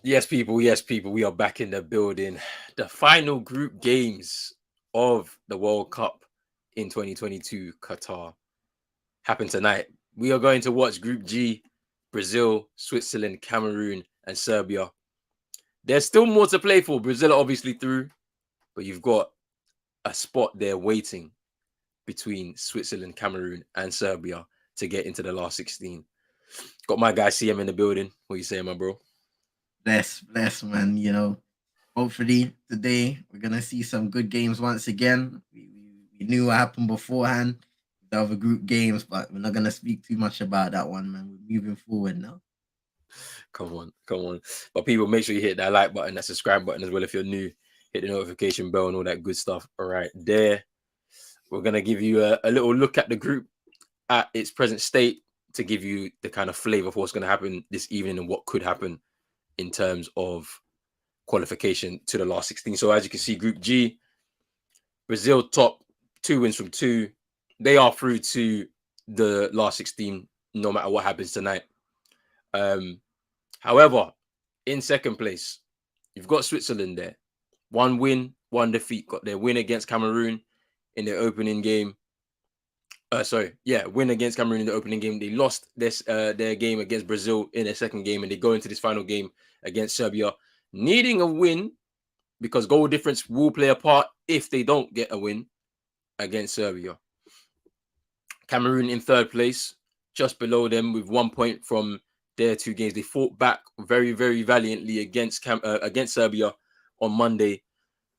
Yes, people. Yes, people. We are back in the building. The final group games of the World Cup in 2022 Qatar happen tonight. We are going to watch Group G, Brazil, Switzerland, Cameroon, and Serbia. There's still more to play for. Brazil are obviously through, but you've got a spot there waiting between Switzerland, Cameroon, and Serbia to get into the last 16. Got my guy CM in the building. What you saying, my bro? Bless, man. Hopefully today we're gonna see some good games once again. We knew what happened beforehand with the other group games, but we're not gonna speak too much about that one, man. We're moving forward now. Come on, come on. But people, make sure you hit that like button, that subscribe button as well if you're new. Hit the notification bell and all that good stuff. All right, there. We're gonna give you a little look at the group at its present state to give you the kind of flavor of what's gonna happen this evening and what could happen in terms of qualification to the last 16. So as you can see, Group G, Brazil top, 2 wins from 2. They are through to the last 16, no matter what happens tonight. However, in second place, you've got Switzerland there. 1 win, 1 defeat. Got their win against Cameroon in their opening game. Win against Cameroon in the opening game. They lost their game against Brazil in their second game, and they go into this final game against Serbia, needing a win because goal difference will play a part if they don't get a win against Serbia. Cameroon in third place, just below them with 1 point from their 2 games. They fought back very, very valiantly against Serbia on Monday,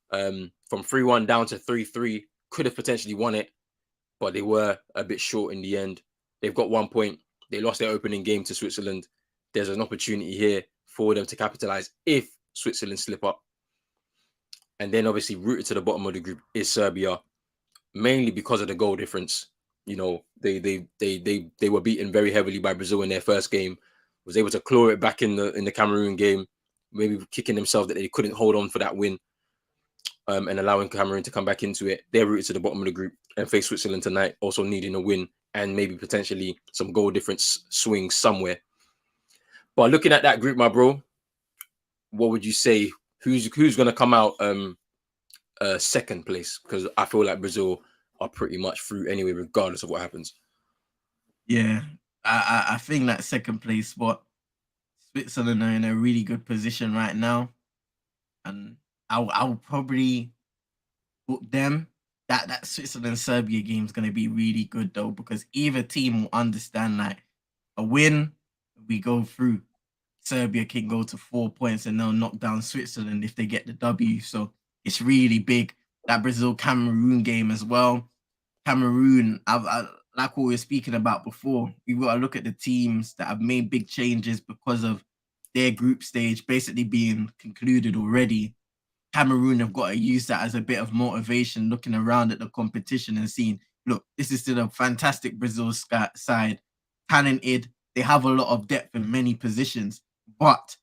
from 3-1 down to 3-3. Could have potentially won it, but they were a bit short in the end. They've got 1 point. They lost their opening game to Switzerland. There's an opportunity here for them to capitalize if Switzerland slip up. And then obviously rooted to the bottom of the group is Serbia, mainly because of the goal difference. You know, they were beaten very heavily by Brazil in their first game. Was able to claw it back in the Cameroon game, maybe kicking themselves that they couldn't hold on for that win, and allowing Cameroon to come back into it. They're rooted to the bottom of the group and face Switzerland tonight, also needing a win and maybe potentially some goal difference swings somewhere. But looking at that group, my bro, what would you say? Who's gonna come out second place? Because I feel like Brazil are pretty much through anyway, regardless of what happens. Yeah, I think that second place spot, Switzerland are in a really good position right now, and I'll probably put them. That Switzerland Serbia game is going to be really good though, because either team will understand like a win, we go through. Serbia can go to 4 points and they'll knock down Switzerland if they get the W. So it's really big. That Brazil Cameroon game as well. Cameroon, like what we were speaking about before, we've got to look at the teams that have made big changes because of their group stage basically being concluded already. Cameroon have got to use that as a bit of motivation, looking around at the competition and seeing, look, this is still a fantastic Brazil side, talented. They have a lot of depth in many positions, but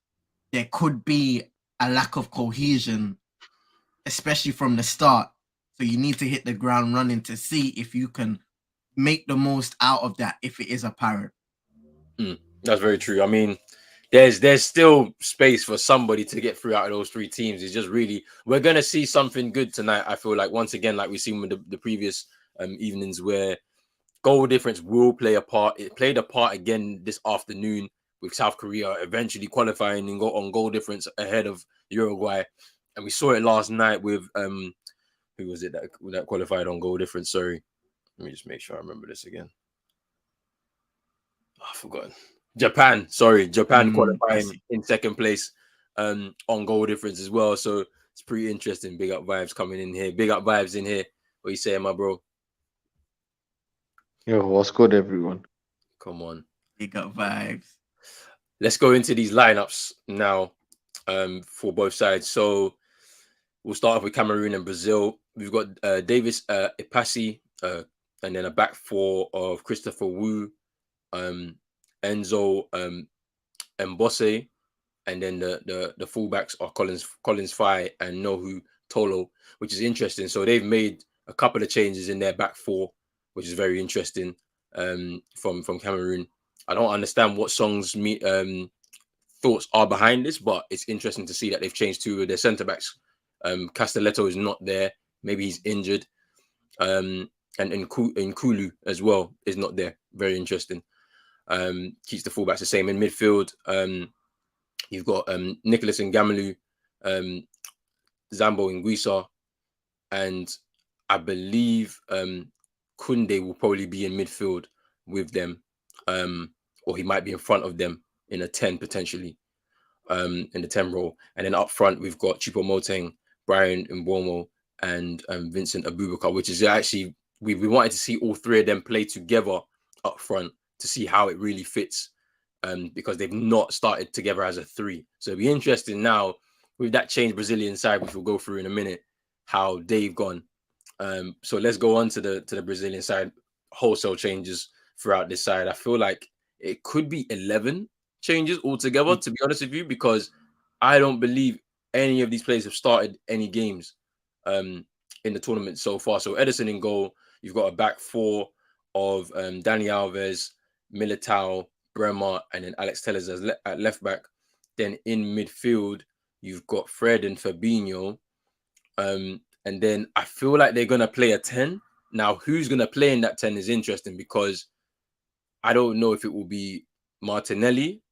there could be a lack of cohesion, especially from the start. So you need to hit the ground running to see if you can make the most out of that if it is apparent. That's very true. I mean, there's still space for somebody to get through out of those 3 teams. It's just really we're gonna see something good tonight. I feel like once again, like we've seen with the previous evenings, where goal difference will play a part. It played a part again this afternoon with South Korea eventually qualifying and go on goal difference ahead of Uruguay, and we saw it last night with who was it that qualified on goal difference? Sorry, let me just make sure I remember this again. Oh, I forgot. Japan, sorry, Japan That's qualifying it. in second place on goal difference as well. So it's pretty interesting. Big up vibes coming in here. Big up vibes in here. What you saying, my bro? Yo, what's good, everyone? Come on. Big up vibes. Let's go into these lineups now for both sides. So we'll start off with Cameroon and Brazil. We've got Davis Ipasi, and then a back four of Christopher Wu, Enzo Mbose, and then the fullbacks are Collins Fai and Nohu Tolo, which is interesting. So they've made a couple of changes in their back four, which is very interesting from Cameroon. I don't understand what songs thoughts are behind this, but it's interesting to see that they've changed two of their centre backs. Castelletto is not there. Maybe he's injured. And Kulu as well is not there. Very interesting. Keeps the fullbacks the same. In midfield, you've got Nicholas Ngamalu, Zambo Nguisa, and I believe Kunde will probably be in midfield with them, or he might be in front of them in a 10 potentially, in the 10 role. And then up front, we've got Choupo-Moting, Brian Mbeumo, and Vincent Abubakar, which is actually, we wanted to see all three of them play together up front to see how it really fits, because they've not started together as a three. So it'll be interesting now with that changed Brazilian side, which we'll go through in a minute, how they've gone. So let's go on to the Brazilian side. Wholesale changes throughout this side. I feel like it could be 11 changes altogether, to be honest with you, because I don't believe any of these players have started any games in the tournament so far. So Ederson in goal. You've got a back four of Dani Alves, Militao, Bremer, and then Alex Telles at left back. Then in midfield, you've got Fred and Fabinho. And then I feel like they're going to play a 10. Now, who's going to play in that 10 is interesting, because I don't know if it will be Martinelli.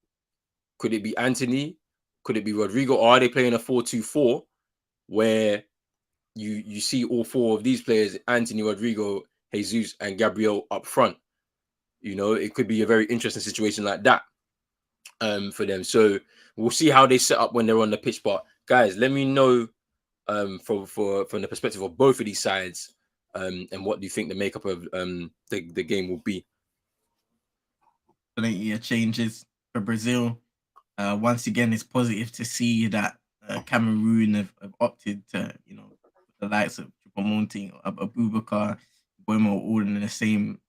Could it be Anthony? Could it be Rodrigo? Or are they playing a 4-2-4 where you see all four of these players, Anthony, Rodrigo, Jesus, and Gabriel up front? You know, it could be a very interesting situation like that for them. So we'll see how they set up when they're on the pitch. But guys, let me know from the perspective of both of these sides, and what do you think the makeup of the game will be? Plenty of changes for Brazil. Once again, it's positive to see that Cameroon have opted to, the likes of Choupo-Moting, Abubakar, Mbeumo, all in the same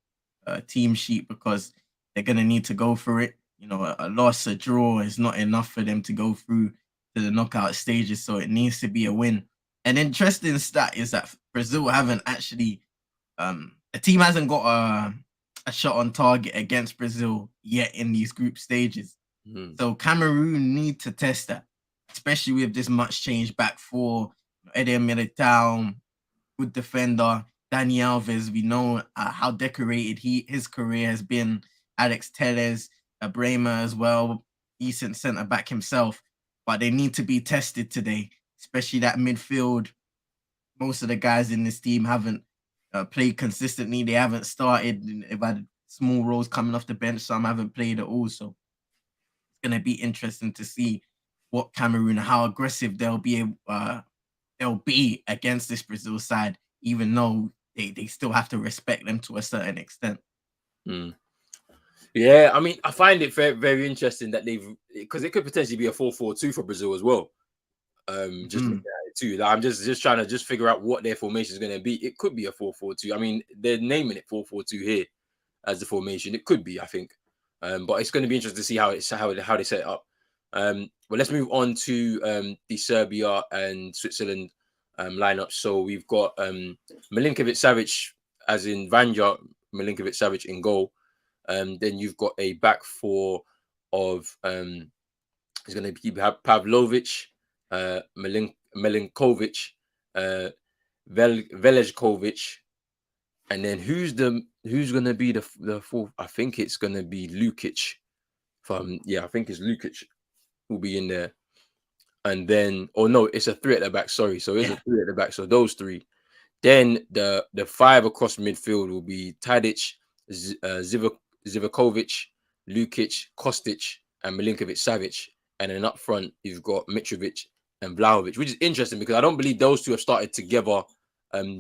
team sheet, because they're going to need to go for it. A loss, a draw is not enough for them to go through to the knockout stages, so it needs to be a win. An interesting stat is that Brazil haven't actually, a team hasn't got a shot on target against Brazil yet in these group stages. So Cameroon need to test that, especially with this much change back for Eder Militao, good defender, Dani Alves. We know how decorated his career has been. Alex Telles, Bremer as well, decent centre back himself. But they need to be tested today, especially that midfield. Most of the guys in this team haven't played consistently. They haven't started. They've had small roles coming off the bench. Some haven't played at all. So it's going to be interesting to see what Cameroon, how aggressive they'll be against this Brazil side, even though they still have to respect them to a certain extent. Yeah, I mean, I find it very, very interesting that because it could potentially be a 4-4-2 for Brazil as well. Just looking at it too. I'm just trying to figure out what their formation is going to be. It could be a 4-4-2. I mean, they're naming it 4-4-2 here as the formation. It could be, I think. But it's going to be interesting to see how they set it up. Well, let's move on to the Serbia and Switzerland lineup. So we've got Milinkovic-Savic, as in Vanja Milinkovic-Savic in goal. Then you've got a back four of it's going to be Pavlovic, Milinkovic, Velejkovic, and then who's going to be the fourth? I think it's going to be Lukic. I think it's Lukic will be in there. And then, no, it's a three at the back. Sorry, so it's a three at the back. So those three. Then the five across midfield will be Tadic, Zivakovic, Lukic, Kostic, and Milinkovic-Savic. And then up front, you've got Mitrovic and Vlahovic, which is interesting because I don't believe those two have started together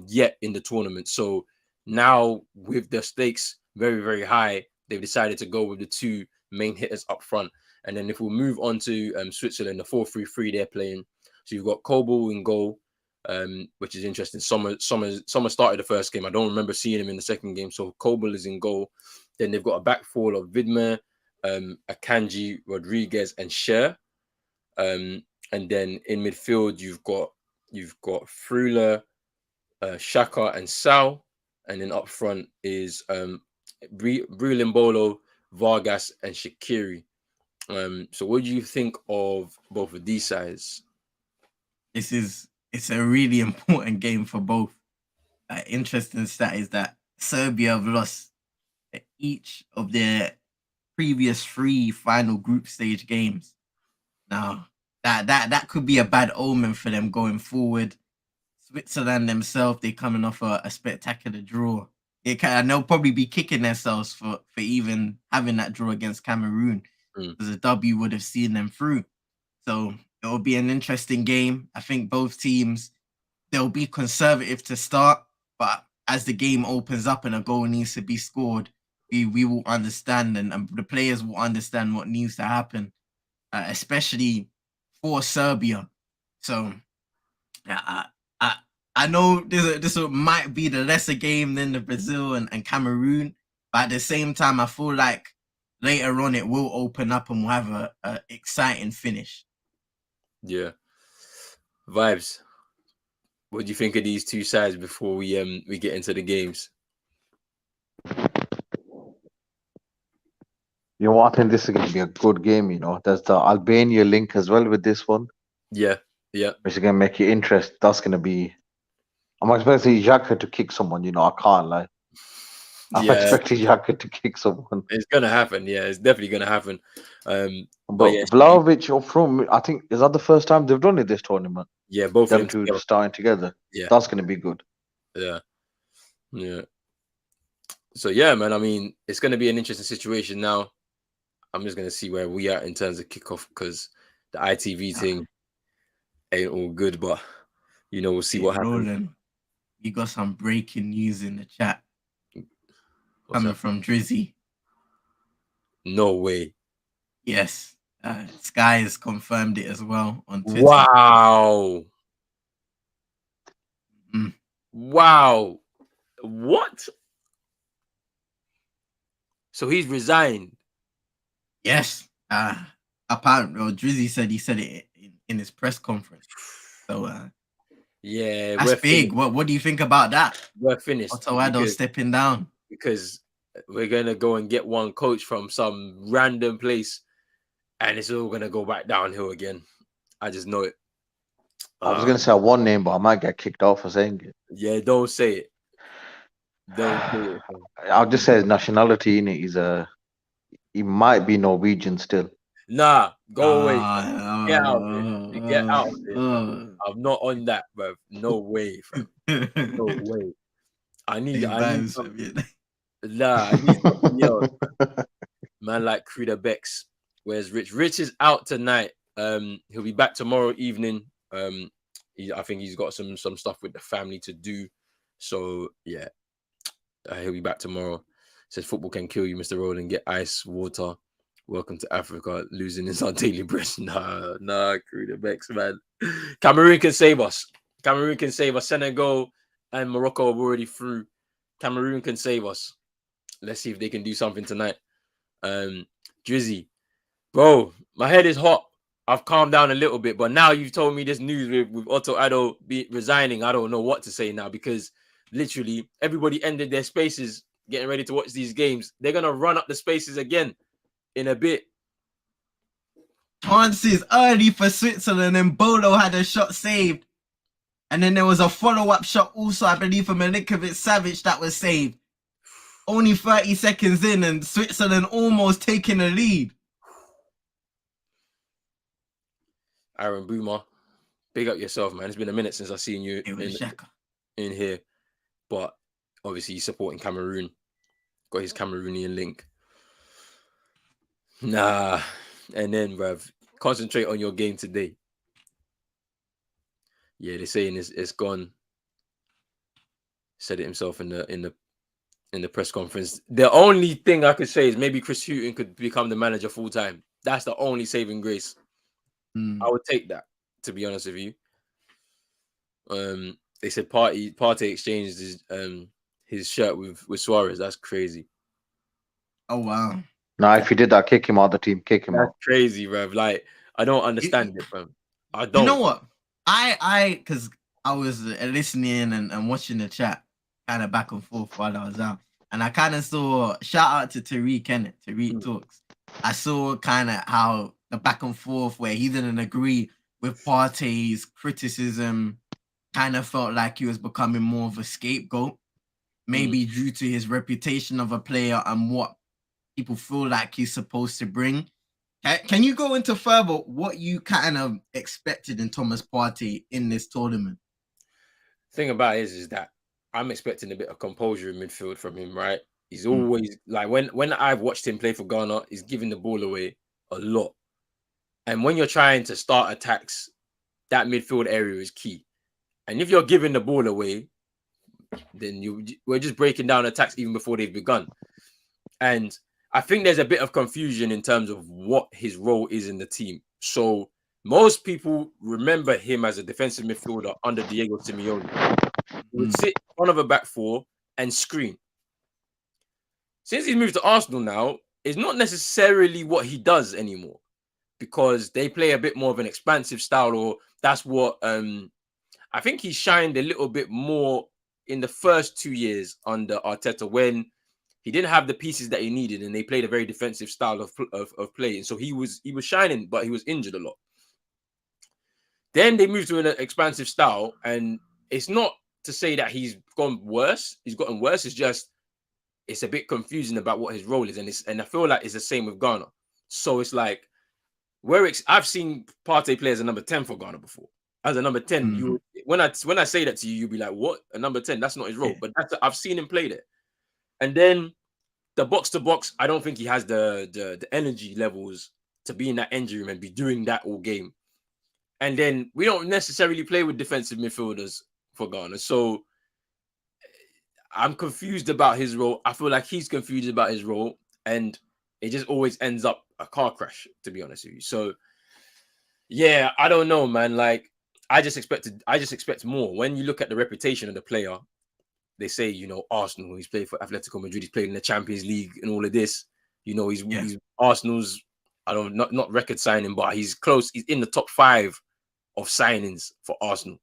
yet in the tournament. So now with the stakes very, very high, they've decided to go with the two main hitters up front. And then if we move on to Switzerland, the 4-3-3 they're playing. So you've got Kobel in goal, which is interesting. Sommer started the first game. I don't remember seeing him in the second game. So Kobel is in goal. Then they've got a back four of Vidmer, Akanji, Rodriguez, and Scher. And then in midfield, you've got Früler, Shaka, and Sal. And then up front is Brulimbolo, Vargas, and Shaqiri. So what do you think of both of these sides? It's a really important game for both. Interesting stat is that Serbia have lost each of their previous 3 final group stage games. Now, that could be a bad omen for them going forward. Switzerland themselves, they coming off a spectacular draw. And they'll probably be kicking themselves for even having that draw against Cameroon, because a W would have seen them through. So it will be an interesting game. I think both teams, they'll be conservative to start, but as the game opens up and a goal needs to be scored, we will understand, and the players will understand what needs to happen, especially for Serbia. So I know this might be the lesser game than the Brazil and Cameroon, but at the same time, I feel like later on it will open up and we'll have a exciting finish. Yeah. Vibes. What do you think of these two sides before we get into the games? You know what? I think this is going to be a good game. There's the Albania link as well with this one. Yeah. Which is going to make you interest. That's going to be. I'm expecting Xhaka to kick someone. I can't lie. I'm expecting Xhaka to kick someone. It's gonna happen. Yeah, it's definitely gonna happen. But yeah, Vlahovic or from, I think, is that the first time they've done it this tournament? Yeah, both them of them two starting together. Yeah, that's going to be good. Yeah. So yeah, man. I mean, it's going to be an interesting situation now. I'm just going to see where we are in terms of kickoff, because the ITV thing ain't all good, but we'll see what happens. Roland, you got some breaking news in the chat. Coming from Drizzy. No way. Yes. Sky has confirmed it as well on Twitter. Wow. Wow. What? So he's resigned? Yes. Apparently, Drizzy said it in his press conference. So yeah, that's big. What do you think about that? We're finished. Otto stepping down. Because we're gonna go and get one coach from some random place, and it's all gonna go back downhill again. I just know it. I was gonna say one name, but I might get kicked off for saying it. Yeah, don't say it. Don't say it. I'll just say his nationality in it. He might be Norwegian still. Nah, go away. Get out of it. Get out of it. I'm not on that, bro. No way, bro. No way. I need something. Nah, I need something else. Man like Krida Bex. Where's Rich? Rich is out tonight. He'll be back tomorrow evening. I think he's got some stuff with the family to do. So yeah, he'll be back tomorrow. Says football can kill you, Mr. Roland. Get ice, water. Welcome to Africa. Losing is our daily bread. Nah, Krida Bex, man. Cameroon can save us. Cameroon can save us. Senegal and Morocco are already through. Cameroon can save us. Let's see if they can do something tonight. Drizzy, bro, my head is hot. I've calmed down a little bit, but now you've told me this news with Otto Addo resigning. I don't know what to say now, because literally everybody ended their spaces getting ready to watch these games. They're gonna run up the spaces again in a bit. Chances early for Switzerland, and Bolo had a shot saved. And then there was a follow-up shot also, I believe, from Milinkovic-Savic that was saved. Only 30 seconds in, and Switzerland almost taking the lead. Aaron Boomer, big up yourself, man. It's been a minute since I've seen you in here. But obviously he's supporting Cameroon. Got his Cameroonian link. Nah. And then, bruv, concentrate on your game today. Yeah, they're saying it's gone. Said it himself in the press conference. The only thing I could say is maybe Chris Hughton could become the manager full time. That's the only saving grace. I would take that, to be honest with you. They said Partey exchanged his shirt with Suarez. That's crazy. Oh wow. Now, if he did that, kick him out of the team. Kick him out. That's crazy, bruv. Like, I don't understand it, bruv. I don't. You know what? Because I was listening and watching the chat kind of back and forth while I was out. And I kind of saw, shout out to Tariq, Talks. I saw kind of how the back and forth where he didn't agree with Partey's criticism, kind of felt like he was becoming more of a scapegoat, maybe due to his reputation of a player and what people feel like he's supposed to bring. Can you go into further what you kind of expected in Thomas Partey in this tournament? Thing about it is that I'm expecting a bit of composure in midfield from him, right? He's always like when I've watched him play for Ghana, he's giving the ball away a lot. And when you're trying to start attacks, that midfield area is key. And if you're giving the ball away, then we're just breaking down attacks even before they've begun. And I think there's a bit of confusion in terms of what his role is in the team. So most people remember him as a defensive midfielder under Diego Simeone. He would sit in front of a back four and screen. Since he's moved to Arsenal now, it's not necessarily what he does anymore because they play a bit more of an expansive style, or that's what I think he shined a little bit more in the first 2 years under Arteta when he didn't have the pieces that he needed and they played a very defensive style of play. And so he was shining, but he was injured a lot. Then they moved to an expansive style, and it's not to say that he's gone worse. He's gotten worse. It's just it's a bit confusing about what his role is, and I feel like it's the same with Ghana. So it's like I've seen Partey play as a number 10 for Ghana before. As a number 10, when I say that to you, you'll be like, "What? A number 10? That's not his role." But I've seen him play there. And then the box to box, I don't think he has the energy levels to be in that injury room and be doing that all game. And then we don't necessarily play with defensive midfielders for Ghana. So I'm confused about his role. I feel like he's confused about his role. And it just always ends up a car crash, to be honest with you. So, yeah, I don't know, man. Like, I just expect more. When you look at the reputation of the player, they say, Arsenal, he's played for Atletico Madrid, he's played in the Champions League and all of this. He's Arsenal's, not record signing, but he's close. He's in the top 5 of signings for Arsenal,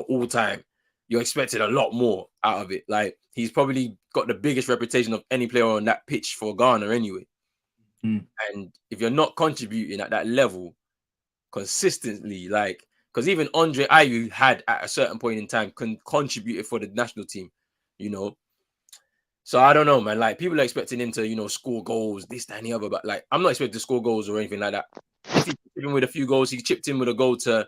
all time. You're expecting a lot more out of it. Like, he's probably got the biggest reputation of any player on that pitch for Ghana anyway. And if you're not contributing at that level consistently, because even Andre Ayew had at a certain point in time contributed for the national team, So I don't know, man. Like, people are expecting him to, score goals, this, that, and the other. But like, I'm not expecting to score goals or anything like that. If he chipped in with a few goals, he chipped in with a goal to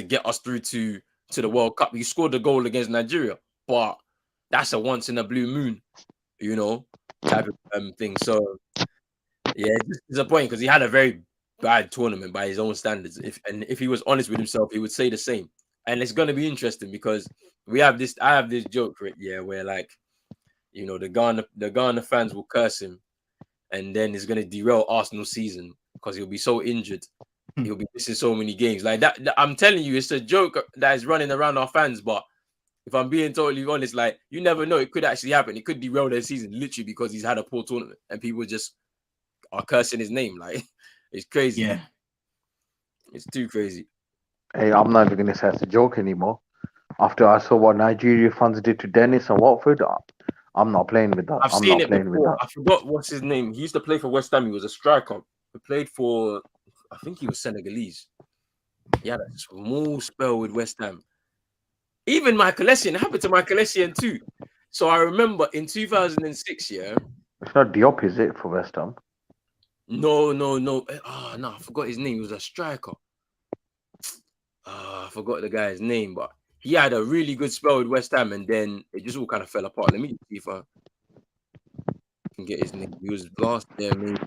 get us through to the World Cup. He scored a goal against Nigeria, but that's a once in a blue moon, type of thing. So yeah, it's disappointing because he had a very bad tournament by his own standards. If he was honest with himself, he would say the same. And it's going to be interesting because I have this joke, where like, the Ghana fans will curse him, and then it's going to derail Arsenal's season because he'll be so injured. He'll be missing so many games. Like that, I'm telling you, it's a joke that is running around our fans. But if I'm being totally honest, like, you never know, it could actually happen. It could derail their season literally because he's had a poor tournament and people just are cursing his name. Like, it's crazy. Yeah, it's too crazy. Hey, I'm not even going to say it's a joke anymore. After I saw what Nigeria fans did to Dennis and Watford, I'm not playing with that. I've seen it before. I forgot what's his name. He used to play for West Ham. He was a striker. He played for, I think he was Senegalese. He had a small spell with West Ham. Even Michael Essien, it happened to Michael Essien too. So I remember in 2006, It's not Diop, is it, for West Ham? No. No, I forgot his name. He was a striker. I forgot the guy's name, but he had a really good spell with West Ham, and then it just all kind of fell apart. Let me see if I can get his name. He was last there, maybe,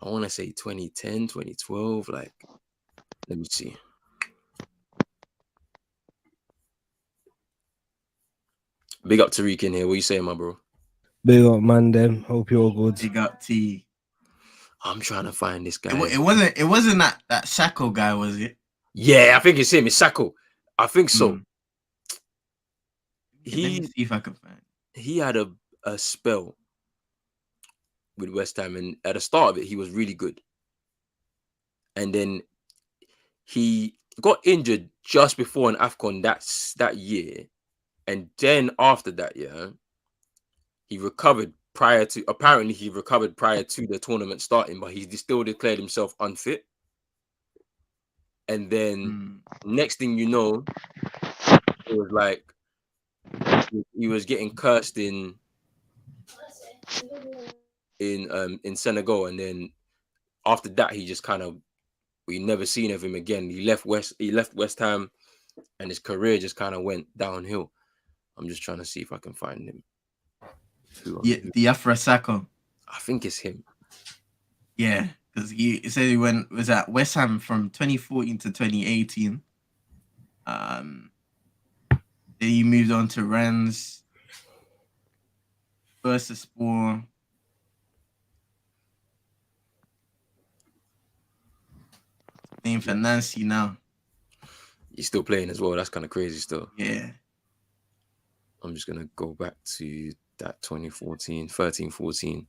I want to say 2010, 2012. Like, let me see. Big up Tariq in here. What you saying, my bro? Big up, man. Them. Hope you're all good. Big up T. I'm trying to find this guy. It wasn't that Sacco guy, was it? Yeah, I think it's him. It's Sacco. I think so. Let me see if I can find. He had a spell with West Ham, and at the start of it, he was really good. And then he got injured just before an AFCON that year. And then after that, he recovered prior to the tournament starting, but he still declared himself unfit. And then next thing you know, it was like he was getting cursed in Senegal, and then after that he just kind of, we never seen of him again. He left West Ham, and his career just kind of went downhill. I'm just trying to see if I can find him. Diafra Sakho. I think it's him. Yeah, because he said he was at West Ham from 2014 to 2018. Then he moved on to Rennes, Bursaspor. Playing for Nancy now. He's still playing as well. That's kind of crazy still. Yeah. I'm just going to go back to that 2014, 13, 14.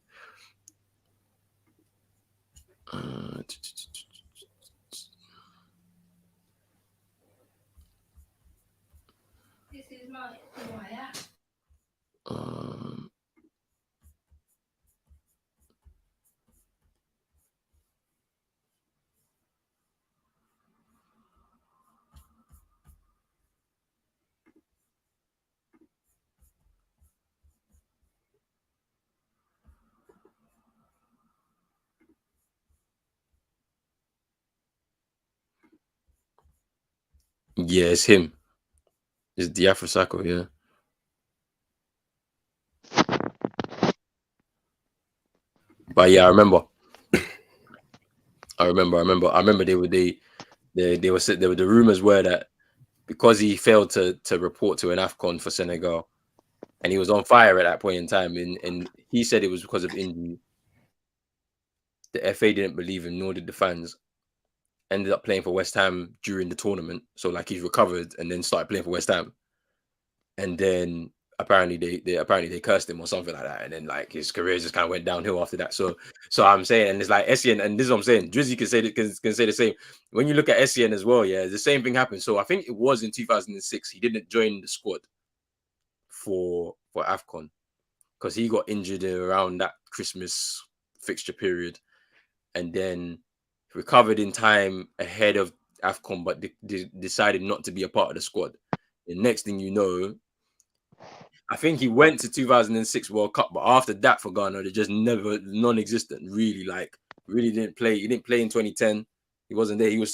This is my app. Yeah, it's him. It's Diafra Sakho, yeah. But yeah, I remember they were the rumors were that because he failed to report to an AFCON for Senegal, and he was on fire at that point in time, and he said it was because of injury. The FA didn't believe him, nor did the fans. Ended up playing for West Ham during the tournament, so like he's recovered and then started playing for West Ham, and then apparently they cursed him or something like that, and then like his career just kind of went downhill after that. So I'm saying, and it's like Essien, and this is what I'm saying. Drizzy can say the same. When you look at Essien as well, yeah, the same thing happened. So I think it was in 2006 he didn't join the squad for AFCON because he got injured around that Christmas fixture period, and then recovered in time ahead of AFCON, but decided not to be a part of the squad. The next thing you know, I think he went to 2006 World Cup, but after that for Ghana, they just never non-existent. Really, like really didn't play. He didn't play in 2010. He wasn't there. He was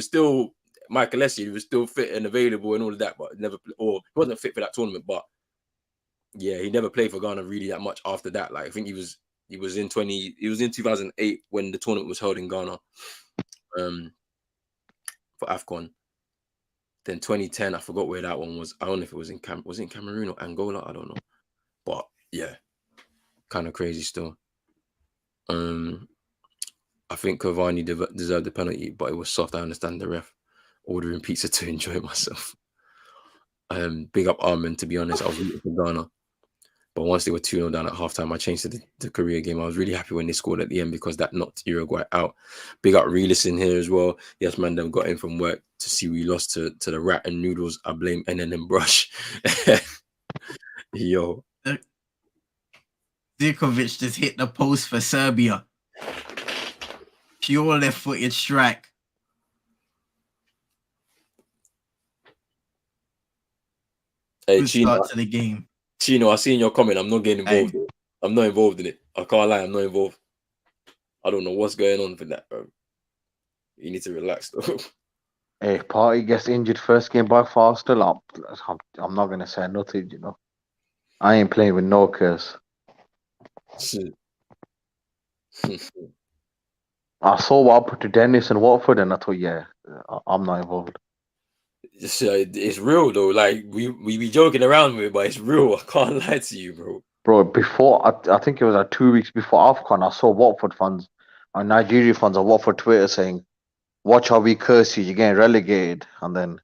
still Michael Essien. He was still fit and available and all of that, but never or he wasn't fit for that tournament. But yeah, he never played for Ghana really that much after that. Like I think he was in 2008 when the tournament was held in Ghana, for AFCON. Then 2010, I forgot where that one was. I don't know if it was in Cameroon or Angola. I don't know. But yeah, kind of crazy still. I think Cavani deserved the penalty, but it was soft. I understand the ref ordering pizza to enjoy myself. Big up Armin, to be honest. I was rooting for Ghana. But once they were 2-0 down at halftime, I changed to the Korea game. I was really happy when they scored at the end because that knocked Uruguay out. Big up Realist in here as well. Yes, man, them got in from work to see we lost to the rat and noodles. I blame NNM Brush. Yo. Zirkovic just hit the post for Serbia. Pure left-footed strike. Hey, Good start to the game. Chino, I seen your comment. I'm not getting involved. I'm not involved in it. I can't lie. I'm not involved. I don't know what's going on for that, bro. You need to relax, though. Hey, Party gets injured first game by far. Still up. I'm not gonna say nothing. You know, I ain't playing with no curse. I saw what happened to Dennis and Watford, and I thought, yeah, I'm not involved. It's real though. Like we be joking around with it, but it's real. I can't lie to you, bro. Bro, before I think it was like 2 weeks before AFCON, I saw Watford fans and Nigeria fans on Watford Twitter saying, "Watch how we curse you. You're getting relegated." And then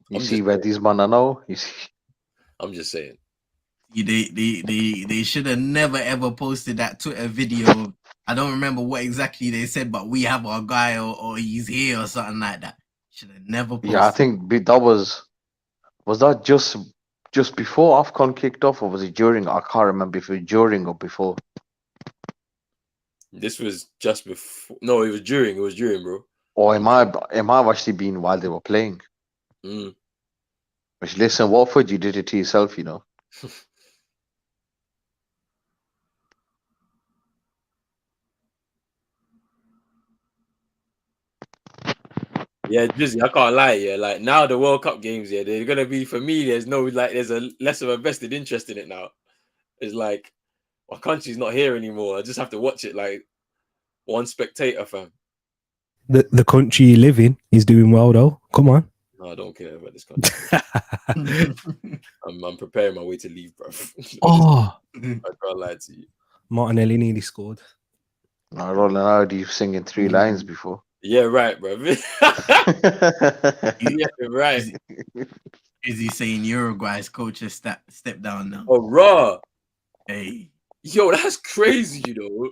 you see where these men are now. You see, I'm just saying. They should have never ever posted that Twitter video. I don't remember what exactly they said, but we have our guy or he's here or something like that. Should have never posted. Yeah, I think that was that just just before AFCON kicked off, or was it during? I can't remember if it was during or before. This was just before. No, it was during. It was during, bro. Or it might have actually been while they were playing. Mm. Which, listen, Watford, you did it to yourself, you know. Yeah, Drizzy, I can't lie. Yeah, like now the World Cup games, yeah, they're gonna be for me. There's a less of a vested interest in it now. It's like my country's not here anymore. I just have to watch it like one spectator, fam. The country you live in is doing well though. Come on. No, I don't care about this country. I'm preparing my way to leave, bro. Oh, I can't lie to you. Martinelli nearly scored. Now, Roland, I heard you singing 3 lines before. Yeah, right, bro. Yeah, right. Is he saying Uruguay's coach has stepped down now? Oh, raw. Hey, Yo, that's crazy, you know.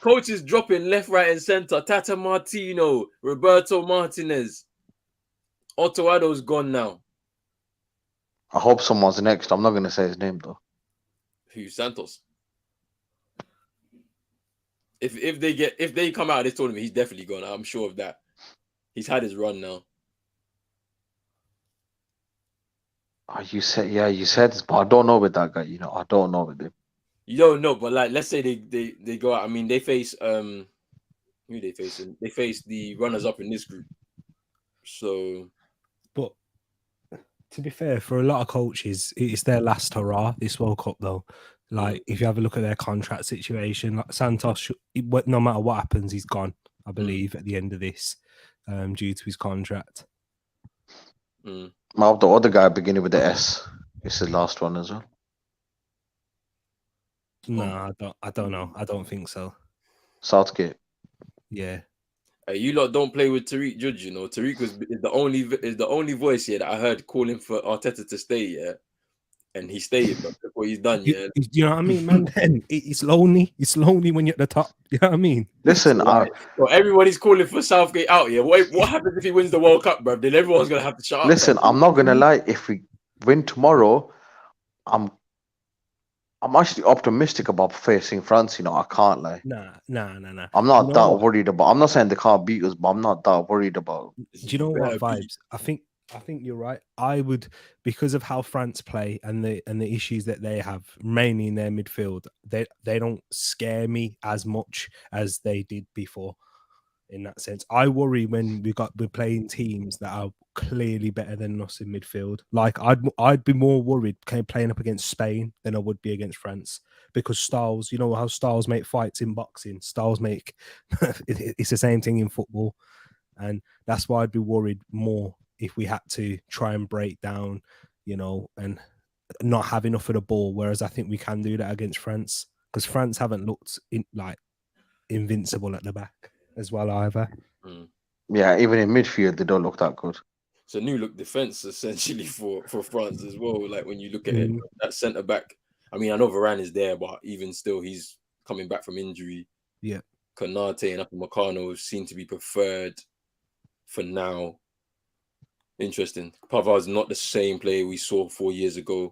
Coaches dropping left, right, and center. Tata Martino, Roberto Martinez. Otto Addo's gone now. I hope someone's next. I'm not going to say his name, though. Who? Santos. If they come out of this tournament, he's definitely gone. I'm sure of that. He's had his run now. Oh, you said this, but I don't know with that guy. You know, I don't know with him. You don't know, but like, let's say they go out. I mean, they face who they facing? They face the runners up in this group. So, but to be fair, for a lot of coaches, it's their last hurrah. This World Cup, though. Like, if you have a look at their contract situation, like Santos, no matter what happens, he's gone. I believe at the end of this, due to his contract. The other guy beginning with the S. It's his last one as well. No, I don't know. I don't think so. Southgate. Yeah. Hey, you lot don't play with Tariq Judge, you know. Tariq is the only voice here that I heard calling for Arteta to stay, yeah. And he stayed, but look what he's done, yeah. You know what I mean, man? Then it's lonely. It's lonely when you're at the top. You know what I mean? Listen, so everybody's calling for Southgate out here. What happens if he wins the World Cup, bro? Then everyone's gonna have to shut up. Listen, I'm not gonna lie. If we win tomorrow, I'm actually optimistic about facing France. You know, I can't lie. Nah. I'm not that worried about. I'm not saying they can't beat us, but I'm not that worried about. Do you know what vibes? I think you're right. I would, because of how France play and the issues that they have, mainly in their midfield. They don't scare me as much as they did before. In that sense, I worry when we're playing teams that are clearly better than us in midfield. Like I'd be more worried playing up against Spain than I would be against France, because styles, you know how styles make fights in boxing, styles make it's the same thing in football, and that's why I'd be worried more if we had to try and break down, you know, and not have enough of the ball. Whereas I think we can do that against France, because France haven't looked invincible at the back as well either. Yeah, even in midfield they don't look that good. It's a new look defense essentially for France as well. Like when you look at it, that centre back. I mean, I know Varane is there, but even still, he's coming back from injury. Yeah, Konate and Upamecano seem to be preferred for now. Interesting. Pavard's not the same player we saw 4 years ago.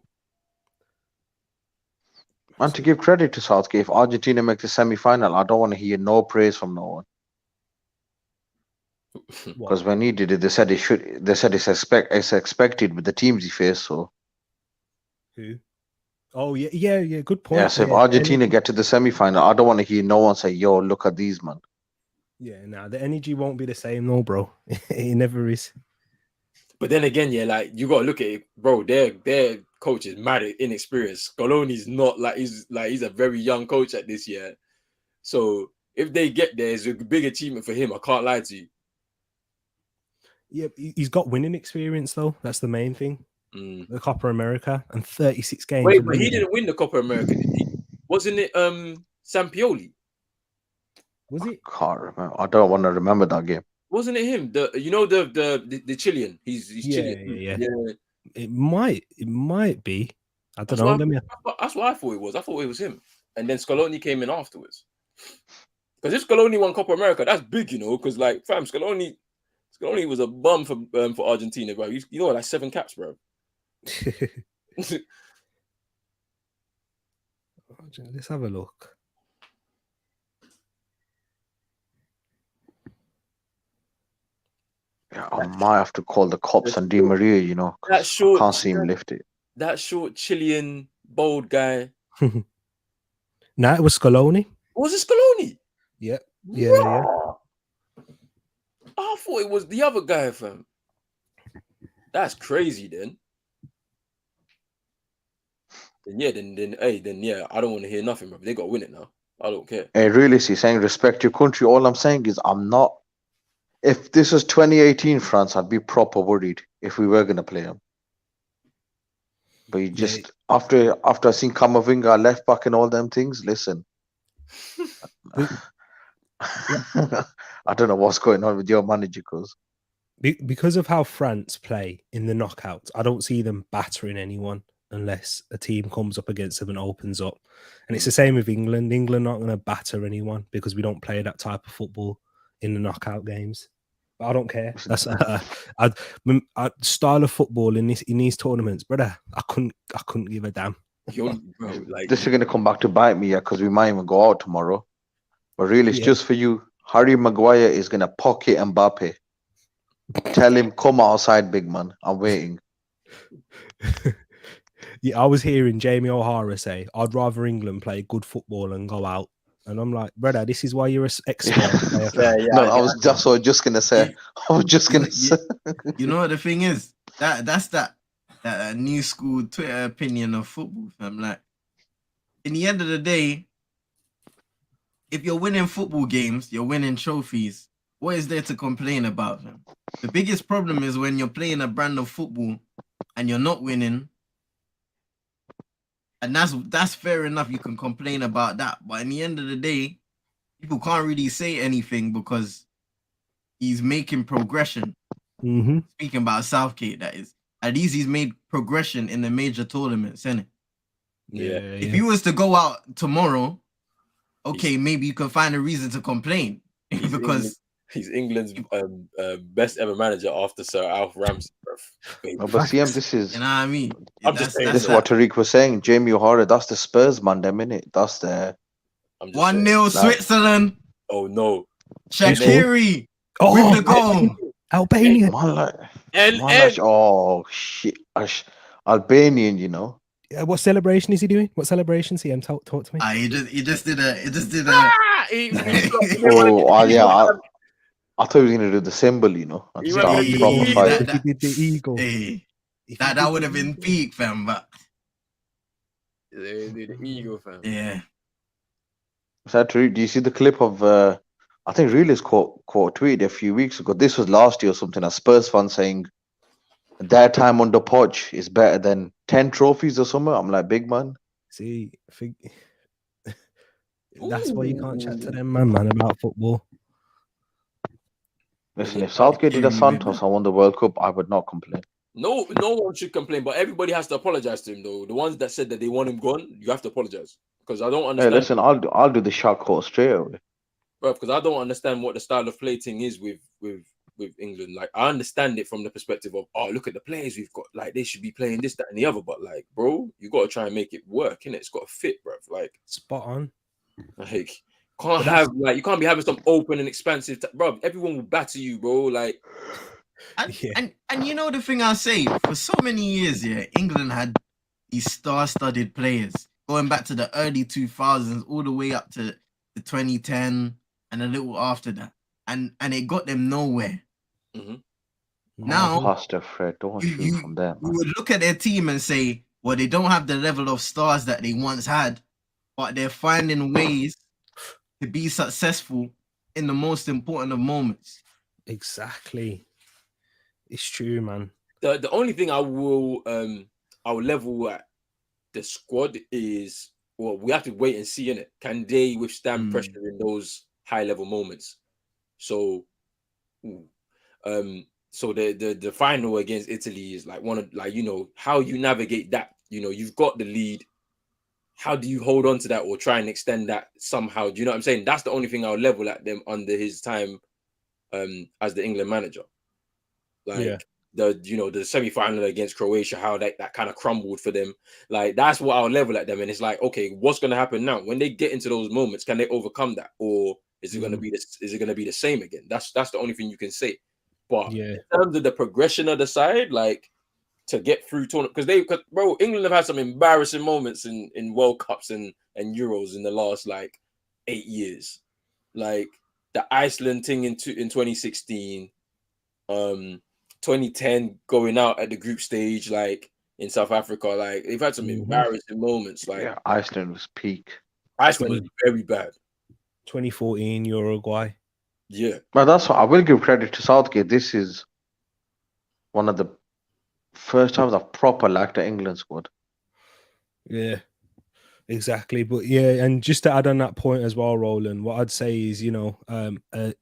And to give credit to Southgate, if Argentina make the semi-final, I don't want to hear no praise from no one. Because when he did it, they said it's expected with the teams he faced. So who? Oh yeah. Good point. Yeah, so if Argentina get to the semi-final, I don't want to hear no one say, "Yo, look at these, man." Yeah, the energy won't be the same, no, bro. It never is. But then again, yeah, like you gotta look at it, bro. Their coach is mad inexperienced. Scaloni's not he's a very young coach at this year. So if they get there, it's a big achievement for him. I can't lie to you. Yeah, he's got winning experience though. That's the main thing. The Copa America and 36 games. Wait, but he didn't win the Copa America, did he? Wasn't it Sampioli? Was it? I can't remember. I don't want to remember that game. Wasn't it him? The Chilean. He's Chilean. Yeah. It might be. I don't know. That's what I thought it was. I thought it was him. And then Scaloni came in afterwards. Because if Scaloni won Copa America, that's big, you know. Because like, Scaloni was a bum for Argentina, bro. You know, like 7 caps, bro. Let's have a look. Yeah, I might have to call the cops on Di Maria, you know, That 'cause I short, can't see him lift it. that short Chilean bold guy. No, it was Scaloni. Was it Scaloni? Yeah, yeah. I thought it was the other guy, fam. That's crazy. Then yeah. I don't want to hear nothing, bro. They got to win it now. I don't care. Hey, really, see, saying respect your country. All I'm saying is I'm not. If this was 2018 France, I'd be proper worried if we were gonna play them. But you just after I seen Camavinga left back and all them things, listen. I don't know what's going on with your manager, cause Because of how France play in the knockouts, I don't see them battering anyone unless a team comes up against them and opens up. And it's the same with England. England not going to batter anyone because we don't play that type of football in the knockout games. But I don't care. That's style of football in these tournaments, brother. I couldn't give a damn. Bro, like, this is gonna come back to bite me, yeah, because we might even go out tomorrow. But really, it's just for you. Harry Maguire is gonna pocket Mbappe. Tell him, come outside, big man. I'm waiting. Yeah, I was hearing Jamie O'Hara say, I'd rather England play good football and go out. And I'm like, brother, this is why you're an expert. I was just gonna say. I was just gonna say. You know what the thing is? That's that new school Twitter opinion of football, fam. Like, in the end of the day, if you're winning football games, you're winning trophies. What is there to complain about, fam? The biggest problem is when you're playing a brand of football and you're not winning. And that's fair enough. You can complain about that. But in the end of the day, people can't really say anything because he's making progression. Mm-hmm. Speaking about Southgate, that is. At least he's made progression in the major tournaments, isn't it? Yeah. If he was to go out tomorrow, okay, maybe you can find a reason to complain. Because he's England's best ever manager after Sir Alf Ramsey. No, but CM, this is, you know what I mean? I'm just saying this is what Tariq was saying. Jamie O'Hara, that's the Spurs man, them innit? That's the 1-0 Switzerland. Oh no, Shaqiri with the goal. Albania. Oh shit, Albanian, you know. What celebration is he doing? What celebration? CM, talk to me. He just did a. I thought he was gonna do the symbol, you know. He did the eagle. That would have been peak, fam. But the eagle, fam. Yeah. Do you see the clip of? I think Realist quote tweeted a few weeks ago. This was last year or something. A Spurs fan saying their time under Poch is better than 10 trophies or something. I'm like, big man. See, that's why you can't chat to them, man, about football. Listen, if Southgate did a Santos and won the World Cup, I would not complain. No one should complain, but everybody has to apologize to him, though. The ones that said that they want him gone, you have to apologize because I don't understand. Hey, listen, I'll do the shot call straight away, bro. Because I don't understand what the style of play thing is with England. Like, I understand it from the perspective of, oh, look at the players we've got. Like, they should be playing this, that, and the other. But like, bro, you got to try and make it work, innit? It's got to fit, bro. Like, spot on. Like, you can't be having some open and expansive, bro. Everyone will batter you, bro. Like, and you know the thing I say, for so many years, England had these star-studded players going back to the early 2000s, all the way up to the 2010 and a little after that, and it got them nowhere. Mm-hmm. Now, Pastor Fred, don't shoot from there. You would look at their team and say, well, they don't have the level of stars that they once had, but they're finding ways to be successful in the most important of moments. Exactly. It's true, man. The only thing I will level at the squad is, well, we have to wait and see, innit? Can they withstand pressure in those high level moments? So the final against Italy is like one of, like, you know, how you navigate that. You know, you've got the lead. How do you hold on to that or try and extend that somehow? Do you know what I'm saying? That's the only thing I'll level at them under his time as the England manager. Like, the semi-final against Croatia, how that kind of crumbled for them. Like that's what I'll level at them, and it's like, okay, what's gonna happen now when they get into those moments? Can they overcome that, or is it gonna be the same again? That's the only thing you can say. But Yeah. in terms of the progression of the side, like to get through tournament, because bro, England have had some embarrassing moments in World Cups and Euros in the last like 8 years, like the Iceland thing in 2016. 2010 going out at the group stage, like in South Africa, like they've had some embarrassing moments. Like Yeah, Iceland was peak. Iceland was very bad. 2014 Uruguay. Yeah, But that's what I will give credit to Southgate. This is one of the first times I've proper liked the England squad. Yeah, exactly. But yeah, and just to add on that point as well, Roland, what I'd say is,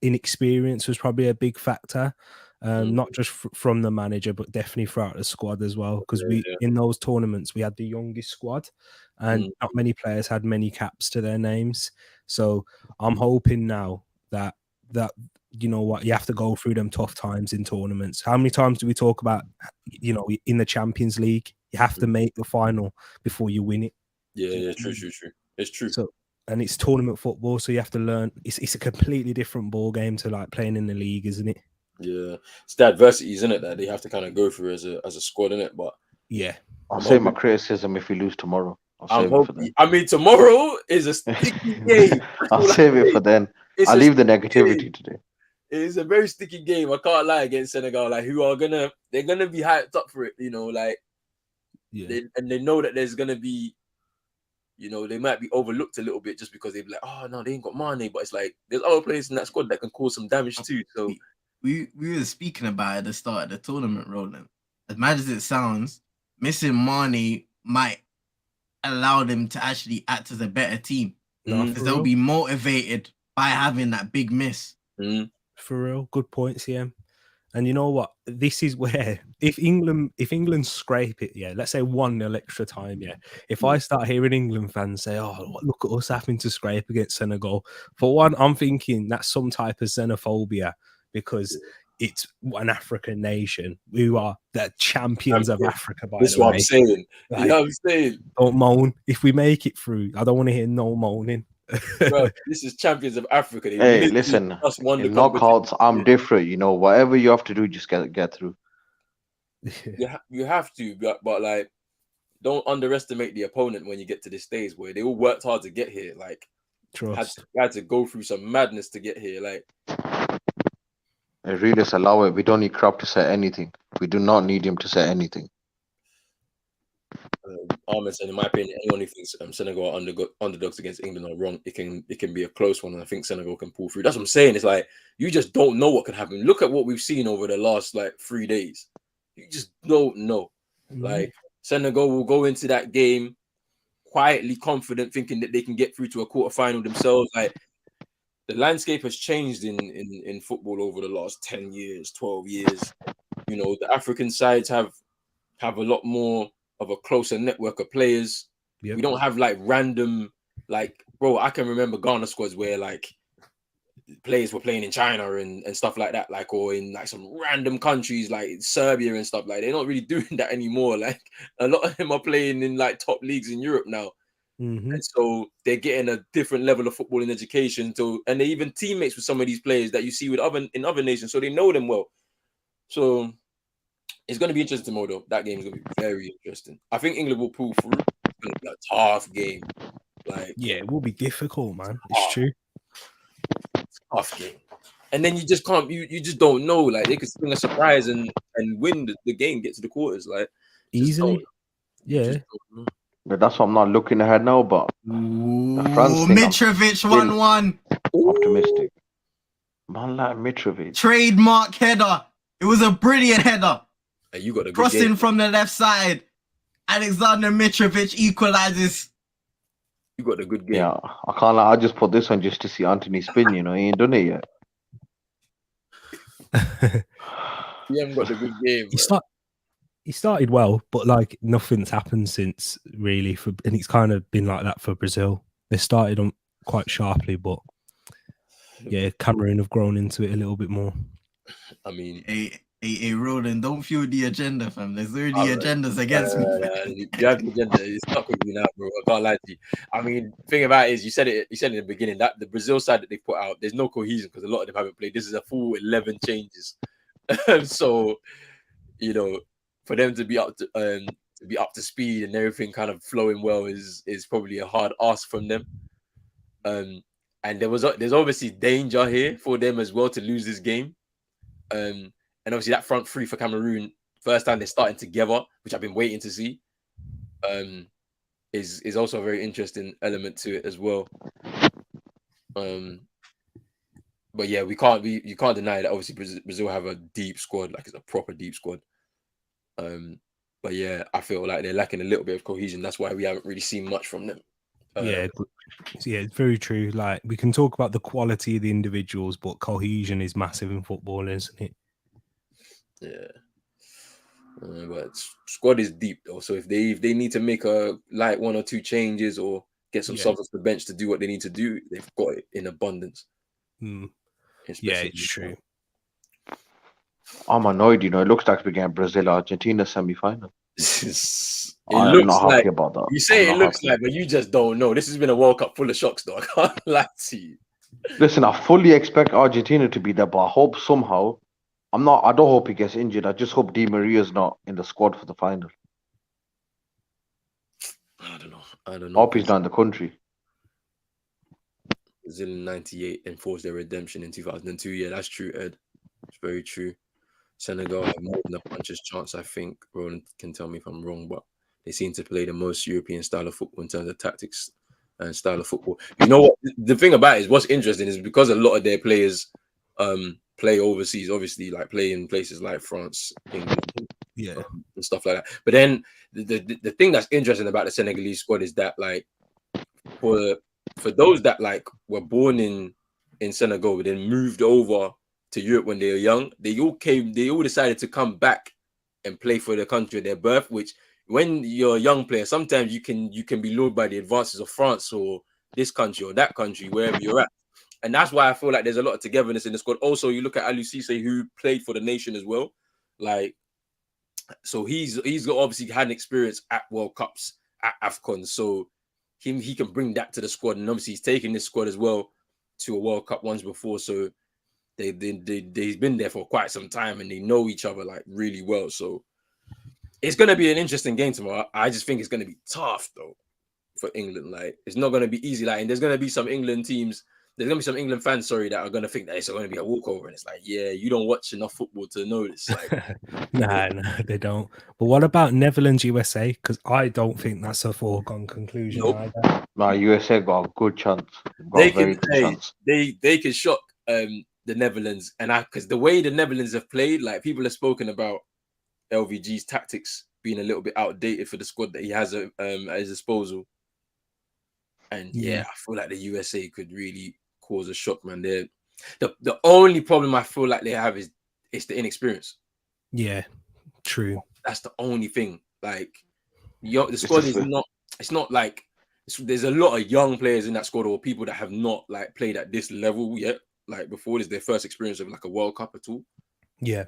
inexperience was probably a big factor. Not just from the manager, but definitely throughout the squad as well. Because in those tournaments, we had the youngest squad, and not many players had many caps to their names. So I'm hoping now that you know what, you have to go through them tough times in tournaments. How many times do we talk about, in the Champions League, you have to make the final before you win it? Yeah, true. It's true. So, and it's tournament football, so you have to learn. It's a completely different ball game to like playing in the league, isn't it? Yeah, it's the adversities in it that they have to kind of go through as a squad, in it. But yeah, I'll save my criticism if we lose tomorrow. I'll save it for then. I mean, tomorrow is a sticky game. I'll save it for then. I'll leave the negativity today. It's a very sticky game. I can't lie, against Senegal, like they're gonna be hyped up for it, like they know that there's gonna be, they might be overlooked a little bit just because they'd be like, oh no, they ain't got Mane, but it's like there's other players in that squad that can cause some damage too. So we were speaking about it at the start of the tournament, Roland. As mad as it sounds, missing Mane might allow them to actually act as a better team because they'll be motivated by having that big miss. For real, good point, CM. And you know what? This is where if England scrape it, let's say 1-0 extra time, If I start hearing England fans say, "Oh, look at us having to scrape against Senegal," for one, I'm thinking that's some type of xenophobia because it's an African nation. We are the champions of Africa, by the way. That's what I'm saying. Like, you know what I'm saying? Don't moan. If we make it through, I don't want to hear no moaning. Bro, this is champions of Africa. Hey, listen, in knockouts, I'm different. Whatever you have to do, just get through. You have to, but like, don't underestimate the opponent when you get to this stage where they all worked hard to get here. Like, had to go through some madness to get here. Like, realists allow it. We don't need Krab to say anything. We do not need him to say anything. Ahmed said, in my opinion, anyone who thinks Senegal are underdogs against England are wrong. It can be a close one, and I think Senegal can pull through. That's what I'm saying. It's like you just don't know what could happen. Look at what we've seen over the last 3 days. You just don't know. Like Senegal will go into that game quietly confident, thinking that they can get through to a quarterfinal themselves. Like the landscape has changed in football over the last 10 years, 12 years. The African sides have a lot more of a closer network of players. Yep. We don't have random, bro, I can remember Ghana squads where players were playing in China and stuff like that, or in some random countries like Serbia and stuff. They're not really doing that anymore. A lot of them are playing in top leagues in Europe now. And so they're getting a different level of football and education. And they're even teammates with some of these players that you see in other nations, so they know them well. So it's going to be interesting tomorrow, though. That game is going to be very interesting. I think England will pull through. It's going to be a tough game. It will be difficult, man. It's true. It's a tough game. And then you just can't. You just don't know. They could swing a surprise and win the game, get to the quarters. Easily. Yeah. But that's why I'm not looking ahead now. But France Mitrovic 1-1. Optimistic. Man, like Mitrovic. Trademark header. It was a brilliant header. Hey, you got a good crossing game from the left side. Alexander Mitrovic equalizes. You got a good game. Yeah, I can't lie. I just put this on just to see Anthony spin. He ain't done it yet. He haven't got a good game. He started well, but nothing's happened since really. And it's kind of been like that for Brazil. They started on quite sharply, but Cameroon have grown into it a little bit more. I mean, Hey, Roland, don't fuel the agenda, fam. There's already Alright. agendas against me. You have the agenda. It's stuck with me now, bro. I can't lie to you. I mean, thing about it is, you said it in the beginning that the Brazil side that they put out, there's no cohesion because a lot of them haven't played. This is a full 11 changes, so you know, for them to be up to speed and everything kind of flowing well is probably a hard ask from them. And there's obviously danger here for them as well to lose this game. And obviously that front three for Cameroon, first time they're starting together, which I've been waiting to see, is also a very interesting element to it as well. But yeah, you can't deny that obviously Brazil have a deep squad, like it's a proper deep squad. But yeah, I feel like they're lacking a little bit of cohesion. That's why we haven't really seen much from them. Yeah, it's very true. Like, we can talk about the quality of the individuals, but cohesion is massive in football, isn't it? Yeah. But squad is deep though. So if they need to make a like 1 or 2 changes or get some subs off the bench to do what they need to do, they've got it in abundance. Yeah, it's true. I'm annoyed, It looks like we're getting Brazil-Argentina semi-final. I'm not happy about that. You say it looks like, but you just don't know. This has been a World Cup full of shocks, though. I can't lie to you. Listen, I fully expect Argentina to be there, but I hope somehow. I don't hope he gets injured. I just hope Di Maria's not in the squad for the final. I don't know. I hope he's not in the country. Brazil in 98 enforced their redemption in 2002. Yeah, that's true, Ed. It's very true. Senegal have more than a puncher's chance, I think. Roland can tell me if I'm wrong, but they seem to play the most European style of football in terms of tactics and style of football. You know what? The thing about it is, what's interesting is because a lot of their players play overseas, obviously, like play in places like France, England, and stuff like that. But then the thing that's interesting about the Senegalese squad is that, like, for those that like were born in Senegal but then moved over to Europe when they were young, they all decided to come back and play for the country of their birth, which when you're a young player, sometimes you can be lured by the advances of France or this country or that country, wherever you're at. And that's why I feel like there's a lot of togetherness in the squad. Also, you look at Aliou Cisse, who played for the nation as well. Like, so he's obviously had an experience at World Cups, at AFCON. So he can bring that to the squad. And obviously he's taken this squad as well to a World Cup once before. So they've been there for quite some time and they know each other like really well. So it's going to be an interesting game tomorrow. I just think it's going to be tough though for England. Like, it's not going to be easy. Like, and there's going to be some England teams. There's going to be some England fans, that are going to think that it's going to be a walkover. And it's like, yeah, you don't watch enough football to know this. Like, no, they don't. But what about Netherlands, USA? Because I don't think that's a foregone conclusion either. No, USA got a good chance. They can shock the Netherlands. And because the way the Netherlands have played, like, people have spoken about LVG's tactics being a little bit outdated for the squad that he has at his disposal. And yeah, I feel like the USA could really cause a shock, man. The only problem I feel like they have is it's the inexperience. Yeah, true. That's the only thing. Like, the squad is not. It's not like there's a lot of young players in that squad or people that have not like played at this level yet. Like, before, this is their first experience of like a World Cup at all. Yeah.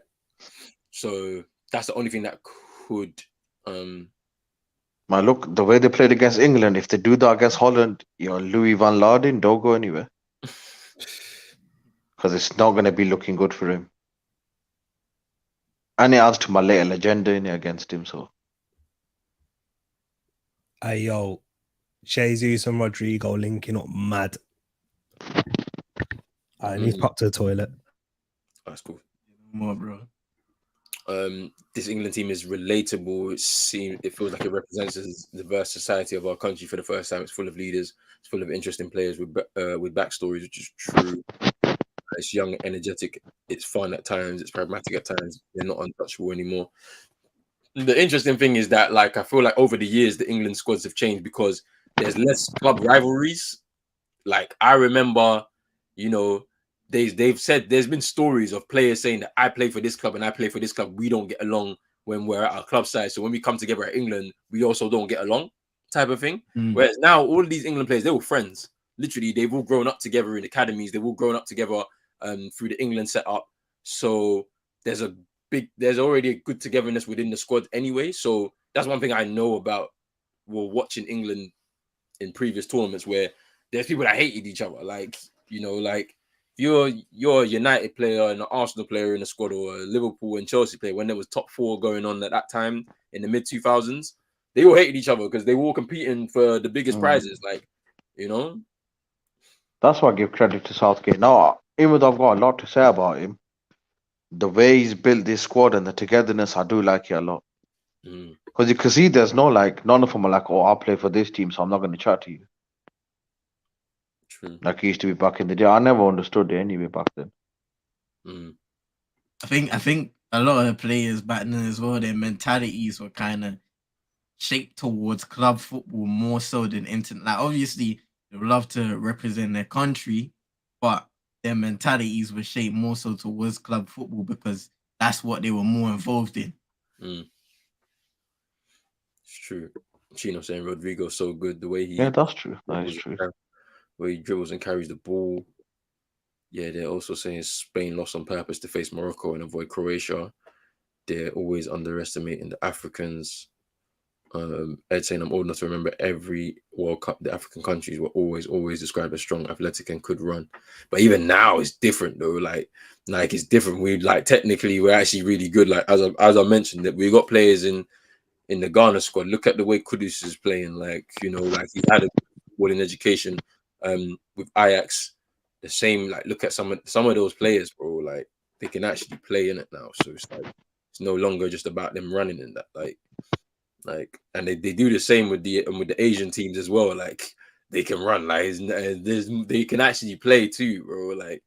So that's the only thing that could. Man, look, the way they played against England, if they do that against Holland, Louis van Laden, don't go anywhere. Because it's not going to be looking good for him. And it adds to my little agenda in it against him, so. Hey, yo, Jesus and Rodrigo linking up mad. I need to pop to the toilet. That's cool. More, bro. This England team is relatable. It feels like it represents the diverse society of our country for the first time. It's full of leaders. It's full of interesting players with backstories, which is true. It's young, energetic. It's fun at times. It's pragmatic at times. They're not untouchable anymore. The interesting thing is that, like, I feel like over the years the England squads have changed because there's less club rivalries. Like, I remember, they've said there's been stories of players saying that I play for this club and I play for this club. We don't get along when we're at our club side. So when we come together at England, we also don't get along, type of thing. Whereas now all of these England players, they're all friends. Literally, they've all grown up together in academies. They've all grown up together through the England setup. So there's a there's already a good togetherness within the squad anyway. So that's one thing I know about watching England in previous tournaments where there's people that hated each other. Like, like if you're a United player and an Arsenal player in the squad, or a Liverpool and Chelsea player, when there was top 4 going on at that time in the mid 2000s, they all hated each other because they were all competing for the biggest prizes. Like, That's why I give credit to Southgate. Now, even though I've got a lot to say about him, the way he's built this squad and the togetherness, I do like it a lot. Because you can see there's none of them are like, oh, I'll play for this team, so I'm not going to chat to you. True. Like it used to be back in the day. I never understood it anyway back then. I think a lot of the players back then as well, their mentalities were kind of shaped towards club football more so than internet. Like, obviously, they would love to represent their country, but their mentalities were shaped more so towards club football because that's what they were more involved in. It's true. Chino saying Rodrigo's so good, the way he... Yeah, that's true. That is true. Where he dribbles and carries the ball. Yeah, they're also saying Spain lost on purpose to face Morocco and avoid Croatia. They're always underestimating the Africans. Ed saying, I'm old enough to remember every World Cup, the African countries were always described as strong, athletic, and could run. But even now, it's different though. Like it's different. Technically, we're actually really good. Like as I mentioned, that we got players in the Ghana squad. Look at the way Kudus is playing. Like he's had a good in education. With Ajax, the same. Like look at some of those players, bro. Like they can actually play in it now. So it's like it's no longer just about them running in that. And they do the same with the Asian teams as well. Like they can run, like they can actually play too, bro. Like,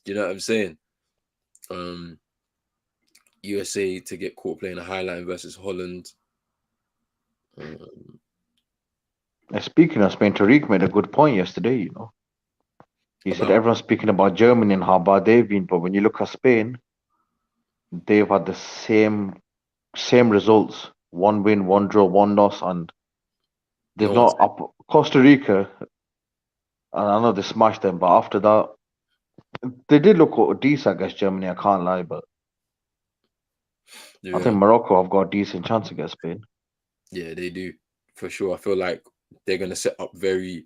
you know what I'm saying? USA to get caught playing a highline versus Holland. Speaking of Spain, Tariq made a good point yesterday. He said everyone's speaking about Germany and how bad they've been, but when you look at Spain, they've had the same results. 1 win, 1 draw, 1 loss, and they've not up Costa Rica. And I know they smashed them, but after that, they did look decent against Germany. I can't lie, but I think Morocco have got a decent chance against Spain. Yeah, they do for sure. I feel like they're going to set up very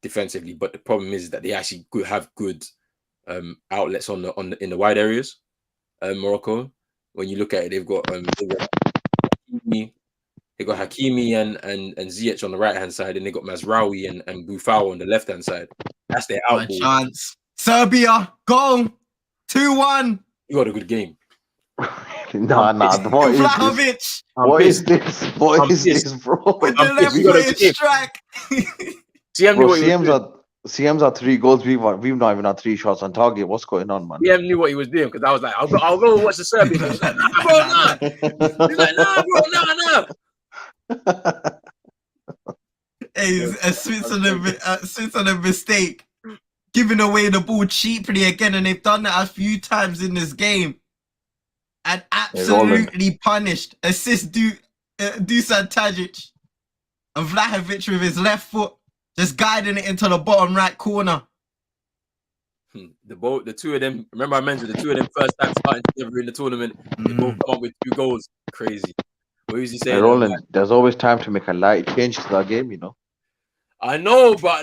defensively, but the problem is that they actually have good outlets in the wide areas. Morocco, when you look at it, they've got Hakimi and Ziyech on the right hand side, and they got Mazraoui and Boufal on the left hand side. That's their outball. Chance. Serbia, goal 2-1. You got a good game. Nah. Vlahovic. What is this? What is this, bro? With the left-footed strike. CM's had 3 goals. We've not even had 3 shots on target. What's going on, man? CM knew what he was doing because I was like, I'll go and watch the Serbian. He's like, nah, bro, nah. He's like, nah, bro, nah. Hey, a Switzerland mistake. Giving away the ball cheaply again, and they've done that a few times in this game. And absolutely punished. Assist Dusan Tadic. And Vlahovic with his left foot, just guiding it into the bottom right corner. The two of them, remember I mentioned the two of them first time starting together in the tournament. They both come up with 2 goals. Crazy. What was he saying? Hey, Roland, there's always time to make a light change to that game, I know, but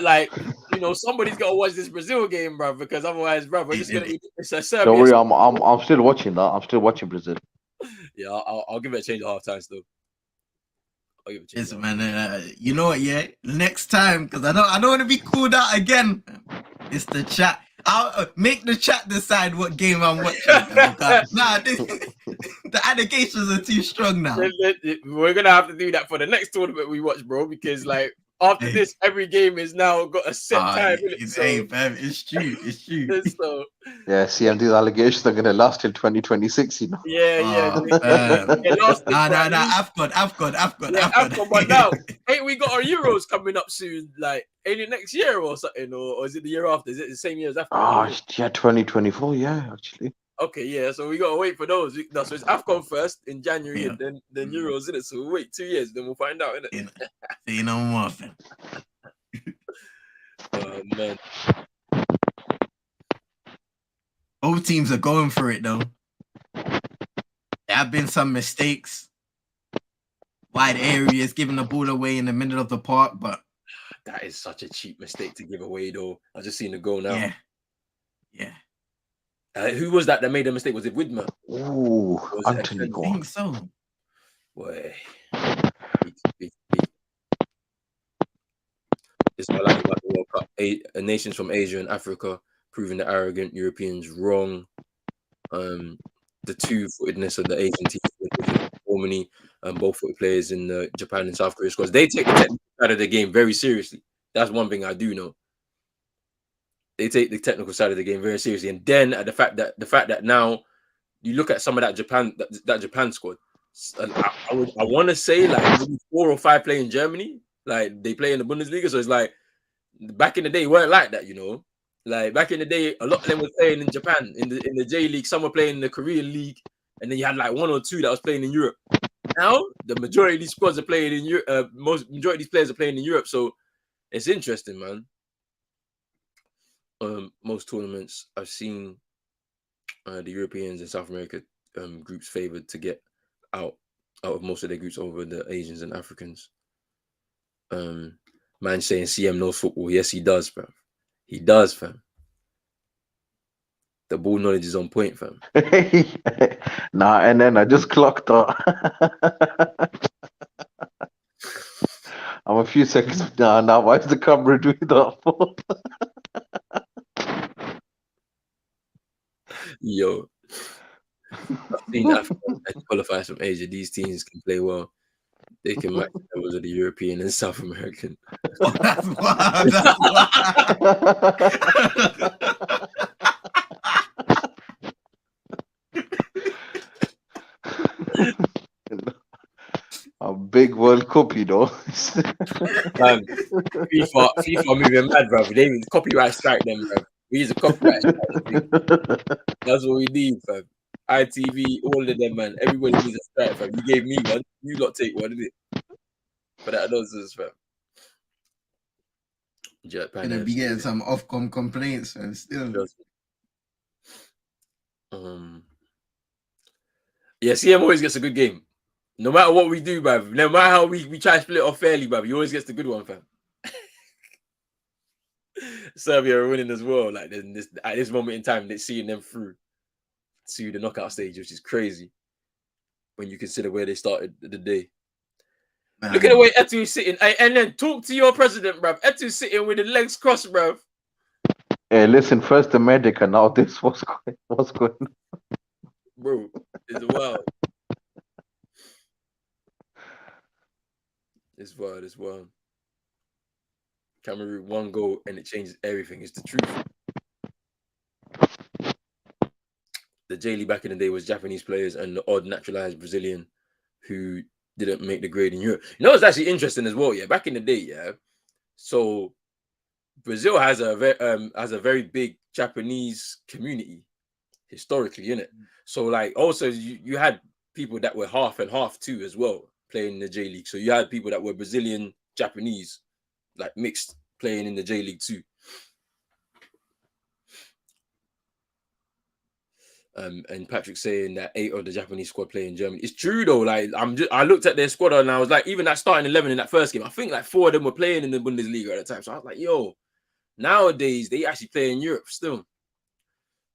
somebody's got to watch this Brazil game, bro, because otherwise, bro, we're just gonna eat. It's a Serbia. Don't worry, I'm still watching that. I'm still watching Brazil. Yeah, I'll give it a change at halftime still. I'll give it a change. Yes, man. You know what? Yeah, next time, because I don't want to be called out again. It's the chat. I'll make the chat decide what game I'm watching. The allegations are too strong now. We're gonna have to do that for the next tournament we watch, bro, because after this, every game is now got a set time. It's true. It's true. So, yeah, CM, these allegations are gonna last till 2026. Yeah. AFCON. But now, ain't we got our Euros coming up soon? Like, ain't it next year or something, or is it the year after? Is it the same year as AFCON? Yeah, 2024. Yeah, actually. Okay, yeah. So we gotta wait for those. So it's AFCON first in January, and then Euros in it. So we'll wait 2 years, then we'll find out, innit? You know nothing. Oh man. Both teams are going for it though. have been some mistakes, wide areas, giving the ball away in the middle of the park, but That is such a cheap mistake to give away, though. I just seen the goal now. yeah. Who was that made a mistake? Was it Widmer? Ooh, Was it Anthony I Akanji? think so. Boy. Big. This is what I like about the World Cup. Nations from Asia and Africa proving the arrogant Europeans wrong. The two-footedness of the Asian team, Germany, both-footed players in the Japan and South Korea squads. They take the technical side of the game very seriously. That's one thing I do know. They take the technical side of the game very seriously, and then the fact that now you look at some of that Japan squad. I want to say like maybe 4 or 5 play in Germany, like they play in the Bundesliga. So it's like back in the day, it weren't like that, you know. Like back in the day, a lot of them were playing in Japan in the J League. Some were playing in the Korean League, and then you had like 1 or 2 that was playing in Europe. Now the majority of these squads are playing in Europe. Majority of these players are playing in Europe, so it's interesting, man. Most tournaments I've seen the Europeans and South America groups favored to get out of most of their groups over the Asians and Africans. Man saying CM knows football. Yes, he does, fam. He does, fam. The ball knowledge is on point, fam. Nah, and then I just clocked that. I'm a few seconds now. Why is the camera doing that for? Yo, I've seen Africa qualify from Asia. These teams can play well. They can match the levels of the European and South American. Oh, that's wild. That's wild. A big World Cup, you know. Man, FIFA moving mad, bro. They need copyright strike them, bro. We use a copyright strike. That's what we need, fam. ITV, all of them, man. Everybody needs a strike, fam. You gave me one. You lot take one, didn't it? But that nonsense, fam. Japan. Gonna be getting some Ofcom complaints, and still. Yeah, CM always gets a good game. No matter what we do, bruv. No matter how we try to split it off fairly, bruv. He always gets the good one, fam. Serbia are winning as well. Like at this moment in time, they're seeing them through to the knockout stage, which is crazy when you consider where they started the day. Man. Look at the way Eto'o's sitting, and then talk to your president, bruv. Eto'o's sitting with the legs crossed, bruv. Hey, listen, first the medic, and now this. What's going on? Bro, it's wild. It's wild. Cameroon, 1 goal, and it changes everything. It's the truth. The J League back in the day was Japanese players and the odd naturalized Brazilian who didn't make the grade in Europe. You know, it's actually interesting as well. Yeah, back in the day, yeah. So Brazil has a very big Japanese community historically, innit? So like, also you had people that were half and half too as well playing in the J League. So you had people that were Brazilian, Japanese, like mixed, playing in the J League too. And Patrick saying that 8 of the Japanese squad play in Germany. It's true though. Like I looked at their squad and I was like, even that starting 11 in that first game, I think like 4 of them were playing in the Bundesliga at the time. So I was like, yo, nowadays they actually play in Europe still.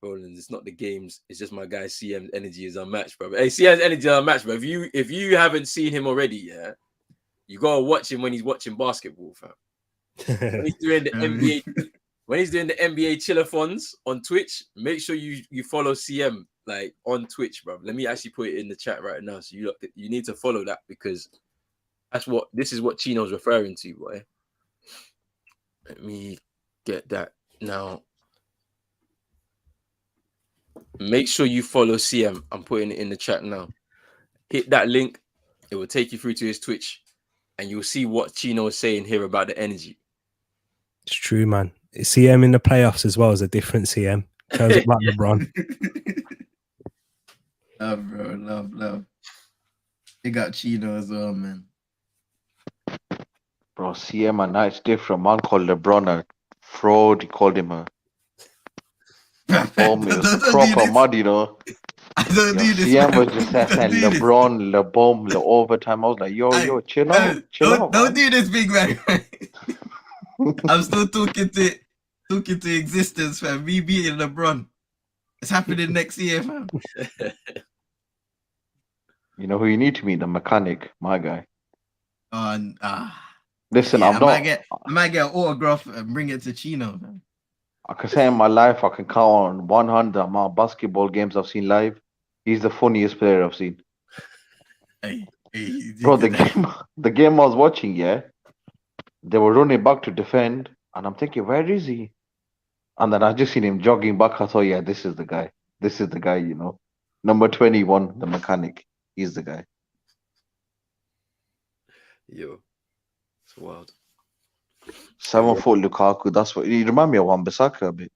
Roland, it's not the games. It's just my guy CM's energy is unmatched, bro. Hey, CM's energy is unmatched, bro. If you haven't seen him already, yeah, you gotta watch him when he's watching basketball, fam. When he's doing the NBA. When he's doing the NBA chillathons on Twitch, make sure you follow CM like on Twitch, bro. Let me actually put it in the chat right now. So you need to follow that because this is what Chino's referring to, boy. Let me get that now. Make sure you follow CM. I'm putting it in the chat now. Hit that link. It will take you through to his Twitch and you'll see what Chino is saying here about the energy. It's true, man. CM in the playoffs as well as a different CM. Turns up like LeBron. Love, bro. Love. They got Chino as well, man. Bro, CM and it's different. Man called LeBron a fraud. He called him a proper mud, you know. I Don't do this. CM was Man. just there Don't saying do this. LeBron, LeBom, Le overtime. I was like, yo, chill out, Don't man. do this, big man. I'm still talking to existence, fam. Me beating LeBron. It's happening next year, fam. You know who you need to meet? The mechanic, my guy. Listen, yeah, I'm not. I might get an autograph and bring it to Chino, fam. I can say in my life, I can count on one hand the amount of basketball games I've seen live. He's the funniest player I've seen. Hey, Bro, the game I was watching, yeah, they were running back to defend, and I'm thinking, where is he? And then I just seen him jogging back. I thought, yeah, this is the guy. This is the guy, you know. Number 21, the mechanic. He's the guy. Yo, it's wild. 7-foot Lukaku. That's what you remind me of Wan-Bissaka a bit.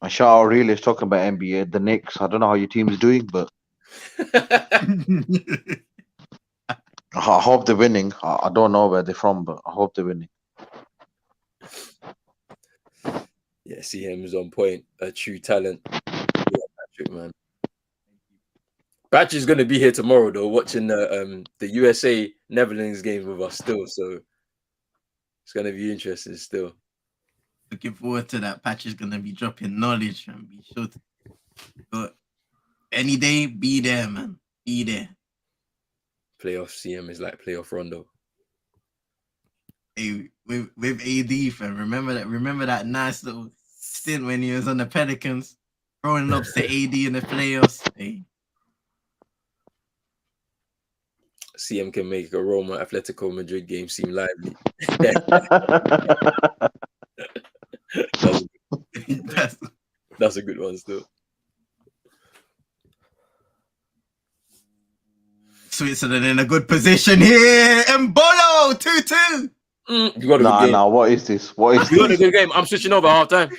And shout out really is talking about NBA. The Knicks. I don't know how your team's doing, but I hope they're winning. I don't know where they're from, but I hope they're winning. Yeah, CM's on point. A true talent. Yeah, Patrick, man. Patrick's gonna be here tomorrow though, watching the USA Netherlands game with us still. So it's gonna be interesting still. Looking forward to that. Patch is gonna be dropping knowledge and be sure to. But any day, be there, man. Be there. Playoff CM is like playoff Rondo. Hey, with AD, fam. Remember that nice little stint when he was on the Pelicans, throwing up to AD in the playoffs. Hey. CM can make a Roma Atletico Madrid game seem lively. That's a good one still. Switzerland in a good position here. Mbolo 2-2. You got a good game. Nah, what is this? What is You got a this? good game. I'm switching over half time.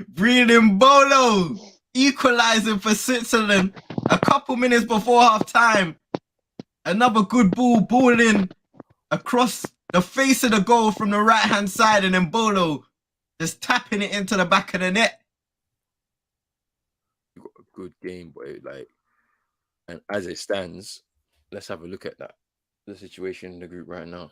Breathing Mbolo equalizing for Switzerland a couple minutes before half time. Another good ball in across the face of the goal from the right hand side, and Mbolo just tapping it into the back of the net. You got a good game, boy. Like, and as it stands, let's have a look at that. The situation in the group right now.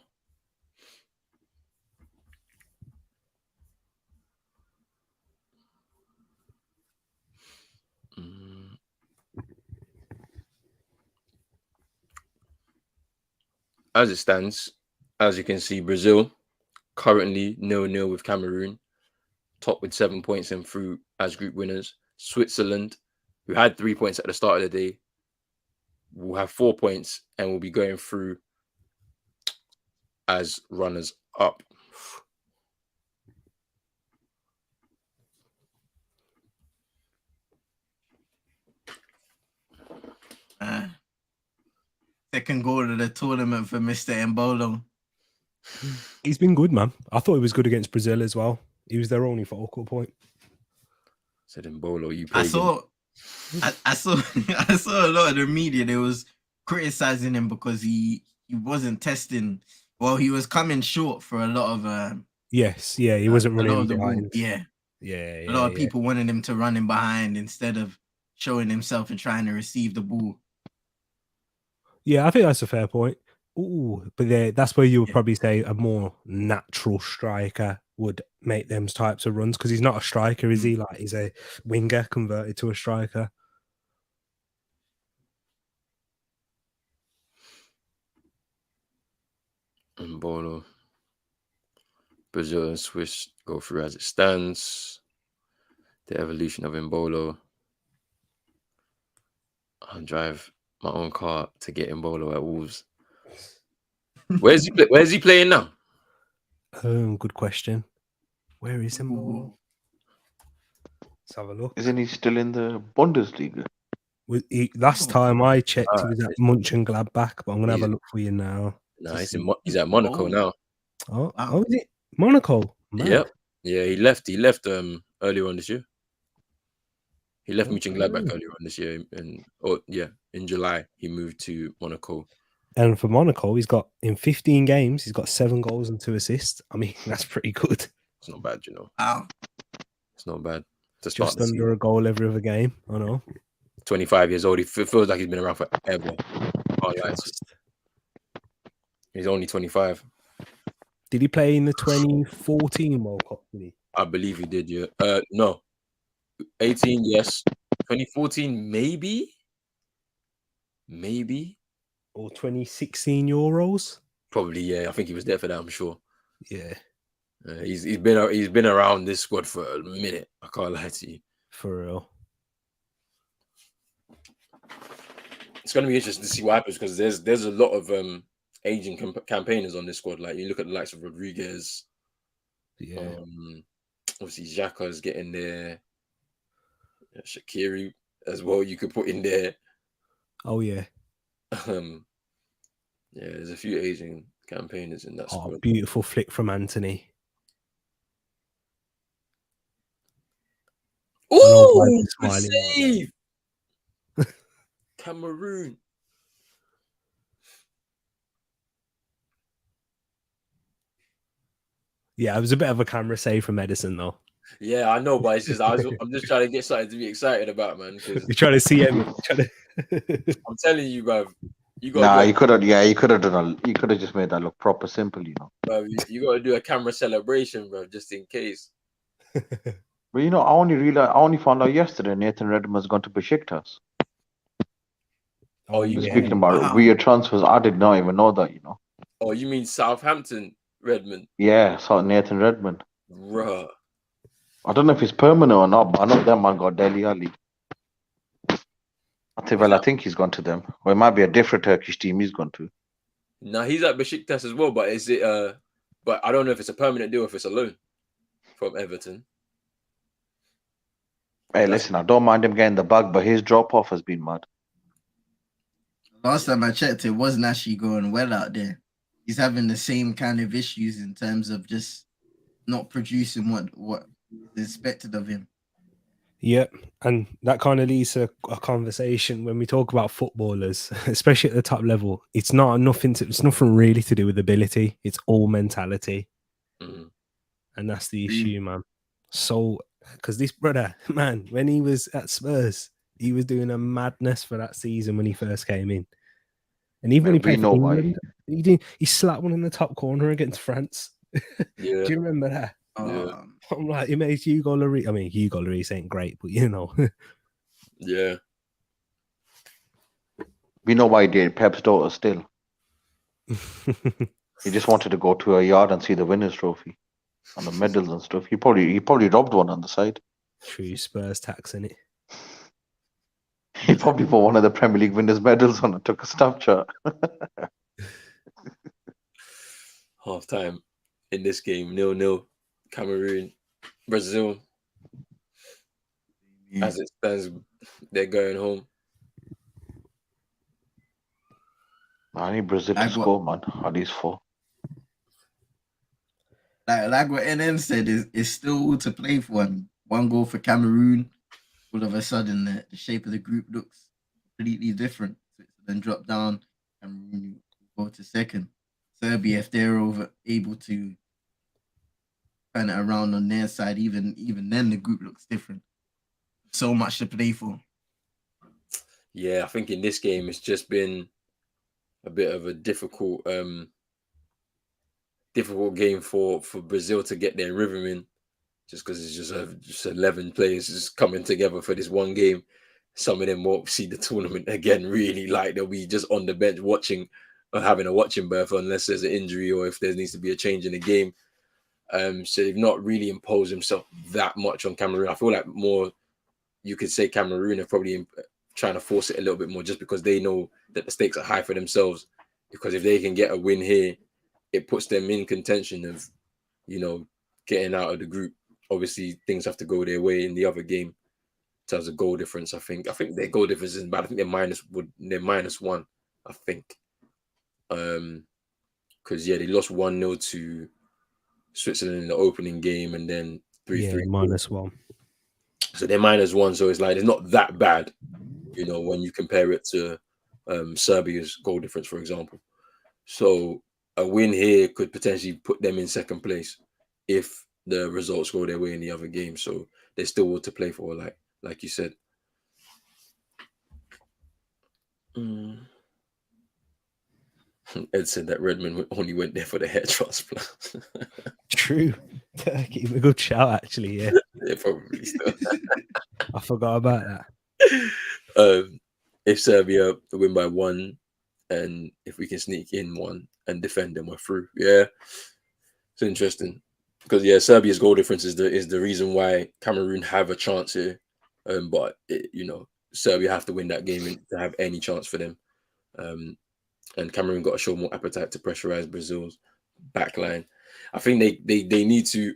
As it stands, as you can see, Brazil currently 0-0 with Cameroon, top with 7 points and through as group winners. Switzerland, who had 3 points at the start of the day, will have 4 points and will be going through as runners up. Second goal of the tournament for Mr. Mbolo. He's been good, man. I thought he was good against Brazil as well. He was their only focal point. Said Mbolo, you I saw a lot of the media. They was criticizing him because he wasn't testing. Well, he was coming short for a lot of. He wasn't running behind. A lot of people wanted him to run in behind instead of showing himself and trying to receive the ball. Yeah, I think that's a fair point. Ooh, but that's where you would probably say a more natural striker would make them types of runs, because he's not a striker, is he? Like, he's a winger converted to a striker. Mbolo. Brazil and Swiss go through as it stands. The evolution of Mbolo. I'll drive my own car to get Mbolo at Wolves. Where's he playing now? Good question. Where is Mbolo? Let's have a look. Isn't he still in the Bundesliga? Last time I checked, he was at Mönchengladbach, but I'm gonna have a look for you now. No, he's at Monaco now. Oh, is it Monaco? Man. Yep. Yeah, he left earlier on this year. He left Mönchengladbach earlier on this year, in July he moved to Monaco. And for Monaco, he's got in 15 games, he's got 7 goals and 2 assists. I mean, that's pretty good. It's not bad, you know. Wow. It's not bad to start Just the under season. a goal every other game. I know. 25 years old. He feels like he's been around forever. Can't lie to you. He's only 25. Did he play in the 2014 World Cup? Did he? I believe he did, yeah. No. 18, yes. 2014, maybe? Maybe? Or 2016 Euros? Probably, yeah. I think he was there for that, I'm sure. Yeah, He's been around this squad for a minute. I can't lie to you. for real. It's going to be interesting to see what happens because there's a lot of aging campaigners on this squad. Like you look at the likes of Rodriguez, Yeah. Obviously Xhaka's getting there, Shaqiri as well. You could put in there. Oh yeah. Yeah, there's a few aging campaigners in that squad. Beautiful flick from Anthony. Oh, good save! Cameroon. Yeah, it was a bit of a camera save from Edison, though. Yeah, I know, but it's just I'm just trying to get something to be excited about, man. You're trying to see him. I'm telling you, bruv. You could have. Yeah, you could have done. You could have just made that look proper simple, you know. Bruv, you got to do a camera celebration, bruv, just in case. But you know, I only found out yesterday Nathan Redmond's gone to Besiktas. Oh, you Speaking about weird transfers, I did not even know that, you know. Oh, you mean Southampton Redmond? Yeah, saw Nathan Redmond. Bruh. I don't know if he's permanent or not, but I know that man got Dele Alli. I think he's gone to them. Or it might be a different Turkish team he's gone to. No, he's at Besiktas as well, but is it but I don't know if it's a permanent deal or if it's a loan from Everton. Hey, listen, I don't mind him getting the bug, but his drop off has been mad. Last time I checked, it wasn't actually going well out there. He's having the same kind of issues in terms of just not producing what is expected of him. Yep, and that kind of leads to a conversation when we talk about footballers, especially at the top level. It's nothing really to do with ability. It's all mentality, and that's the issue, man. So, because this brother, man, when he was at Spurs, he was doing a madness for that season when he first came in, and even when he played for England, he slapped one in the top corner against France. Yeah. Do you remember that? Yeah. I'm like, it makes Hugo Lloris. I mean, Hugo Lloris ain't great, but you know. Yeah. We know why he did. Pep's daughter still. He just wanted to go to a yard and see the winners' trophy and the medals and stuff. He probably robbed one on the side. True Spurs tax in it. He probably put one of the Premier League winners' medals on and took a Snapchat. Half time in this game, 0-0. Cameroon, Brazil. As it stands, they're going home. I need Brazil to score, man. At least 4. Like what NN said, is still to play for. One goal for Cameroon. All of a sudden, the shape of the group looks completely different. Then drop down, Cameroon go to second. Serbia, if they're able to turn it around on their side, even then the group looks different. So much to play for. Yeah, I think in this game it's just been a bit of a difficult game for Brazil to get their rhythm in, just because it's just 11 players just coming together for this one game. Some of them won't see the tournament again, really. Like they'll be just on the bench watching or having a watching berth unless there's an injury or if there needs to be a change in the game. So they've not really imposed themselves that much on Cameroon. I feel like more, you could say Cameroon are probably trying to force it a little bit more just because they know that the stakes are high for themselves. Because if they can get a win here, it puts them in contention of, getting out of the group. Obviously, things have to go their way in the other game in terms of goal difference. I think their goal difference isn't bad. I think they're -1, I think. Because they lost 1-0 to Switzerland in the opening game and then 3-3. -1. So they're -1. So it's like it's not that bad, when you compare it to Serbia's goal difference, for example. So a win here could potentially put them in second place if the results go their way in the other game. So there's still what to play for, like you said. Ed said that Redmond only went there for the hair transplant. True. Turkey, a good shout, actually. Yeah, Yeah, probably still. I forgot about that. If Serbia win by 1, and if we can sneak in 1 and defend them, we're through. Yeah, it's interesting because Serbia's goal difference is the reason why Cameroon have a chance here. But Serbia have to win that game to have any chance for them. And Cameroon got to show more appetite to pressurize Brazil's backline. I think they need to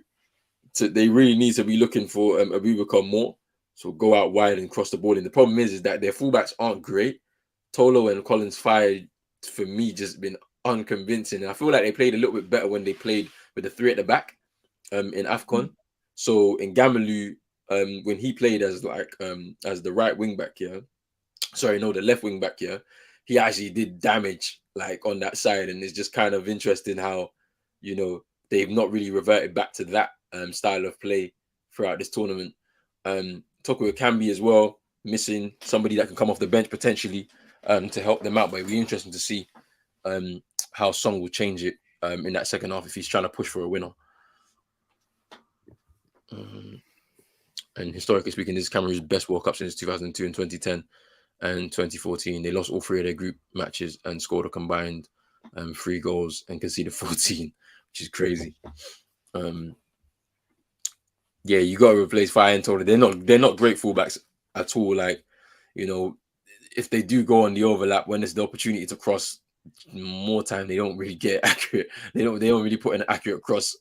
they really need to be looking for Abubakar more. So go out wide and cross the ball. And the problem is that their fullbacks aren't great. Tolo and Collins Fire, for me, just been unconvincing. And I feel like they played a little bit better when they played with the 3 at the back in AFCON. So in Gamalu, when he played as the right wing back here, the left wing back here, he actually did damage on that side. And it's just kind of interesting how, they've not really reverted back to that style of play throughout this tournament. Toko Ekambi as well, missing somebody that can come off the bench potentially to help them out. But it'll be interesting to see how Song will change it in that second half if he's trying to push for a winner. And historically speaking, this is Cameroon's best World Cup since 2002 and 2010 and 2014. They lost all 3 of their group matches and scored a combined 3 goals and conceded 14, which is crazy. You got to replace Fire and Tolo. They're not great fullbacks at all. If they do go on the overlap when there's the opportunity to cross more time, they don't really get accurate. They don't really put an accurate cross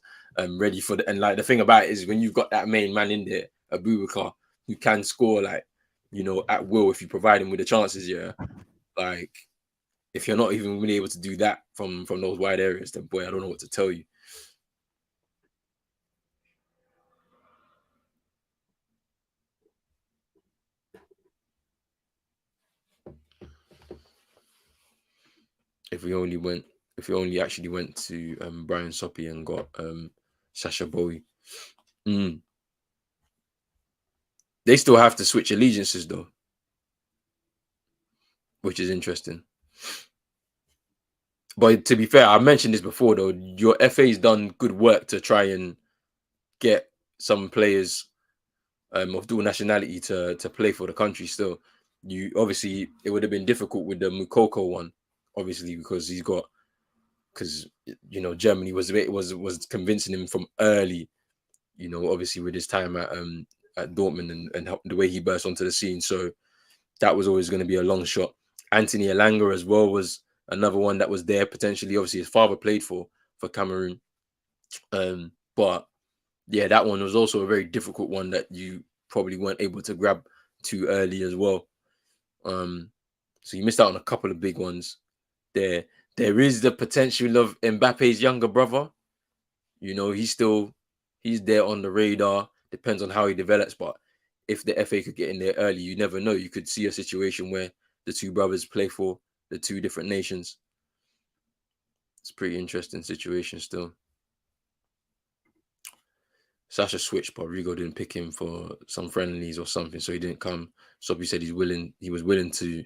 ready for the. And the thing about it is when you've got that main man in there, Abubakar, who can score at will if you provide him with the chances. If you're not even really able to do that from those wide areas, then boy, I don't know what to tell you. If we only actually went to Brian Soppy and got Sasha Bowie. They still have to switch allegiances though, which is interesting. But to be fair, I mentioned this before though, your FA's done good work to try and get some players of dual nationality to play for the country still. Obviously it would have been difficult with the Mukoko one, obviously, because Germany was convincing him from early, obviously with his time at Dortmund and the way he burst onto the scene. So that was always going to be a long shot. Anthony Elanga as well was another one that was there potentially. Obviously his father played for Cameroon. But yeah, that one was also a very difficult one that you probably weren't able to grab too early as well. So you missed out on a couple of big ones there. There is the potential of Mbappe's younger brother. He's there on the radar. Depends on how he develops. But if the FA could get in there early, you never know. You could see a situation where the 2 brothers play for the 2 different nations. It's a pretty interesting situation still. Sasha switched, but Rigo didn't pick him for some friendlies or something, so he didn't come. Soppy said he was willing to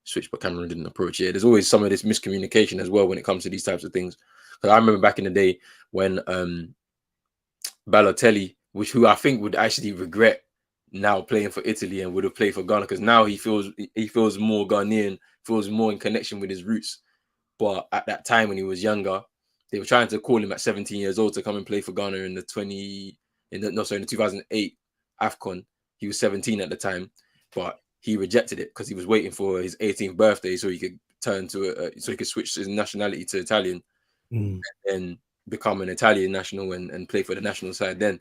switch, but Cameroon didn't approach it. There's always some of this miscommunication as well when it comes to these types of things. Because I remember back in the day when Balotelli, who I think would actually regret now playing for Italy and would have played for Ghana, because now he feels more Ghanaian, feels more in connection with his roots. But at that time when he was younger, they were trying to call him at 17 years old to come and play for Ghana in the 2008 AFCON. He was 17 at the time, but he rejected it because he was waiting for his 18th birthday so he could so he could switch his nationality to Italian and become an Italian national and play for the national side then.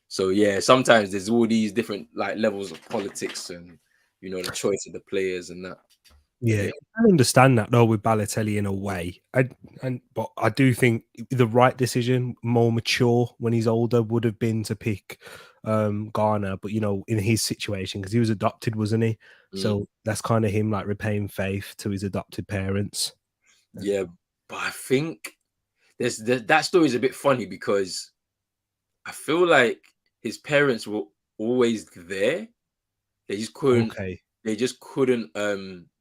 So yeah, sometimes there's all these different levels of politics and the choice of the players and that. Yeah, I understand that though with Balotelli in a way. But I do think the right decision, more mature when he's older, would have been to pick Ghana. But in his situation, because he was adopted, wasn't he? So that's kind of him like repaying faith to his adopted parents. Yeah, but I think that story is a bit funny because I feel like his parents were always there. They just couldn't. Okay. They just couldn't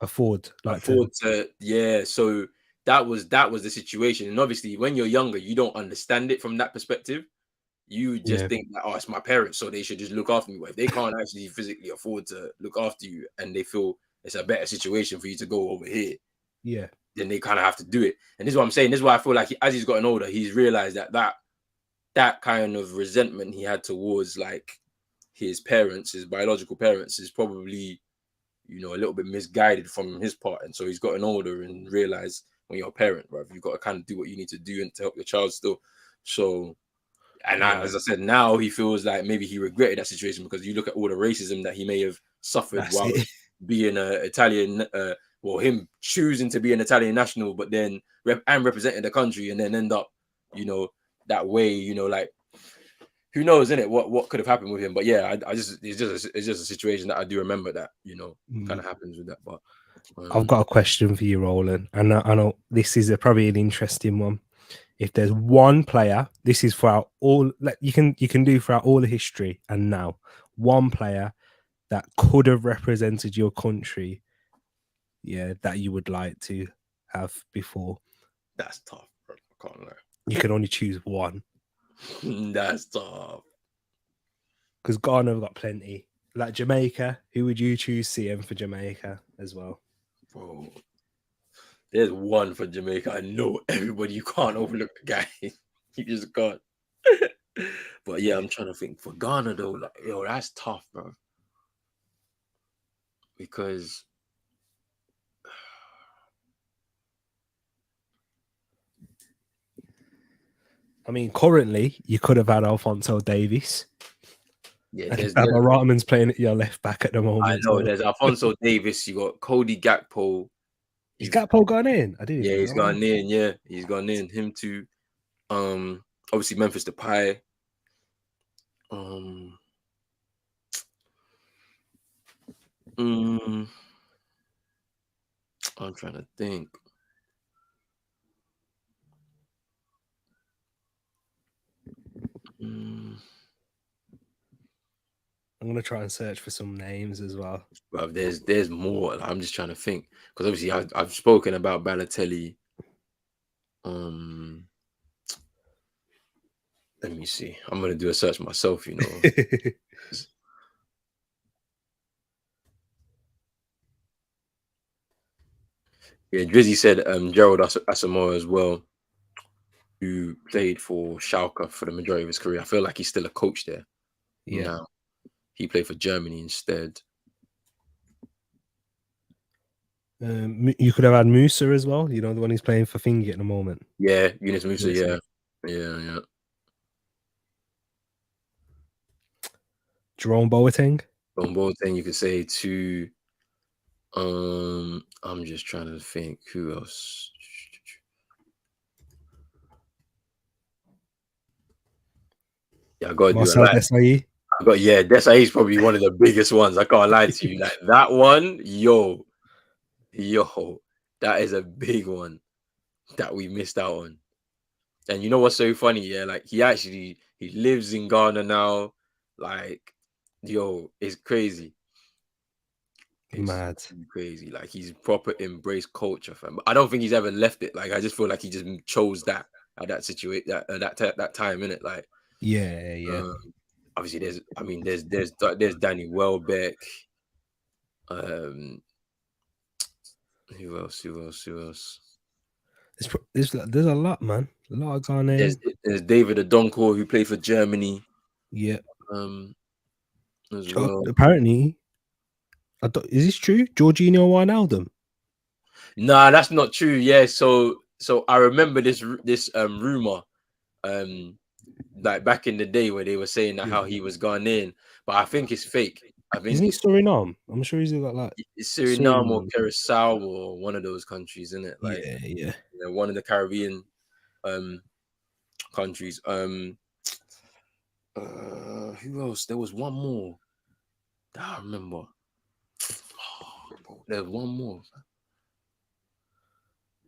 afford to. Yeah, so that was the situation. And obviously, when you're younger, you don't understand it from that perspective. You just think that, oh, it's my parents, so they should just look after me. But if they can't actually physically afford to look after you, and they feel it's a better situation for you to go over here, then they kind of have to do it. And this is what I'm saying. This is why I feel like as he's gotten older, he's realized that kind of resentment he had towards like his parents, his biological parents, is probably a little bit misguided from his part. And so he's gotten older and realized when you're a parent, bro, you've got to kind of do what you need to do and to help your child still. So, and as I said, now he feels like maybe he regretted that situation because you look at all the racism that he may have suffered while being an Italian, him choosing to be an Italian national, but then representing the country and then end up, that way, like, who knows, innit? What could have happened with him? But yeah, it's just a situation that I do remember that kind of happens with that. But I've got a question for you, Roland, and I know this is probably an interesting one. If there's one player, this is throughout all, you can do throughout all the history, and now one player that could have represented your country, that you would like to have before. That's tough, bro. I can't lie. You can only choose one. That's tough. Because Ghana have got plenty. Like Jamaica, who would you choose CM for Jamaica as well? Bro, there's one for Jamaica. I know everybody. You can't overlook the guy. You just can't. But yeah, I'm trying to think. For Ghana though, like, that's tough, bro. Because I mean, currently you could have had Alphonso Davies. Yeah, Rotman's playing at your left back at the moment. I know there's Alphonso Davies. You got Cody Gakpo. Is Gakpo gone in? I didn't. Yeah, he's gone in. Yeah, he's gone in. Him too. Obviously Memphis Depay. I'm trying to think. I'm gonna try and search for some names as well. Well, there's more. I'm just trying to think because obviously I've spoken about Balotelli. Let me see. I'm gonna do a search myself. Yeah, Drizzy said Gerald Asamoah as well, who played for Schalke for the majority of his career. I feel like he's still a coach there. Yeah. Now. He played for Germany instead. You could have had Musa as well. The one who's playing for Thingy at the moment. Yeah, Yunus Musa. Yeah. Jerome Boateng. You could say too. I'm just trying to think who else. Yeah, I gotta Marcel Desailly. Desailly is probably one of the biggest ones. I can't lie to you. Like that one, yo, that is a big one that we missed out on. And you know what's so funny? Yeah, like he lives in Ghana now. Like, it's crazy. It's mad, crazy. Like he's proper embraced culture, fam. But I don't think he's ever left it. Like I just feel like he just chose that at that situation, that time in it. Like, yeah. Obviously, there's Danny Welbeck. Who else? There's a lot, man. A lot of Ghanaians. There's David Odonkor who played for Germany. Yeah. As well. Apparently, is this true? Jorginho Wijnaldum? Nah, that's not true. Yeah, so I remember this rumor, like back in the day where they were saying that how he was Ghanaian, but I think it's fake. I think Isn't it Suriname? I'm sure he's got like it's Suriname or Suriname. Curacao or one of those countries, isn't it? Like yeah. one of the Caribbean countries. Who else? There was one more. I remember. There's one more.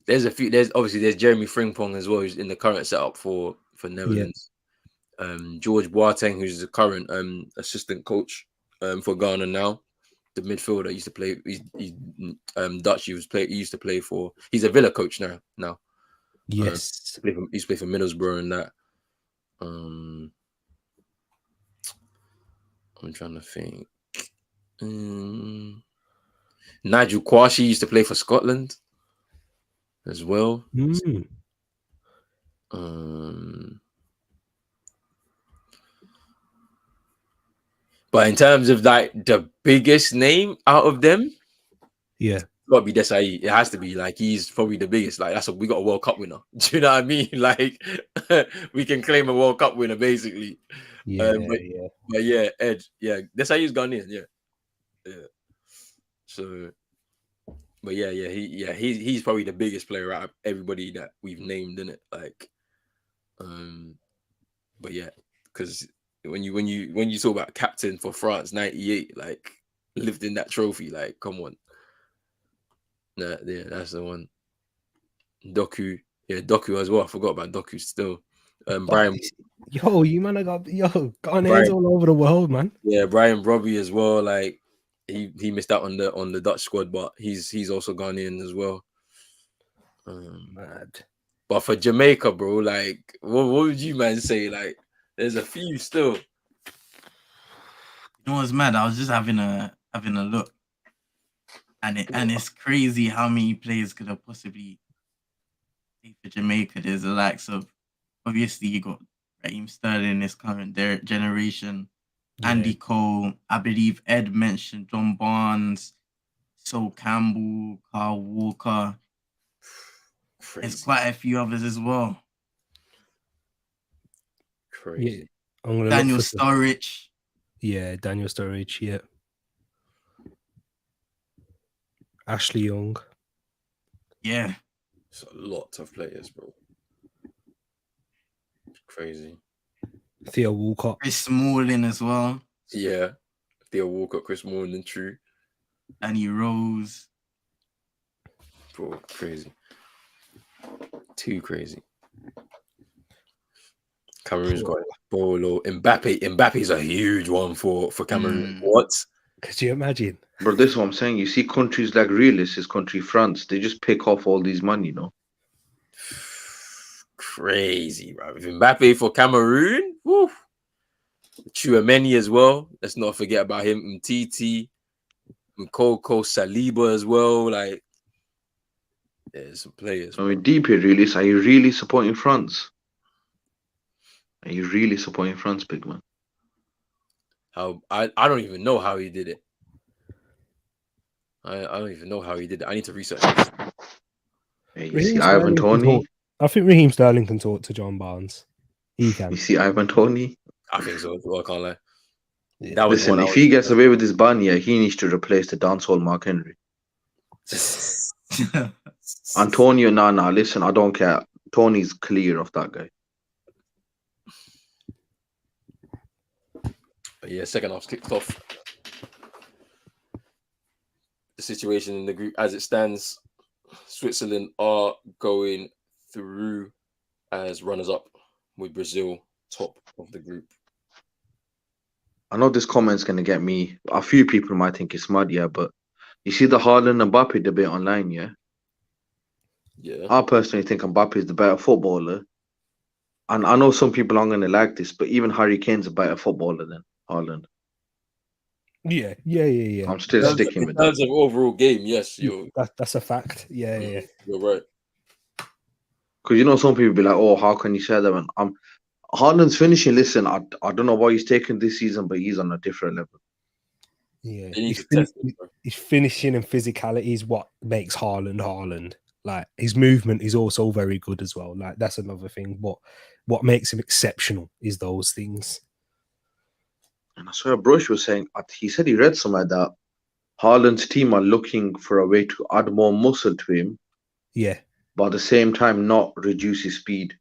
There's a few. There's Jeremy Frimpong as well, who's in the current setup for Netherlands. George Boateng, who's the current assistant coach for Ghana now. The midfielder used to play. He's Dutch. He used to play for. He's a Villa coach now. Yes. He used to play for Middlesbrough and that. I'm trying to think. Nigel Quashie used to play for Scotland as well. But in terms of like the biggest name out of them, it's got to be Desai. It has to be, like, he's probably the biggest. Like, we got a World Cup winner. Do you know what I mean? Like, we can claim a World Cup winner basically. But yeah, Ed, yeah, Desai's Ghanaian, yeah. So, but he's probably the biggest player out of everybody that we've named, in it. Like, but yeah, because when you talk about captain for France '98, like lifting that trophy, like, come on. Nah, yeah, that's the one. Doku as well. I forgot about Doku still. Brian, you man, I got Ghanaians all over the world, man. Yeah, Brian Robbie as well. Like, he missed out on the Dutch squad, but he's also Ghanaian as well. Mad. But for Jamaica, bro, like, what would you, man, say? Like, there's a few still. You know what's mad? I was just having a look, and it's crazy how many players could have possibly played for Jamaica. There's the likes of, obviously, you got Raheem Sterling, this current generation, Andy Cole. I believe Ed mentioned John Barnes, Sol Campbell, Carl Walker. Crazy. There's quite a few others as well. Crazy. Yeah, Daniel Sturridge. Yeah, Daniel Sturridge. Yeah. Ashley Young. Yeah. It's a lot of players, bro. Crazy. Theo Walcott. Chris Smalling as well. Yeah. Theo Walcott, Chris Smalling, true. Danny Rose. Bro, crazy. Too crazy. Cameroon's got Bolo. Mbappe's a huge one for Cameroon. What? Could you imagine? But this is what I'm saying. You see countries like Realist's country, France, they just pick off all these money, you know? Crazy, bro. Mbappe for Cameroon. Woo. Chouameni as well. Let's not forget about him. Mtiti. Mkoko, Saliba as well. Like, there's some players. I mean, deep here, Realist. Are you really supporting France? Are you really supporting France, big man? I don't even know how he did it. I don't even know how he did it. I need to research this. Hey, you see Ivan Toney? I think Raheem Sterling can talk to John Barnes. He can. You see Ivan Toney? I think so. I can't lie. Yeah. Listen, if he gets away with his ban, yeah, he needs to replace the dancehall Mark Henry. Antonio, nah, listen, I don't care. Tony's clear of that guy. But yeah, second half's kicked off. The situation in the group as it stands, Switzerland are going through as runners-up with Brazil top of the group. I know this comment's going to get me. A few people might think it's mad, yeah, but you see the Haaland and Mbappe debate online, yeah? Yeah. I personally think Mbappe is the better footballer. And I know some people aren't going to like this, but even Harry Kane's a better footballer than Haaland. Yeah. I'm still sticking with that. In terms of overall game, yes, that's a fact. Yeah. You're right. Because you know, some people be like, "Oh, how can you say that?" Man, Haaland's finishing. Listen, I don't know what he's taken this season, but he's on a different level. Yeah, his finishing and physicality is what makes Haaland. Like, his movement is also very good as well. Like, that's another thing. What makes him exceptional is those things. And I swear Brush was saying, he said he read somewhere that Haaland's team are looking for a way to add more muscle to him, Yeah, but at the same time not reduce his speed.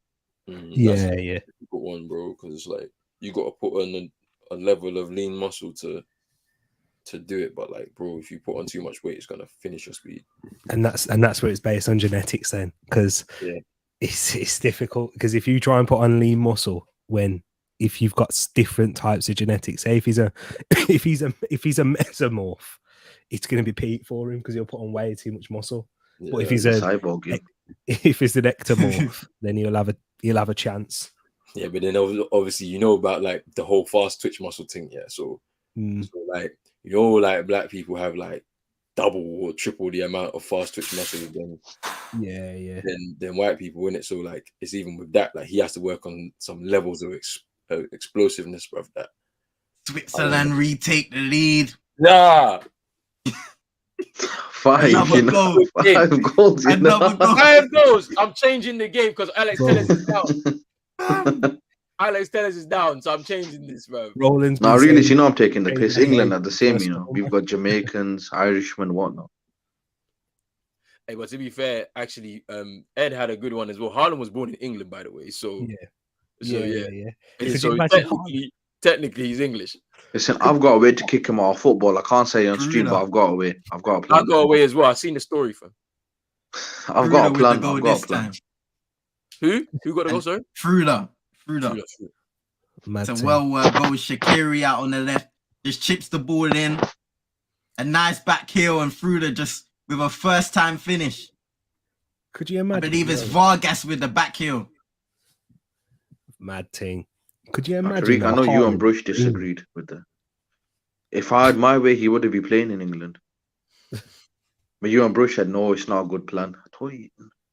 That's yeah. a difficult one, bro, because it's like you got to put on a level of lean muscle to do it. But like, bro, if you put on too much weight, it's gonna finish your speed. And that's where it's based on genetics then, because Yeah. it's difficult. Because if you try and put on lean muscle if you've got different types of genetics, say if he's a mesomorph, it's going to be peak for him because he'll put on way too much muscle. Yeah. But if he's cyborg, yeah. if it's an ectomorph, then he'll have a chance. Yeah, but then obviously you know about like the whole fast twitch muscle thing, yeah. So like like black people have like double or triple the amount of fast twitch muscle than white people in it. So like it's even with that, like he has to work on some levels of explosiveness, bruv. That Switzerland retake the lead. nah. 5 goals. 5 goals. Another goal. 5 goals. I'm changing the game because Alex Telles is down. Alex Telles is down, so I'm changing this, bro. Roland's Now, been really, saying- I'm taking the piss. England are the same, First We've got Jamaicans, Irishmen, whatnot. Hey, but to be fair, actually, Ed had a good one as well. Haaland was born in England, by the way. So yeah. So technically, he's English. Listen, I've got a way to kick him out of football. I can't say on stream, but I've got a way. I've got a plan. I go away as well. I've seen the story from. I've got a plan. I've got a plan. Who got the goal, sorry? Frula. Mad It's a team. well-worked goal. Shaqiri out on the left. Just chips the ball in. A nice back heel and Frula just with a first-time finish. Could you I imagine? believe it's Vargas with the back heel. Mad team. Could you imagine? Tariq, I know you Haaland- and Brush disagreed with that. If I had my way, he would be playing in England. But you and Brush said, no, it's not a good plan. I told you,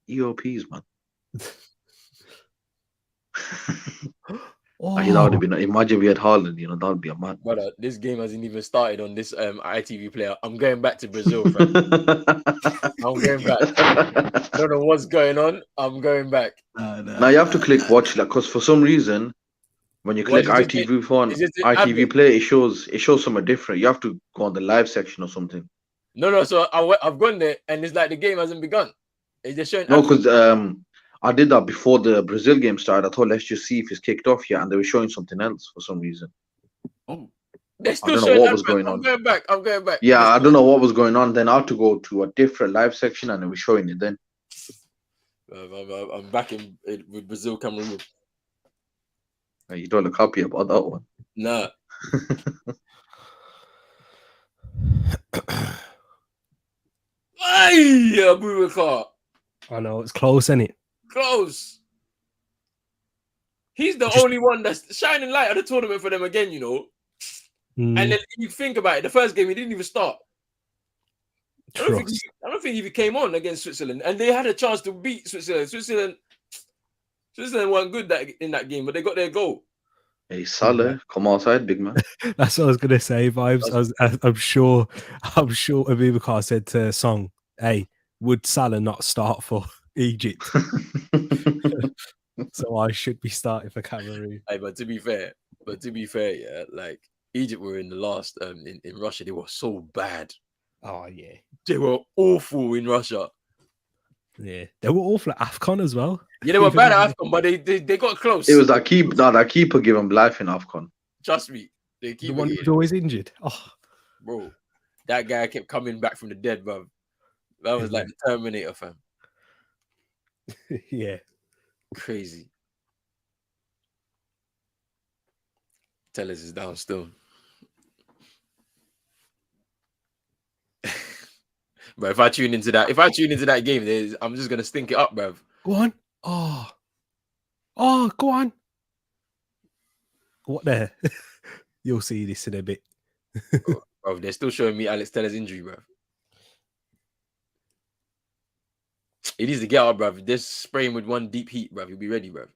EOPs, man. Oh, That would have been. Imagine we had Haaland. That would be a man. Brother, this game hasn't even started on this ITV player. I'm going back to Brazil, fam. I'm going back. I don't know what's going on. I'm going back. Now you have to click watch, because for some reason, when you click ITV phone, ITV play, it shows something different. You have to go on the live section or something. No. So I've gone there, and it's like the game hasn't begun. It's just showing. No, because I did that before the Brazil game started. I thought, let's just see if it's kicked off yet, and they were showing something else for some reason. Oh, They're still I don't know showing what that, was going man. on. I'm going back. Yeah, I don't know what was going on. Then I had to go to a different live section, and they were showing it then. I'm back in with Brazil, Cameroon. You don't look happy about that one. Nah. Hey, Abubakar. I know it's close, isn't it? Close. He's the only one that's shining light of the tournament for them again, And then you think about it, the first game he didn't even start. I don't think he came on against Switzerland, and they had a chance to beat Switzerland. Switzerland weren't good in that game, but they got their goal. Hey, Salah, come outside, big man. That's what I was gonna say, Vibes. I'm sure Abubakar said to Song, "Hey, would Salah not start for Egypt?" So I should be starting for Cameroon. Hey, but to be fair, yeah, like Egypt were in the last in Russia. They were so bad. Oh yeah, They were awful in Russia. yeah. They were awful at AFCON as well. Yeah, they were bad at AFCON, but they got close. It was that keeper gave him life in AFCON. Trust me, they keep The one who was always injured. Oh, bro, that guy kept coming back from the dead, bro. That was like the Terminator, fam. yeah. Crazy. Tellers is down still. But if I tune into that game, I'm just gonna stink it up, bruv. Go on. Oh, go on. What there? You'll see this in a bit. Bro, they're still showing me Alex Teller's injury, bruv. He needs to get out, bruv. Just spray him with one deep heat, bruv. He'll be ready, bruv.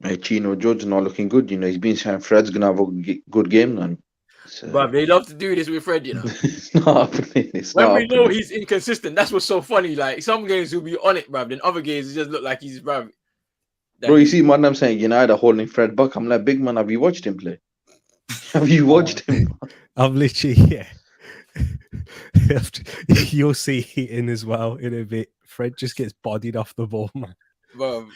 Hey, Chino George not looking good. He's been saying Fred's gonna have a good game, man. Bruv, they love to do this with Fred, It's not happening. When we know he's inconsistent, that's what's so funny. Like some games he'll be on it, bruv. Then other games it just look like he's bruv. Bro, you see, man, I'm saying United are holding Fred back. I'm like, big man, have you watched him play? Have you watched him? I've literally, yeah. You'll see it in as well in a bit. Fred just gets bodied off the ball, man. Bruv,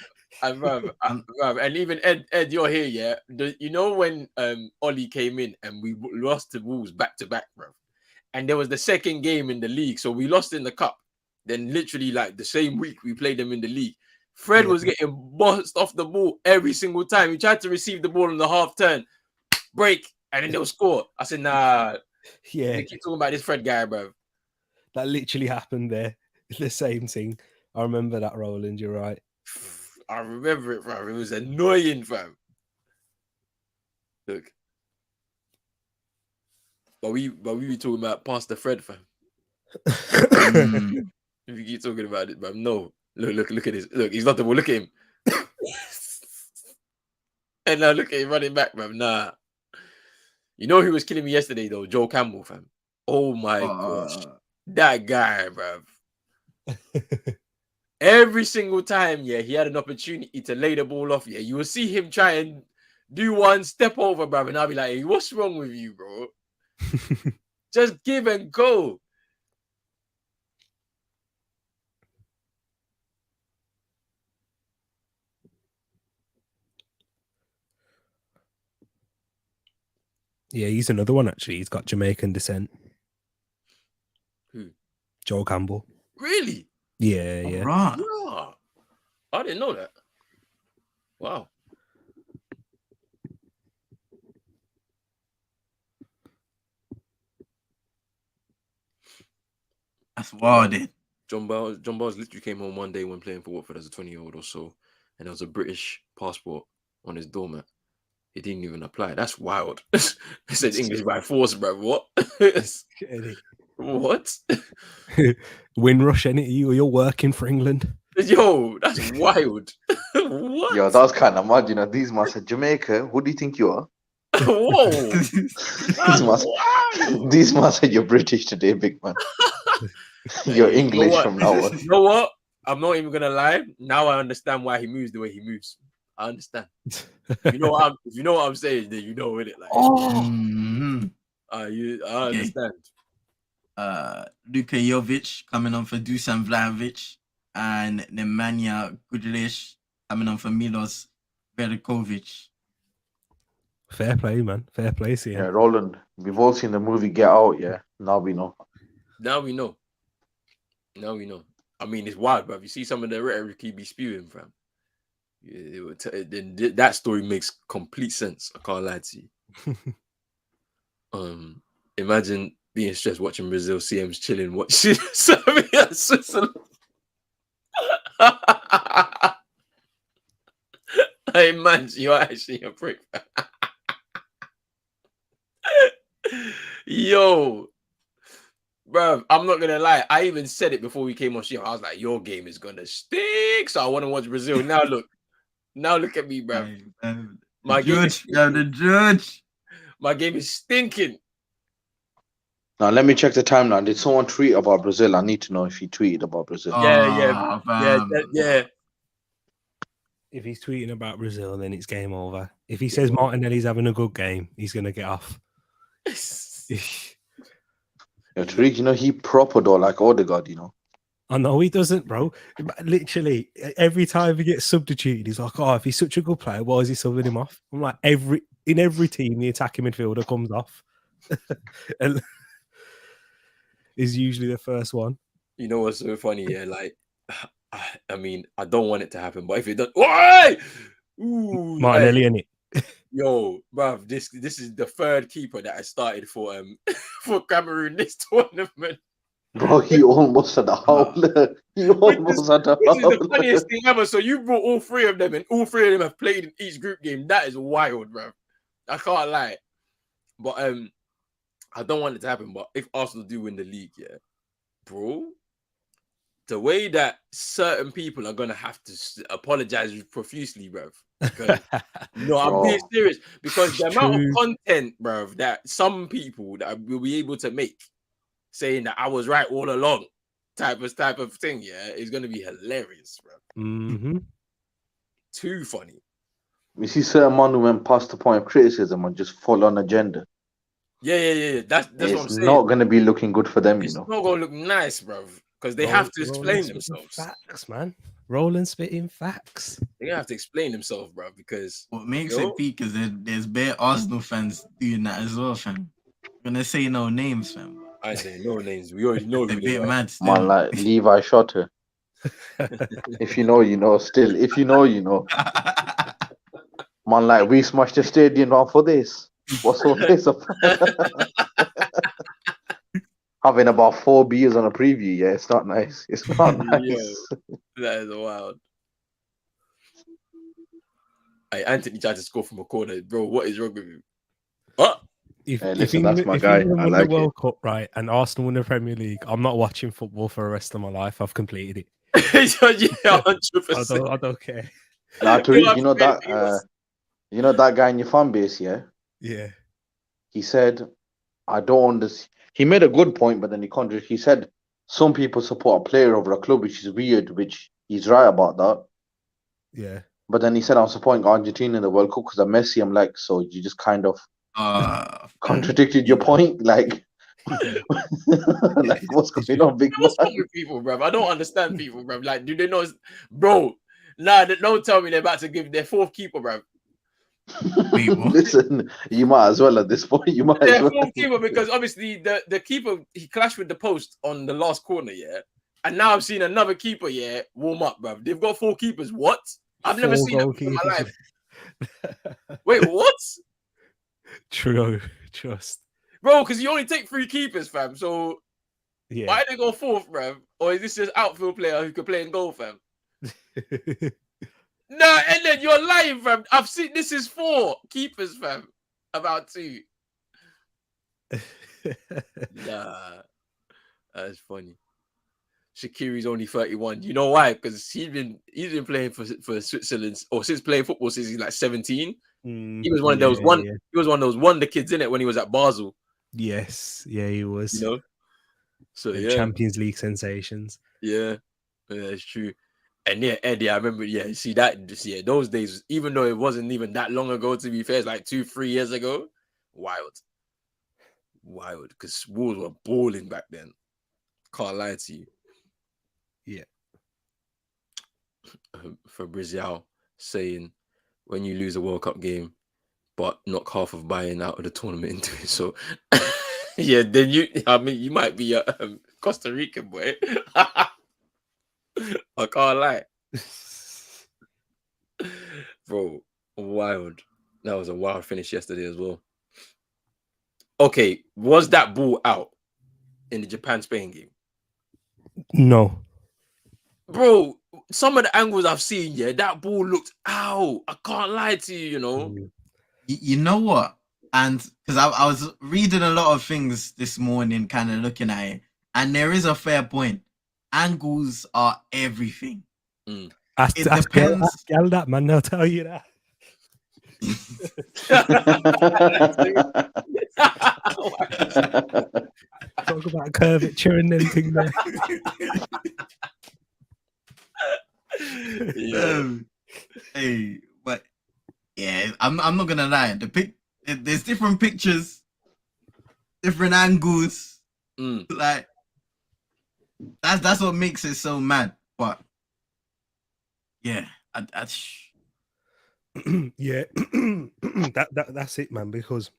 and even Ed, you're here, yeah. You know when Ollie came in and we lost to Wolves back to back, bro, and there was the second game in the league, so we lost in the cup. Then literally like the same week we played them in the league. Fred was getting bossed off the ball every single time. He tried to receive the ball in the half turn, break, and then they'll score. I said, nah. Yeah, They keep talking about this Fred guy, bro. that literally happened there. It's the same thing. I remember that, Roland. You're right. I remember it, bro. It was annoying, fam. Look. But we be talking about Pastor Fred, fam. If you keep talking about it, fam. No. Look at this. Look, he's not the ball. Look at him. And now look at him running back, fam. Nah. You know who was killing me yesterday, though? Joe Campbell, fam. Oh my gosh. That guy, bruv. Every single time, yeah, he had an opportunity to lay the ball off. Yeah, you will see him try and do one step over, bruv, and I'll be like, hey, what's wrong with you, bro? Just give and go. Yeah, he's another one, actually. He's got Jamaican descent. Who? Joel Campbell. Really? Yeah, yeah. Right. Yeah. I didn't know that. Wow. That's wild, then. John Bowles literally came home one day when playing for Watford as a 20-year-old or so, and there was a British passport on his doormat. He didn't even apply. That's wild. It said English by force, bro. What? What? Windrush, any you're working for England. Yo, that's wild. What? Yo, that was kind of mad. You know, these man said, Jamaica, who do you think you are? Whoa. These man said, you're British today, big man. You're English from now on. You know what? I'm not even gonna lie. Now I understand why he moves the way he moves. I understand. If you know what I'm saying, then you know it. Like, I understand. Luka Jovic coming on for Dusan Vlahovic, and Nemanja Gudelic coming on for Milos Velikovic. Fair play, man. Fair play, CM. Yeah, Roland, we've all seen the movie Get Out, yeah? Now we know. Now we know. I mean, it's wild, bro. You see some of the rhetoric he be spewing, fam. Then that story makes complete sense. I can't lie to you. Imagine being stressed watching Brazil, CM's chilling, watching Serbia and Switzerland. Hey, man, you're actually a prick. Yo, bro, I'm not gonna lie. I even said it before we came on show. I was like, your game is gonna stink. So I want to watch Brazil. Now look at me, bro. The judge. My game is stinking. Now, let me check the timeline. Did someone tweet about Brazil? I need to know if he tweeted about Brazil. Yeah. If he's tweeting about Brazil, then it's game over. If he says Martinelli's having a good game, he's going to get off. Yeah, Tariq, you know, he proper though, like Odegaard, you know. I know he doesn't, bro. Literally, every time he gets substituted, he's like, oh, if he's such a good player, why is he subbing him off? I'm like, in every team, the attacking midfielder comes off. And is usually the first one. You know what's so funny? Yeah, like, I mean, I don't want it to happen, but if it does, why? Ooh, Martinelli in it. Yo, bruv, this is the third keeper that I started for for Cameroon this tournament. Bro, he almost had a howler. He almost had a This is howler. the funniest thing ever. So you brought all three of them, and all three of them have played in each group game. That is wild, bro. I can't lie. But I don't want it to happen. But if Arsenal do win the league, yeah, bro, the way that certain people are gonna have to apologize profusely, bro. Because, no, I'm being serious. Because the amount of content, bro, that some people that will be able to make, saying that I was right all along, type of thing, yeah, is gonna be hilarious, bro. Mm-hmm. Too funny. You see certain man who went past the point of criticism and just full on agenda. Yeah. That's what I'm It's saying. not going to be looking good for them, It's not gonna look nice, bro, because they have to explain themselves. Facts, man. Rolling spitting facts. They're gonna have to explain themselves, bro, because What makes it peak is that there's bare Arsenal fans doing that as well, fam. I'm gonna say no names, fam. I ain't saying no names. We already know A who they bit are. mad Man, still. like Levi Shotter. If you know, you know. Still, if you know, you know. Man, like we smashed the stadium down for this. What's all this about? Having about 4 beers on a preview, yeah, it's not nice. It's not nice. That is wild. Hey, Anthony tried to score from a corner, bro. What is wrong with you? What? If, Hey, if listen, that's my if guy. England I won like the it. World Cup, right, and Arsenal won the Premier League, I'm not watching football for the rest of my life. I've completed it. Yeah, 100%. I don't care. Now, Tariq, He you know that guy in your fan base, yeah? Yeah. He said, I don't understand. He made a good point, but then he said some people support a player over a club, which is weird, which he's right about that. Yeah. But then he said, I'm supporting Argentina in the World Cup because of Messi. I'm like, so you just kind of contradicted your point? Like, like what's going on, big What's man? wrong with people, bro? I don't understand people, bro. Like, do they know, bro? Nah, don't tell me they're about to give their fourth keeper, bro. Wait, what? Listen, you might as well at this point. You might as Their well. fourth keeper, because obviously the keeper, he clashed with the post on the last corner, yeah. And now I've seen another keeper, yeah, warm up, bro. They've got 4 keepers. What? I've never seen that in my life. Wait, what? True. Trust. Bro, because you only take 3 keepers, fam. So Yeah. why they go 4th, bro? Or is this just outfield player who can play in goal, fam? No, and then you're lying, fam. I've seen this is 4 keepers, fam. About 2. Nah, that's funny. Shaqiri's only 31. You know why? Because he's been playing for Switzerland, or since playing football since he's like 17. He was one of those Yeah. He was one of those wonder kids in it when he was at Basel. Yes. Yeah, he was. You know. So The yeah, Champions League sensations. yeah, it's true. And yeah, Eddie, I remember. Yeah, you see that. Just those days. Even though it wasn't even that long ago, to be fair, it's like 2-3 years ago. Wild. Because Wolves were balling back then. Can't lie to you. Yeah. Fabrizio saying, when you lose a World Cup game, but knock half of buying out of the tournament into it. So, yeah, then you might be a Costa Rican boy. I can't lie. Bro, wild. That was a wild finish yesterday as well. Okay, was that ball out in the Japan-Spain game? No. Bro, some of the angles I've seen, yeah, that ball looked out. I can't lie to you, you know. You know what? And because I was reading a lot of things this morning, kind of looking at it, and there is a fair point. Angles are everything. It depends. Ask that man, they'll tell you that. Talk about curvature and then thing there. Hey, but yeah, I'm not gonna lie. There's different pictures, different angles. Like that's what makes it so mad. But yeah, yeah, that's it, man. Because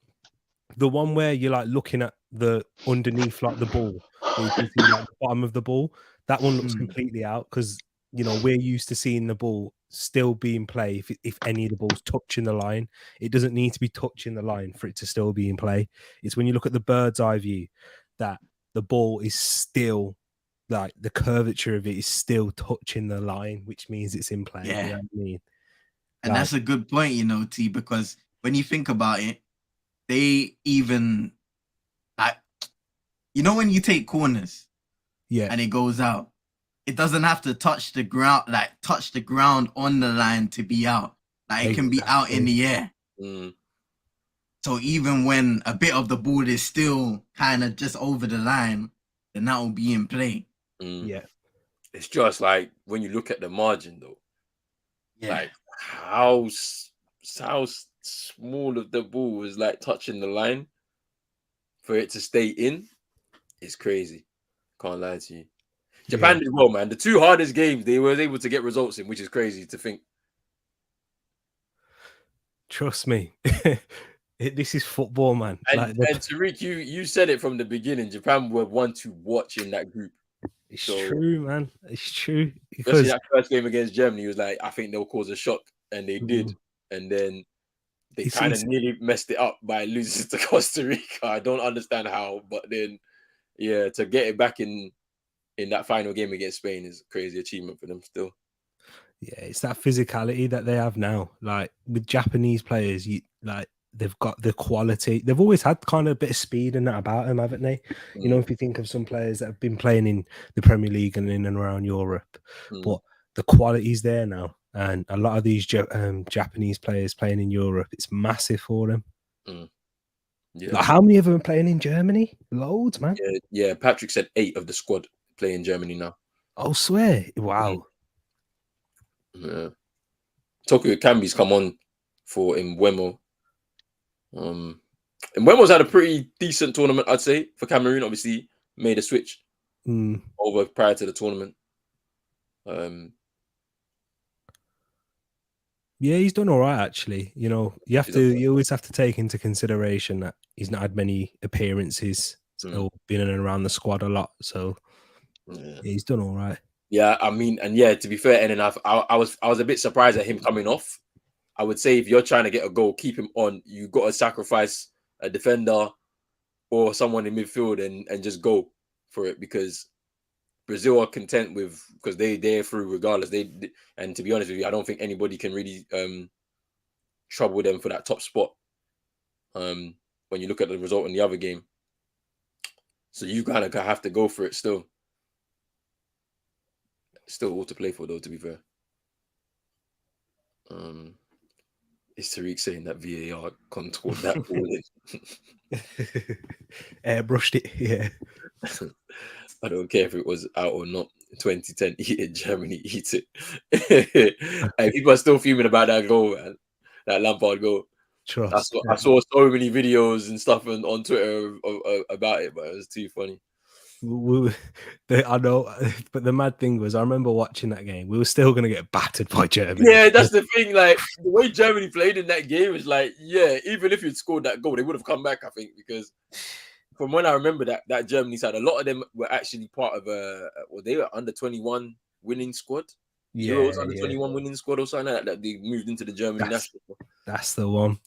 the one where you're like looking at the underneath, like the ball, where you can see like the bottom of the ball, that one looks completely out. Because we're used to seeing the ball still being play if any of the balls touching the line. It doesn't need to be touching the line for it to still be in play. It's when you look at the bird's eye view that the ball is still, like, the curvature of it is still touching the line, which means it's in play. Yeah. You know what I mean? And that's a good point, T, because when you think about it, they even, like, when you take corners, yeah, and it goes out, it doesn't have to touch the ground on the line to be out. Like, it can be out in the air. So even when a bit of the ball is still kind of just over the line, then that will be in play. Yeah. It's just like when you look at the margin, though. Yeah. Like, how how small of the ball was like touching the line for it to stay in. It's crazy. Can't lie to you. Japan did well, man. The two hardest games they were able to get results in, which is crazy to think. Trust me. This is football, man. And Tariq, you said it from the beginning. Japan were one to watch in that group. It's true, man. It's true. Especially that first game against Germany, he was like, I think they'll cause a shock, and they did. And then they kind of nearly messed it up by losing to Costa Rica. I don't understand how, but then yeah, to get it back in that final game against Spain is a crazy achievement for them still. Yeah, it's that physicality that they have now. Like with Japanese players, they've got the quality. They've always had kind of a bit of speed and that about them, haven't they? You know, if you think of some players that have been playing in the Premier League and in and around Europe, but the quality's there now. And a lot of these Japanese players playing in Europe, it's massive for them. Yeah. Like, how many of them are playing in Germany? Loads, man. Yeah, Patrick said 8 of the squad play in Germany now. Oh, swear. Wow. Yeah. Tokyo Kambi's come on for Mbeumo. Mbeumo's had a pretty decent tournament, I'd say, for Cameroon. Obviously, made a switch over prior to the tournament. Yeah, he's done all right, actually. You know, you always have to take into consideration that he's not had many appearances or been in and around the squad a lot. So yeah, he's done all right. Yeah, I mean, and yeah, to be fair, and then I was a bit surprised at him coming off. I would say if you're trying to get a goal, keep him on. You got to sacrifice a defender or someone in midfield and just go for it, because Brazil are content with, because they're through regardless. And to be honest with you, I don't think anybody can really trouble them for that top spot. When you look at the result in the other game, so you kind of have to go for it still. Still all to play for, though, to be fair. Is Tariq saying that VAR contoured that ball in? Airbrushed it, yeah. I don't care if it was out or not. 2010, eat it, Germany, eat it. And people are still fuming about that goal, man. That Lampard goal. I saw so many videos and stuff on Twitter about it, but it was too funny. I know, but the mad thing was, I remember watching that game. We were still going to get battered by Germany. Yeah, that's the thing. Like, the way Germany played in that game is like, yeah, even if you'd scored that goal, they would have come back, I think, because from when I remember that Germany side, a lot of them were actually part of they were under 21 winning squad. Yeah, Euros under 21 winning squad or something like that. They moved into the Germany national. That's the one.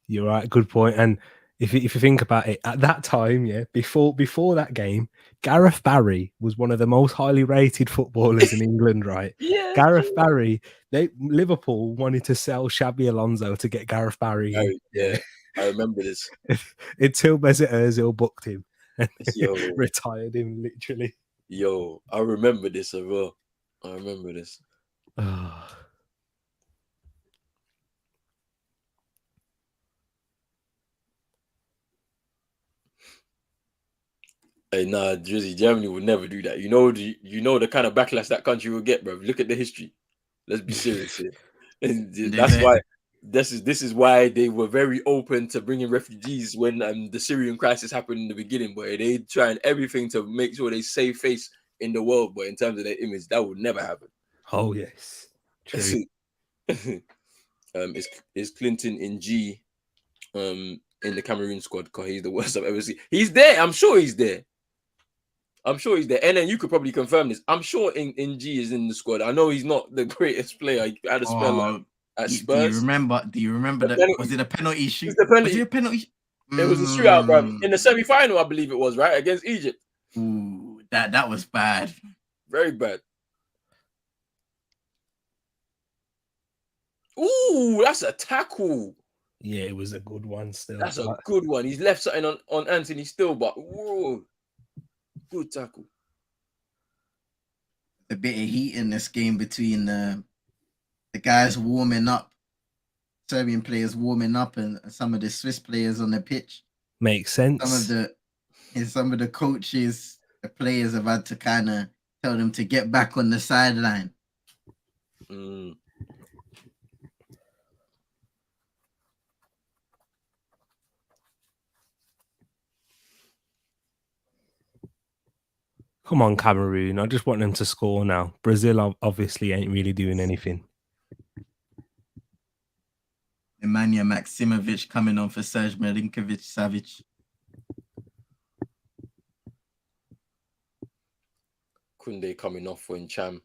You're right. Good point. And if you think about it, at that time, yeah, before that game, Gareth Barry was one of the most highly rated footballers in England, right? Yeah. Gareth Barry, Liverpool wanted to sell Xabi Alonso to get Gareth Barry. Yeah, I remember this. Until Mesut Ozil booked him and retired him, literally. Yo, I remember this as well. I remember this. Hey, nah, Drizzy, Germany would never do that. You know the kind of backlash that country will get, bro. Look at the history. Let's be serious here. And that's why this is why they were very open to bringing refugees when the Syrian crisis happened in the beginning. But they trying everything to make sure they save face in the world. But in terms of their image, that would never happen. Oh yes, true. Is Clinton in G in the Cameroon squad? Because he's the worst I've ever seen. He's there. I'm sure he's there. And then you could probably confirm this. I'm sure in G is in the squad. I know he's not the greatest player. He had a spell at Spurs. Do you remember that? Was it a penalty shoot? Was it a penalty? It was a shootout, bro. In the semi-final, I believe it was, right? Against Egypt. Ooh, that was bad. Very bad. Ooh, that's a tackle. Yeah, it was a good one still. That's a good one. He's left something on Anthony still, but whoa. Good tackle. A bit of heat in this game between the guys warming up, Serbian players warming up, and some of the Swiss players on the pitch. Makes sense. Some of the coaches, the players have had to kind of tell them to get back on the sideline. Come on, Cameroon. I just want them to score now. Brazil obviously ain't really doing anything. Nemanja Maksimovic coming on for Serge Milinkovic-Savic. Kunde coming off for Ncham.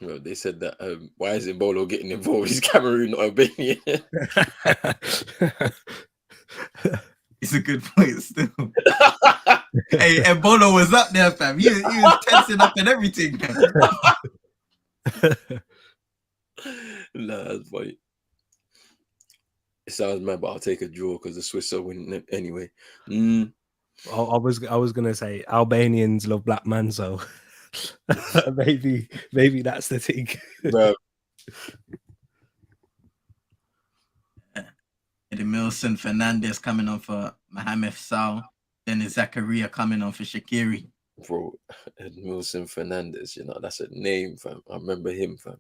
You know, they said that why is Embolo getting involved? Is Cameroon not Albania? It's a good point still. Hey, Ebola was up there, fam. He was tensing up and everything. Nah, that's funny. It sounds mad, but I'll take a draw because the Swiss are winning anyway. I was gonna say Albanians love black man, so maybe that's the thing. Bro. Edmilson Fernandez coming on for Mohamed Salah. Then is Zakaria coming on for Shaqiri. Bro, Edmilson Fernandez, you know, that's a name, fam. I remember him, fam.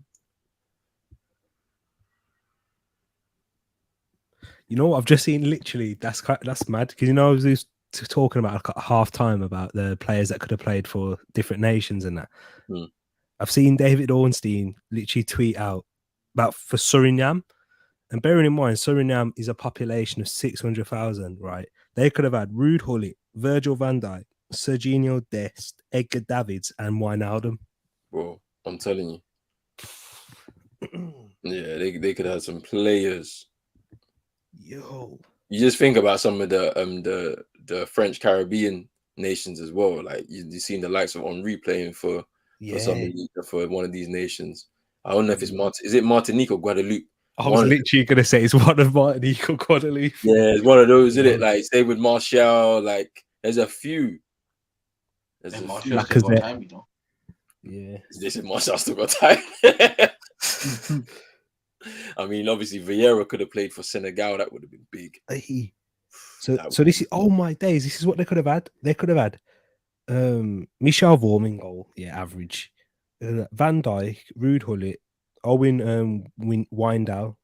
You know what I've just seen? Literally, that's mad. Because you know, I was just talking about at half time about the players that could have played for different nations and that. I've seen David Ornstein literally tweet out about for Suriname. And bearing in mind, Suriname is a population of 600,000, right? They could have had Ruud Gullit, Virgil van Dijk, Serginho Dest, Edgar Davids, and Wijnaldum. Bro, I'm telling you. Yeah, they could have some players. Yo. You just think about some of the French Caribbean nations as well. Like you've seen the likes of Henry playing for one of these nations. I don't know if is it Martinique or Guadeloupe? I was literally going to say it's one of Martinique or Guadeloupe. Yeah, it's one of those, isn't it? Like, stay with Martial. Like, there's a few. Martial's still got time, you know. Yeah. They said Martial still got time. I mean, obviously, Vieira could have played for Senegal. That would have been big. So this is, oh my days, this is what they could have had. They could have had Michel Vorm in goal. Yeah, average. Van Dijk, Ruud Gullit, Owen Wijndal,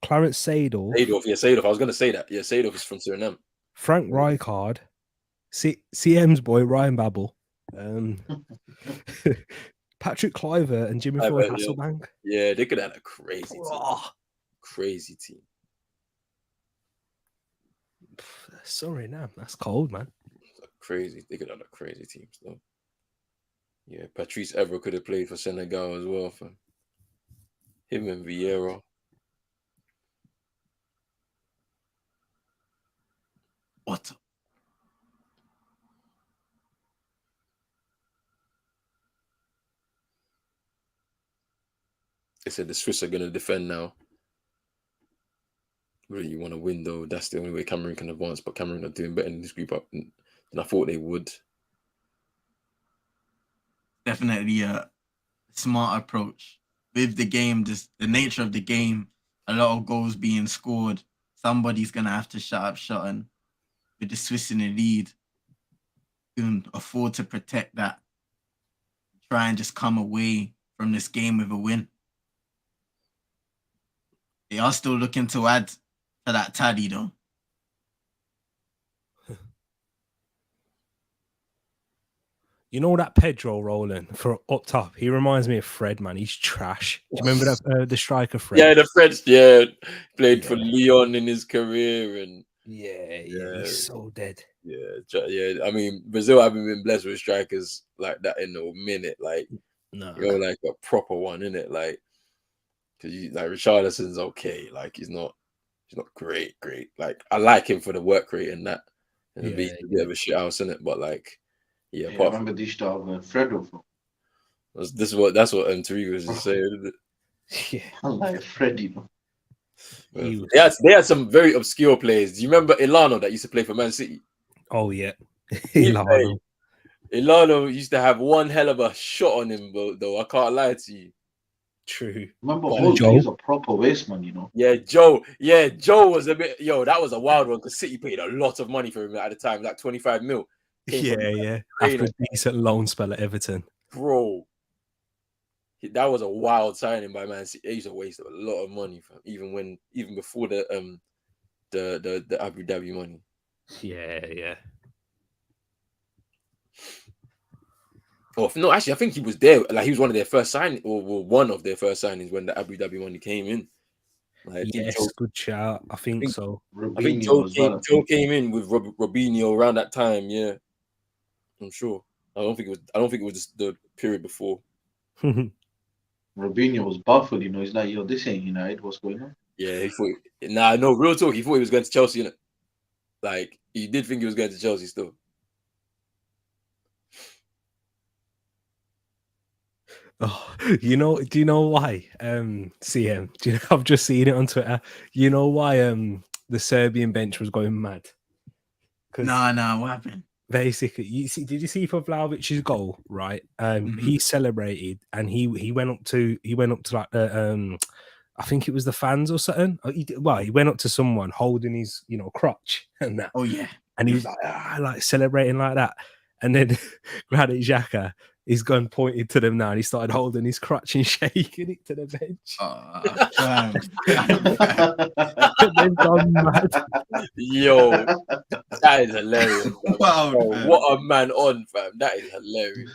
Clarence Seedorf. Seedorf. I was going to say that. Yeah, Seedorf is from Suriname. Frank Rijkaard, CM's boy, Ryan Babel, Patrick Kluivert and Jimmy Floyd Hasselbank. Yeah, they could have had a crazy team. Crazy team. Suriname, that's cold, man. Crazy. They could have had a crazy team still. Yeah, Patrice Evra could have played for Senegal as well. For him and Vieira. What? They said the Swiss are going to defend now. Really, you want to win, though. That's the only way Cameroon can advance. But Cameroon are doing better in this group up than I thought they would. Definitely a smart approach. With the game, just the nature of the game, a lot of goals being scored. Somebody's going to have to shut up shot. And with the Swiss in the lead, you can afford to protect that. Try and just come away from this game with a win. They are still looking to add to that tally, though. You know that Pedro rolling for up top? He reminds me of Fred, man. He's trash. Do you remember that the striker Fred? Yeah, the Fred. Yeah, played for Lyon in his career, and he's so dead. Yeah. I mean, Brazil haven't been blessed with strikers like that in a minute. Like, like a proper one, innit? Like, because like Richarlison's okay. Like, he's not great. Like, I like him for the work rate and that, and a bit of a shit house, innit? But like. Yeah, I remember this dog Fredo. That's what Tariq was just saying. Yeah, I like Freddy. They had some very obscure players. Do you remember Ilano that used to play for Man City? Oh yeah, Ilano used to have one hell of a shot on him, though. I can't lie to you. True. Remember, he's a proper waste man, you know. Yeah, Joe. Yeah, Joe was a bit. That was a wild one because City paid a lot of money for him at the time, like 25 mil. Came from Yeah. trainer. After a decent loan spell at Everton. Bro. That was a wild signing by Man City. He's a waste of a lot of money, fam. Even before the Abu Dhabi money. Yeah. Oh no, actually, I think he was there. Like he was one of their first signings, or one of their first signings when the Abu Dhabi money came in. Like, I think Yes, good shout. I think so. I think Robinho as well. Joe came in with Robinho around that time. Yeah, I'm sure. I don't think it was just the period before. Robinho was baffled, you know. He's like, yo, this ain't United. What's going on? Yeah, he thought. Nah, no, real talk. He thought he was going to Chelsea, innit? Like he did think he was going to Chelsea still. Oh, do you know why? CM, I've just seen it on Twitter. You know why the Serbian bench was going mad? Nah, what happened? Basically, did you see for Vlahovic's goal, right? He celebrated and he went up to like I think it was the fans or something. He went up to someone holding his crotch and that. Oh yeah. And he was like celebrating like that. And then Granit Xhaka, his gun pointed to them now, and he started holding his crutch and shaking it to the bench. And then gone mad. Yo, that is hilarious. Wow, what a man on, fam. That is hilarious.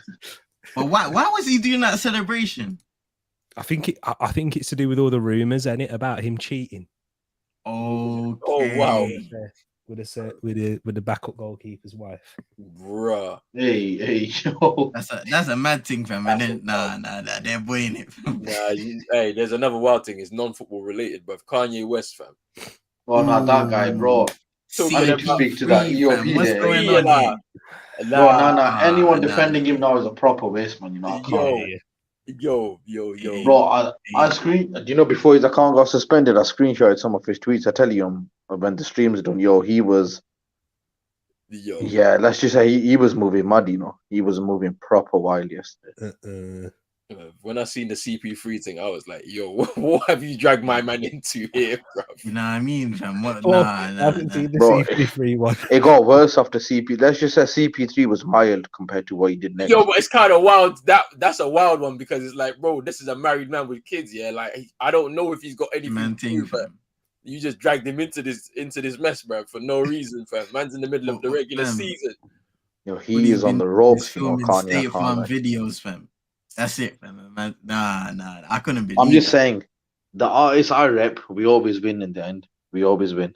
But why was he doing that celebration? I think it's to do with all the rumors in it about him cheating. Okay. Oh wow. With the backup goalkeeper's wife. Bruh. Hey, yo. That's a mad thing, fam. And then nah, they're boying it. Hey, there's another wild thing. It's non-football related, but Kanye West, fam. Well, not that guy, bro. I need to speak to that EOB What's there. going on here? No. Anyone defending him now is a proper waste, man. You know, I can't. Yo. Bro, I screen. Do you know before his account got suspended, I screenshotted some of his tweets. I tell you, when the stream's done, he was. Yeah, let's just say he was moving mad. You know, he was moving proper wild yesterday. When I seen the CP3 thing, I was like, yo, what have you dragged my man into here, bro? You know what I mean, fam? I haven't seen the Bro, CP3 one. It got worse after CP. Let's just say CP3 was mild compared to what he did next. Yo, but it's kind of wild. That's a wild one because it's like, bro, this is a married man with kids. Yeah, like I don't know if he's got anything to do, but you just dragged him into this mess, bro, for no reason, fam. Man's in the middle of the regular season. Yo, he is on the ropes. You know, Kanye. State Farm videos, fam. That's it, fam. Man, nah. I couldn't believe. I'm just saying, the artists I rep, we always win in the end. We always win.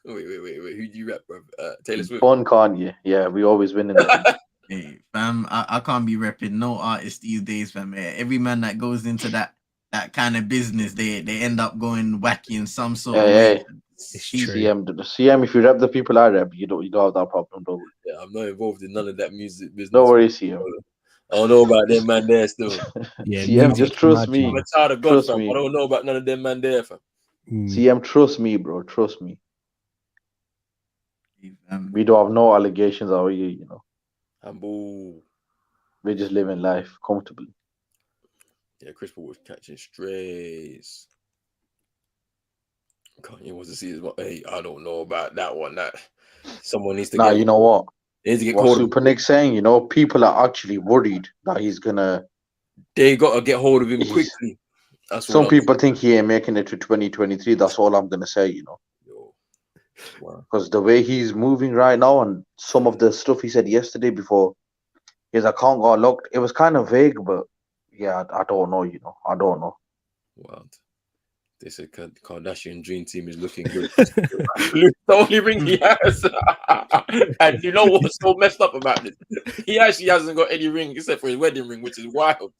Wait. Who do you rep, bro? Taylor Swift. Bon Kanye. Yeah, we always win in the end. Hey, fam, I can't be repping no artist these days, fam. Every man that goes into that kind of business, they end up going wacky in some sort of way. CM, if you rep the people I rep, you don't have that problem, though. Yeah, I'm not involved in none of that music business. Don't worry, CM. I don't know about them man there still. Yeah, CM, just trust me. I'm a child of God, fam. I don't know about none of them man there, fam. CM, trust me, bro. Trust me. We don't have no allegations out here, you know. We're just living life comfortably. Yeah, Chris Paul was catching strays. Kanye wants to see his. Hey, I don't know about that one. That someone needs to. You know what? Needs to get what Super Nick's saying, you know, people are actually worried that he's gonna. They gotta get hold of him quickly. Some people think he ain't making it to 2023. That's all I'm gonna say, you know. Because the way he's moving right now and some of the stuff he said yesterday before his account got locked, it was kind of vague, but yeah, I don't know, you know. I don't know. Wow. They said Kardashian dream team is looking good. The only ring he has. And you know what's so messed up about this? He actually hasn't got any ring except for his wedding ring, which is wild.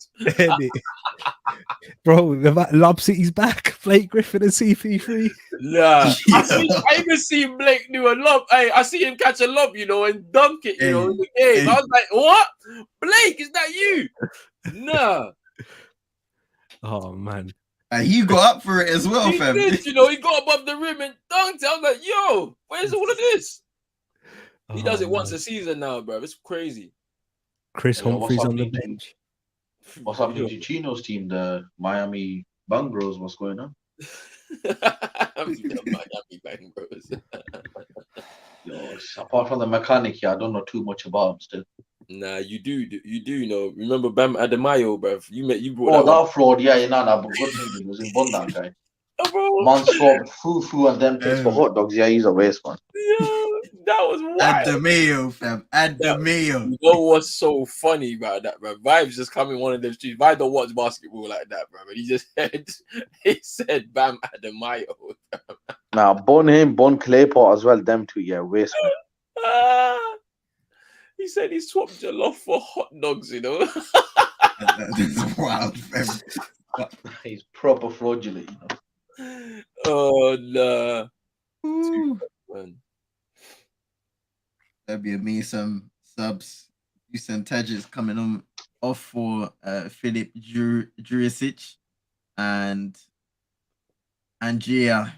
Bro, Lob City's back. Blake Griffin and CP3. Nah. I even seen Blake do a lob. Hey, I see him catch a lob, you know, and dunk it, you know, in the game. I was like, what? Blake, is that you? Nah. Oh, man. And he got up for it as well, fam. Did, you know, he got above the rim and dunked it. I was like, yo, where's all of this? He does it once a season now, bro. It's crazy. Chris Humphrey's on the bench. What's happening to Chino's team, the Miami Bungros? What's going on? Miami Bungros. Yo, apart from the mechanic, yeah, I don't know too much about him still. Nah, you do know. Remember Bam Adebayo, bruv? You brought Oh, that one. that fraud, yeah, nah, but good thing he was in Bond, that guy. Oh, bro. Man swapped Fufu and them things for hot dogs. Yeah, he's a waste, man. Yeah, that was Add wild. the mayo, fam. Add the mayo. You know what's so funny about that, bro? Vibes just come in one of them streets. Vibe don't watch basketball like that, bro. But he said Bam Adebayo. Nah, Bon Claypot as well. Them two, yeah, waste, man. He said he swapped jollof for hot dogs, you know. That's wild, fam. He's proper fraudulent, you know. Oh no. Man. That'd be amazing. Subs, Houston Tadges coming on off for Filip Jurisic and Andrea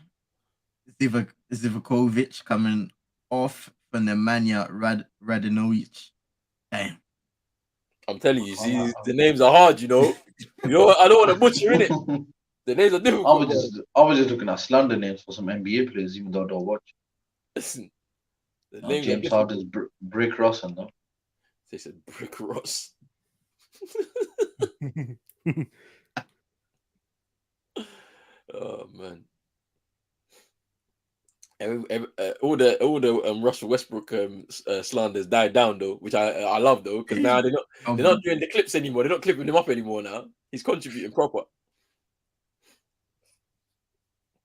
Zivkovic coming off for Nemanja Radinovic. Damn. I'm telling you, see, the names are hard, you know. You know, I don't want to butcher in it. The names are difficult. I was just looking at slander names for some NBA players, even though I don't watch. Listen, the No, names James are Harden's Brick Ross and that. They said Brick Ross. Oh man. All the Russell Westbrook slanders died down though, which I love though, because now they're not doing the clips anymore. They're not clipping him up anymore now. He's contributing proper.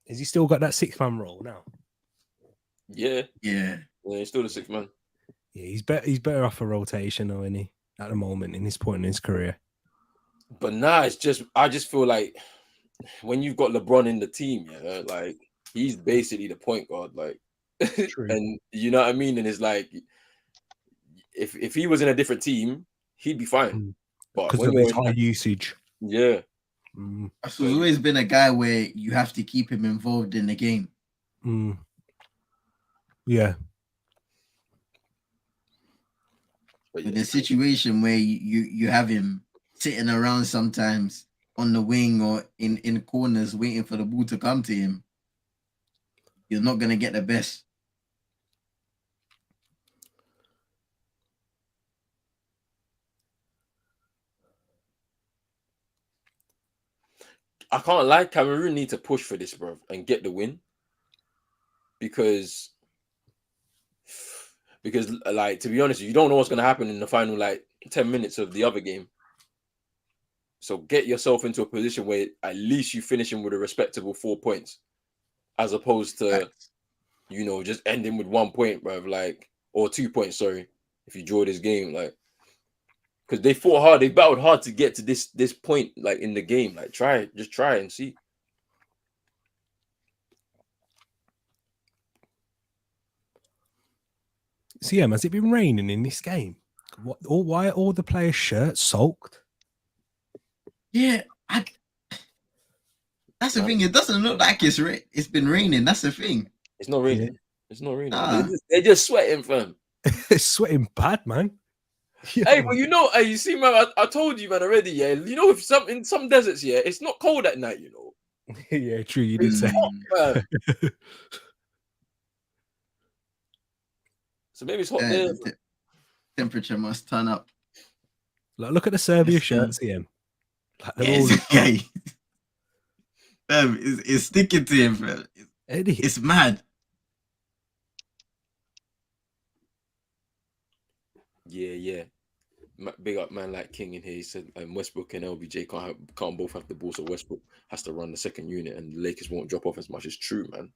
Has he still got that 6-man role now? Yeah, Yeah. he's still the 6th man. Yeah, he's better off a rotation, though, isn't he? At the moment, in this point in his career. But now I just feel like when you've got LeBron in the team, yeah, like he's basically the point guard, like, and you know what I mean. And it's like if he was in a different team, he'd be fine. But Because of his high usage. Yeah. He's always been a guy where you have to keep him involved in the game. Yeah. But in a situation where you have him sitting around sometimes on the wing or in corners waiting for the ball to come to him, you're not going to get the best. I can't lie, Cameroon need to push for this, bro, and get the win. Because like, to be honest, you don't know what's going to happen in the final, like, 10 minutes of the other game. So get yourself into a position where at least you finishing with a respectable 4 points, as opposed to, you know, just ending with 1 point, bro, like, or 2 points, sorry, if you draw this game, like, because they fought hard, they battled hard to get to this point, like, in the game. Like, just try and see. CM, has it been raining in this game? Why are all the players' shirts soaked? Yeah, that's the thing. It doesn't look like it's been raining. That's the thing. It's not raining. Yeah. It's not raining. They're just sweating, fam. They're sweating bad, man. Yeah. Hey, well, you know, you see, man, I told you, man, already, yeah. You know, in some deserts, yeah, it's not cold at night, you know. Yeah, true. You did say. Hot, so maybe it's hot there. The temperature must turn up. Like, look at the Serbia shirts, CM. Like, it's sticking to him, fam. It's mad. Yeah. Big up man like King in here. He said Westbrook and LBJ can't both have the ball, so Westbrook has to run the second unit, and the Lakers won't drop off as much. It's true, man.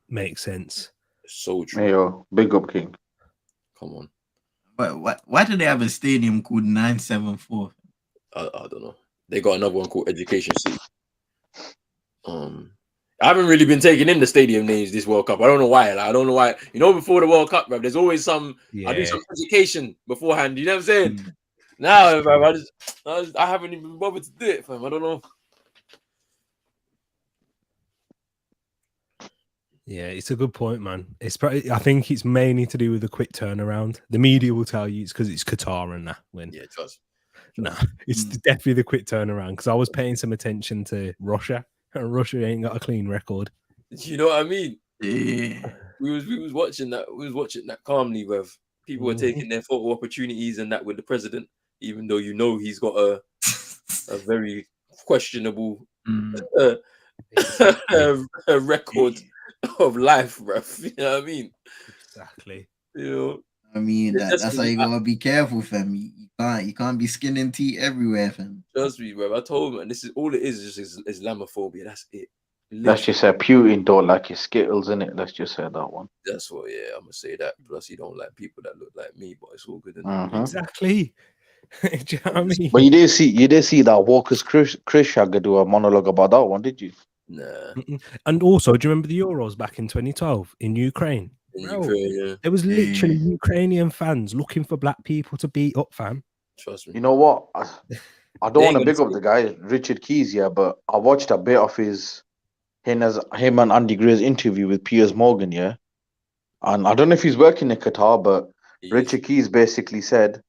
Makes sense. It's so true. Hey, yo, big up King. Come on. But why do they have a stadium called 974? I don't know. They got another one called Education City. I haven't really been taking in the stadium names this World Cup. I don't know why. Like, I don't know why. You know, before the World Cup, bro, there's always some. Yeah. I do some education beforehand. You know what I'm saying? Now, bro, I haven't even bothered to do it, fam. I don't know. Yeah, it's a good point, man. It's probably, I think it's mainly to do with the quick turnaround. The media will tell you it's because it's Qatar and that win. Yeah, it does. No, it's definitely the quick turnaround, because I was paying some attention to Russia, and Russia ain't got a clean record. You know what I mean? Yeah. we was watching that. We was watching that calmly, bruv. People were taking their photo opportunities and that with the president, even though he's got a very questionable a record of life, bruv. You know what I mean? Exactly. You know, I mean, that's why you gotta be careful, fam. You can't be skinning tea everywhere, fam. trust me, bruv. I told him, and this is all it is just Islamophobia. That's it. Let's just say Putin don't like his Skittles, innit? Let's just say that one. That's what, yeah, I'm gonna say that. Plus, he don't like people that look like me, but it's all good. Exactly. Do you know what I mean? But you did see that Walker's Chris Shagger do a monologue about that one, did you? Nah. And also, do you remember the Euros back in 2012 in Ukraine? In Bro, Ukraine, yeah. there was literally Ukrainian fans looking for black people to beat up, fam. Trust me. You know what? I don't want to big up the guy, Richard Keys, yeah, but I watched a bit of him and Andy Gray's interview with Piers Morgan, yeah. And I don't know if he's working in Qatar, but Richard Keys basically said,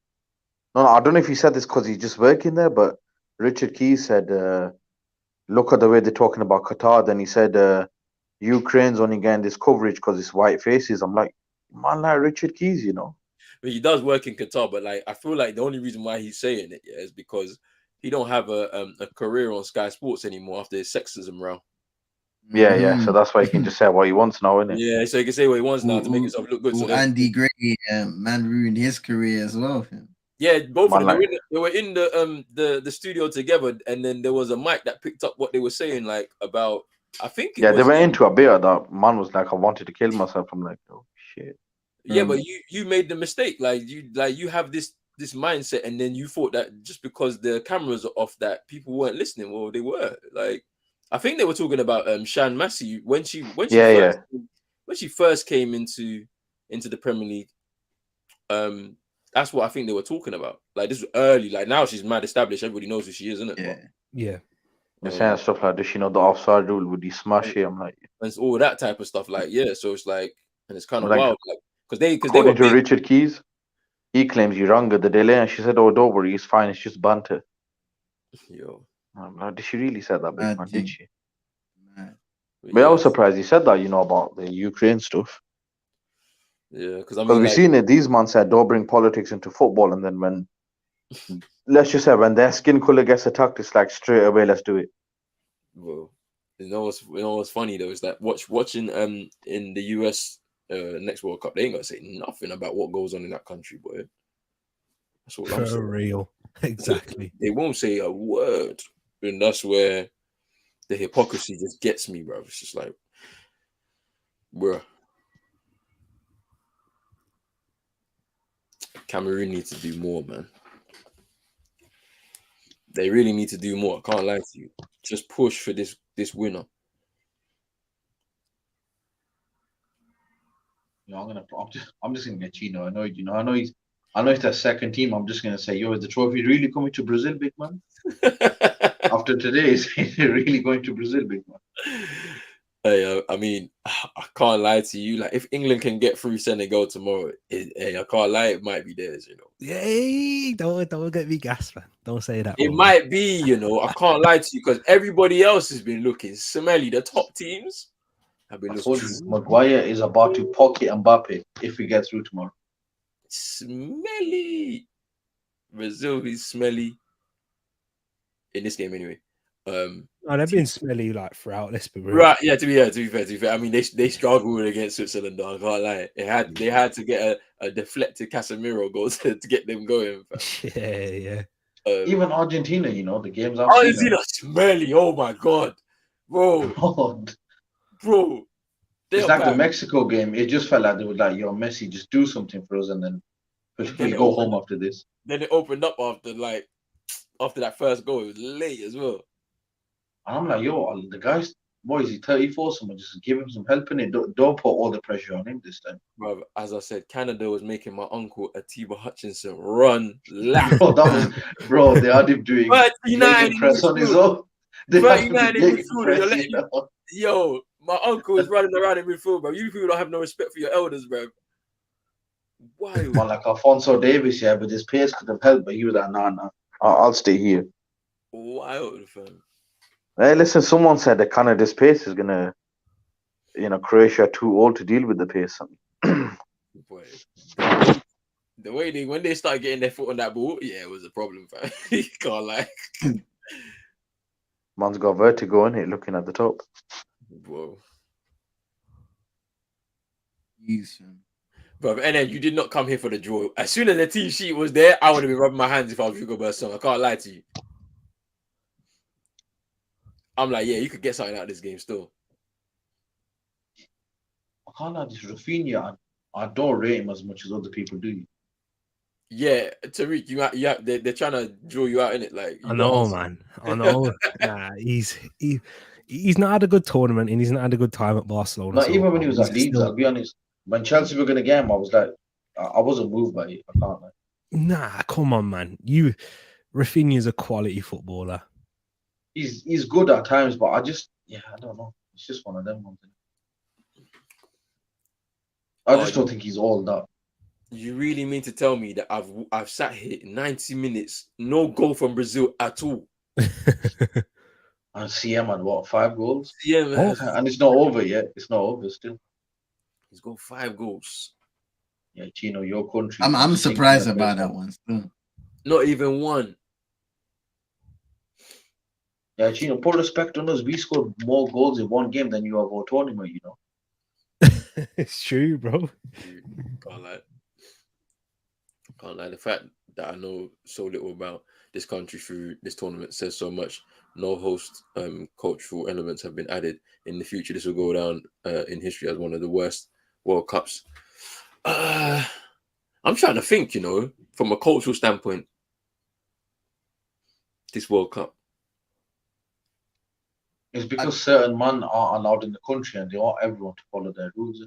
no, I don't know if he said this because he's just working there, but Richard Keys said, look at the way they're talking about Qatar. Then he said, Ukraine's only getting this coverage because it's white faces. I'm like, man, like Richard Keys, you know. But he does work in Qatar, but like I feel like the only reason why he's saying it, yeah, is because he don't have a career on Sky Sports anymore after his sexism row. Yeah. So that's why he can just say what he wants now, isn't it? Yeah, so he can say what he wants now to make himself look good. So Andy Gray, man, ruined his career as well. Fam. Yeah, both of them. They were in the studio together, and then there was a mic that picked up what they were saying, like about. I think. They went into a bit of that. Man was like, I wanted to kill myself. I'm like, oh shit. Yeah, but you made the mistake. Like you have this mindset, and then you thought that just because the cameras are off, that people weren't listening. Well, they were. Like, I think they were talking about Shan Massey when she first came into the Premier League. That's what I think they were talking about. Like, this was early. Like, now she's mad established. Everybody knows who she is, isn't it? Yeah. They're saying stuff like, does she know the offside rule? Would he smash it? I'm like, and it's all that type of stuff. Like, yeah. So it's like, and it's kind of like, wild. Like, because according to Richard Keys, he claims you rang her the day later, and she said, "Oh, don't worry, it's fine. It's just banter." Yo, did she really say that, big man? Did she? But I was surprised he said that. You know, about the Ukraine stuff. Yeah, because we've seen it. These men said, "Don't bring politics into football," and then when, let's just say, when their skin color gets attacked, it's like straight away, let's do it. Well, you know what's funny though is that watching in the US next World Cup, they ain't gonna say nothing about what goes on in that country, boy. That's what I'm saying. For real, exactly. They won't say a word, and that's where the hypocrisy just gets me, bro. It's just like, bro. Cameroon needs to do more, man. They really need to do more. I can't lie to you. Just push for this winner. You know, I'm just gonna get Chino annoyed. You know, I know it's their second team. I'm just gonna say, yo, is the trophy really coming to Brazil, big man? After today, is it really going to Brazil, big man? Hey, I mean, I can't lie to you. Like, if England can get through Senegal tomorrow, I can't lie, it might be theirs, you know. Yay! Don't get me gas, man. Don't say that. It might be, you know. I can't lie to you because everybody else has been looking smelly. The top teams have been looking. Maguire is about to pocket Mbappe if we get through tomorrow. Smelly. Brazil is smelly in this game anyway. They've been smelly like throughout this, but right, yeah. To be fair. I mean, they struggled against Switzerland. Though, I can't lie. They had to get a deflected Casemiro goal to get them going. Yeah. Even Argentina, you know, the games. Argentina smelly. Oh my god, bro. It's like the Mexico game. It just felt like they were like, "Yo, Messi, just do something for us," and then we go home after this. Then it opened up after that first goal. It was late as well. And I'm like, yo, the guy's, is he 34? Someone just give him some help in it. Don't put all the pressure on him this time. Bro, as I said, Canada was making my uncle Atiba Hutchinson run lap. Bro, they had him doing 39 press on his own. 39 in midfield. Yo, my uncle is running around in midfield, bro. You people don't have no respect for your elders, bro. Why? Well, like Alfonso Davis, yeah, but his pace could have helped, but he was like, nah. I'll stay here. Wild, fam. Hey, listen, someone said that Canada's pace is Croatia are too old to deal with the pace. Boy, the way when they start getting their foot on that ball, yeah, it was a problem, fam. You can't lie. Man's got vertigo in it looking at the top. Whoa. Jeez. But and then you did not come here for the draw. As soon as the team sheet was there, I would have been rubbing my hands if I was Hugo Berson. I can't lie to you. I'm like, yeah, you could get something out of this game still. I can't lie, this Rafinha, I don't rate him as much as other people do. Yeah, Tariq, they're trying to draw you out in it. Like, I know, man. I know. Nah, he's not had a good tournament and he's not had a good time at Barcelona. Not even when he was at He's Leeds, still- I'll be honest. When Chelsea were going to get him, I was like, I wasn't moved by it. I can't lie. Nah, come on, man. Rafinha's a quality footballer. He's good at times, but I don't know. It's just one of them ones. I just don't think he's all that. You really mean to tell me that I've sat here 90 minutes, no goal from Brazil at all? And CM had what, 5 goals? Yeah, man. And it's not over yet. It's not over still. He's got 5 goals. Yeah, Chino, your country. I'm surprised about that one still. Not even one. Yeah, Chino, put respect on us. We scored more goals in one game than you have all tournament, you know. It's true, bro. Can't lie. The fact that I know so little about this country through this tournament says so much. No host cultural elements have been added. In the future, this will go down in history as one of the worst World Cups. I'm trying to think, from a cultural standpoint, this World Cup. It's because certain men are allowed in the country and they want everyone to follow their rules.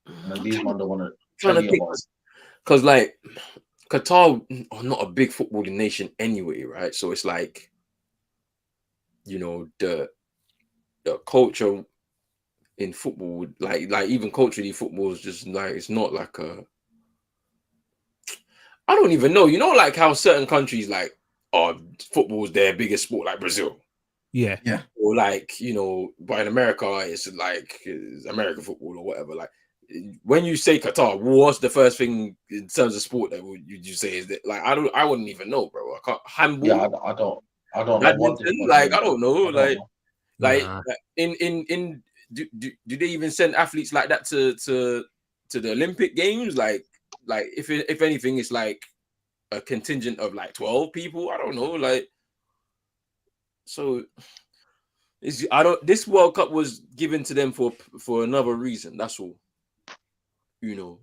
And these men don't want to tell you about it. Because, like, Qatar are not a big footballing nation anyway, right? So it's like, the culture in football, like even culturally, football is just like, it's not like I don't even know. Like how certain countries, like, football's their biggest sport, like Brazil. Yeah. Or like, but in America, it's like American football or whatever. Like, when you say Qatar, what's the first thing in terms of sport that you say is that? Like, I wouldn't even know, bro. I can't handball. Yeah, I don't know. Badminton, like, I don't know. Nah. Do they even send athletes like that to the Olympic Games? Like if anything, it's like a contingent of like 12 people. I don't know. Like, so this World Cup was given to them for another reason. That's all.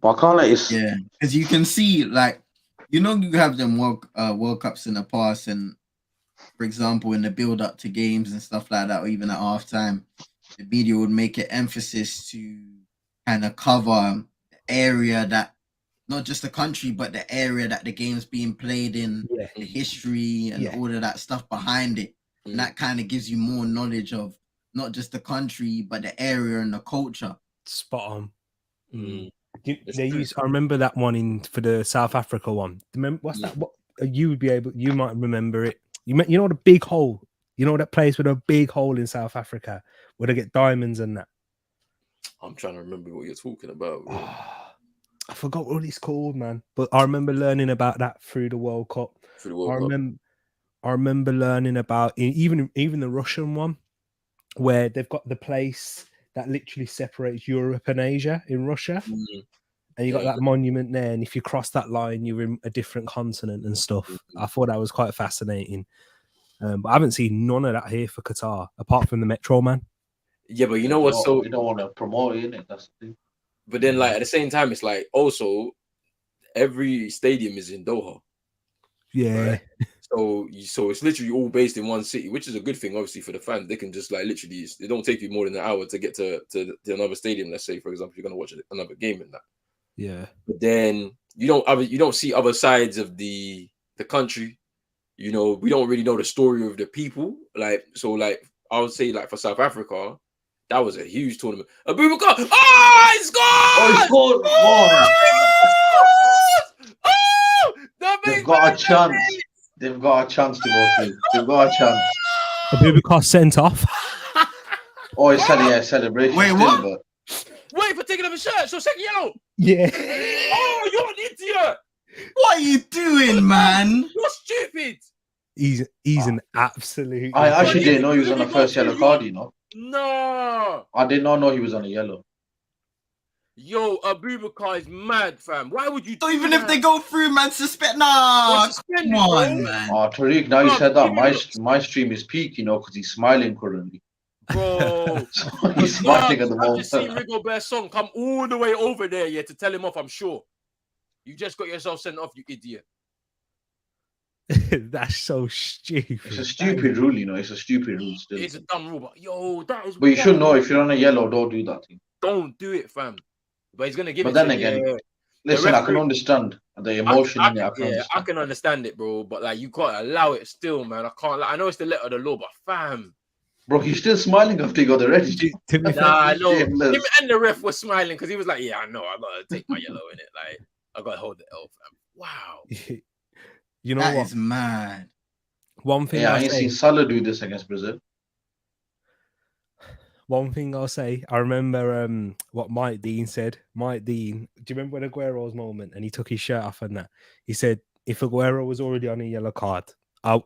Why can't it? Yeah, because you can see, like, you have them World Cups in the past, and for example, in the build up to games and stuff like that, or even at halftime, the media would make an emphasis to kind of cover the area that, not just the country, but the area that the game's being played in, the history and all of that stuff behind it. And that kind of gives you more knowledge of not just the country, but the area and the culture. Spot on. I remember that one for the South Africa one. Remember, what's that? What you might remember it. You know the big hole. You know that place with a big hole in South Africa where they get diamonds and that. I'm trying to remember what you're talking about. I forgot what it's called, man. But I remember learning about that through the World Cup. I remember learning about even the Russian one, where they've got the place that literally separates Europe and Asia in Russia. And you got that monument there, and if you cross that line, you're in a different continent and stuff. I thought that was quite fascinating. But I haven't seen none of that here for Qatar, apart from the Metro Man. Yeah, but you know what? So we don't want to promote it, innit? That's the thing. But then, like, at the same time, it's like also every stadium is in Doha. Yeah. Right? So it's literally all based in one city, which is a good thing, obviously, for the fans. They can just like literally, it don't take you more than an hour to get to another stadium. Let's say, for example, you're gonna watch another game in that. Yeah. But then you don't see other sides of the country. We don't really know the story of the people. Like, so, like, I would say, like, for South Africa, that was a huge tournament. Abubakar, he scored! They've got a chance. They've got a chance to go through. They've got a chance. Abubakar sent off. Oh, it's celebration. Wait, still, what? But Wait for taking off his shirt. So second yellow. Yeah. Oh, you're an idiot. What are you doing, man? You're stupid. He's an absolute. I actually Well, didn't know he was if on the you first go yellow through, card. You know, No. I did not know he was on a yellow. Yo, Abubakar is mad, fam. Why would you? So do even if that? they go through, man, suspect. Nah, Well, suspend come it, on, bro. man. Oh, Tariq, now you Bro, said that even look. my stream is peak. You know, because he's smiling currently. Bro, So he's smiling at the I've just seen moment. Rigobert's song come all the way over there, yeah, to tell him off. I'm sure. You just got yourself sent off, you idiot. That's so stupid. It's a stupid rule, you know. It's a stupid rule still. It's a dumb rule, but yo, that is. But you should wild. know if you're on a yellow, don't do that thing. Don't do it, fam. But he's gonna give But it then to again, yeah. listen, I can referee- understand the emotion in it. I can I understand. can understand it, bro. But like, you can't allow it still, man. I can't. Like, I know it's the letter of the law, but fam. Bro, he's still smiling after he got the red. To be fair, Nah, I know. Shameless. Him and the ref was smiling because he was like, "Yeah, I know. I gotta take my yellow in it. Like, I gotta hold the L, fam." Wow. you know That what? is mad. One thing Yeah, I I'll ain't say. seen Salah do this against Brazil. One thing I'll say. I remember what Mike Dean said. Mike Dean. Do you remember when Aguero's moment and he took his shirt off and that? He said, "If Aguero was already on a yellow card, I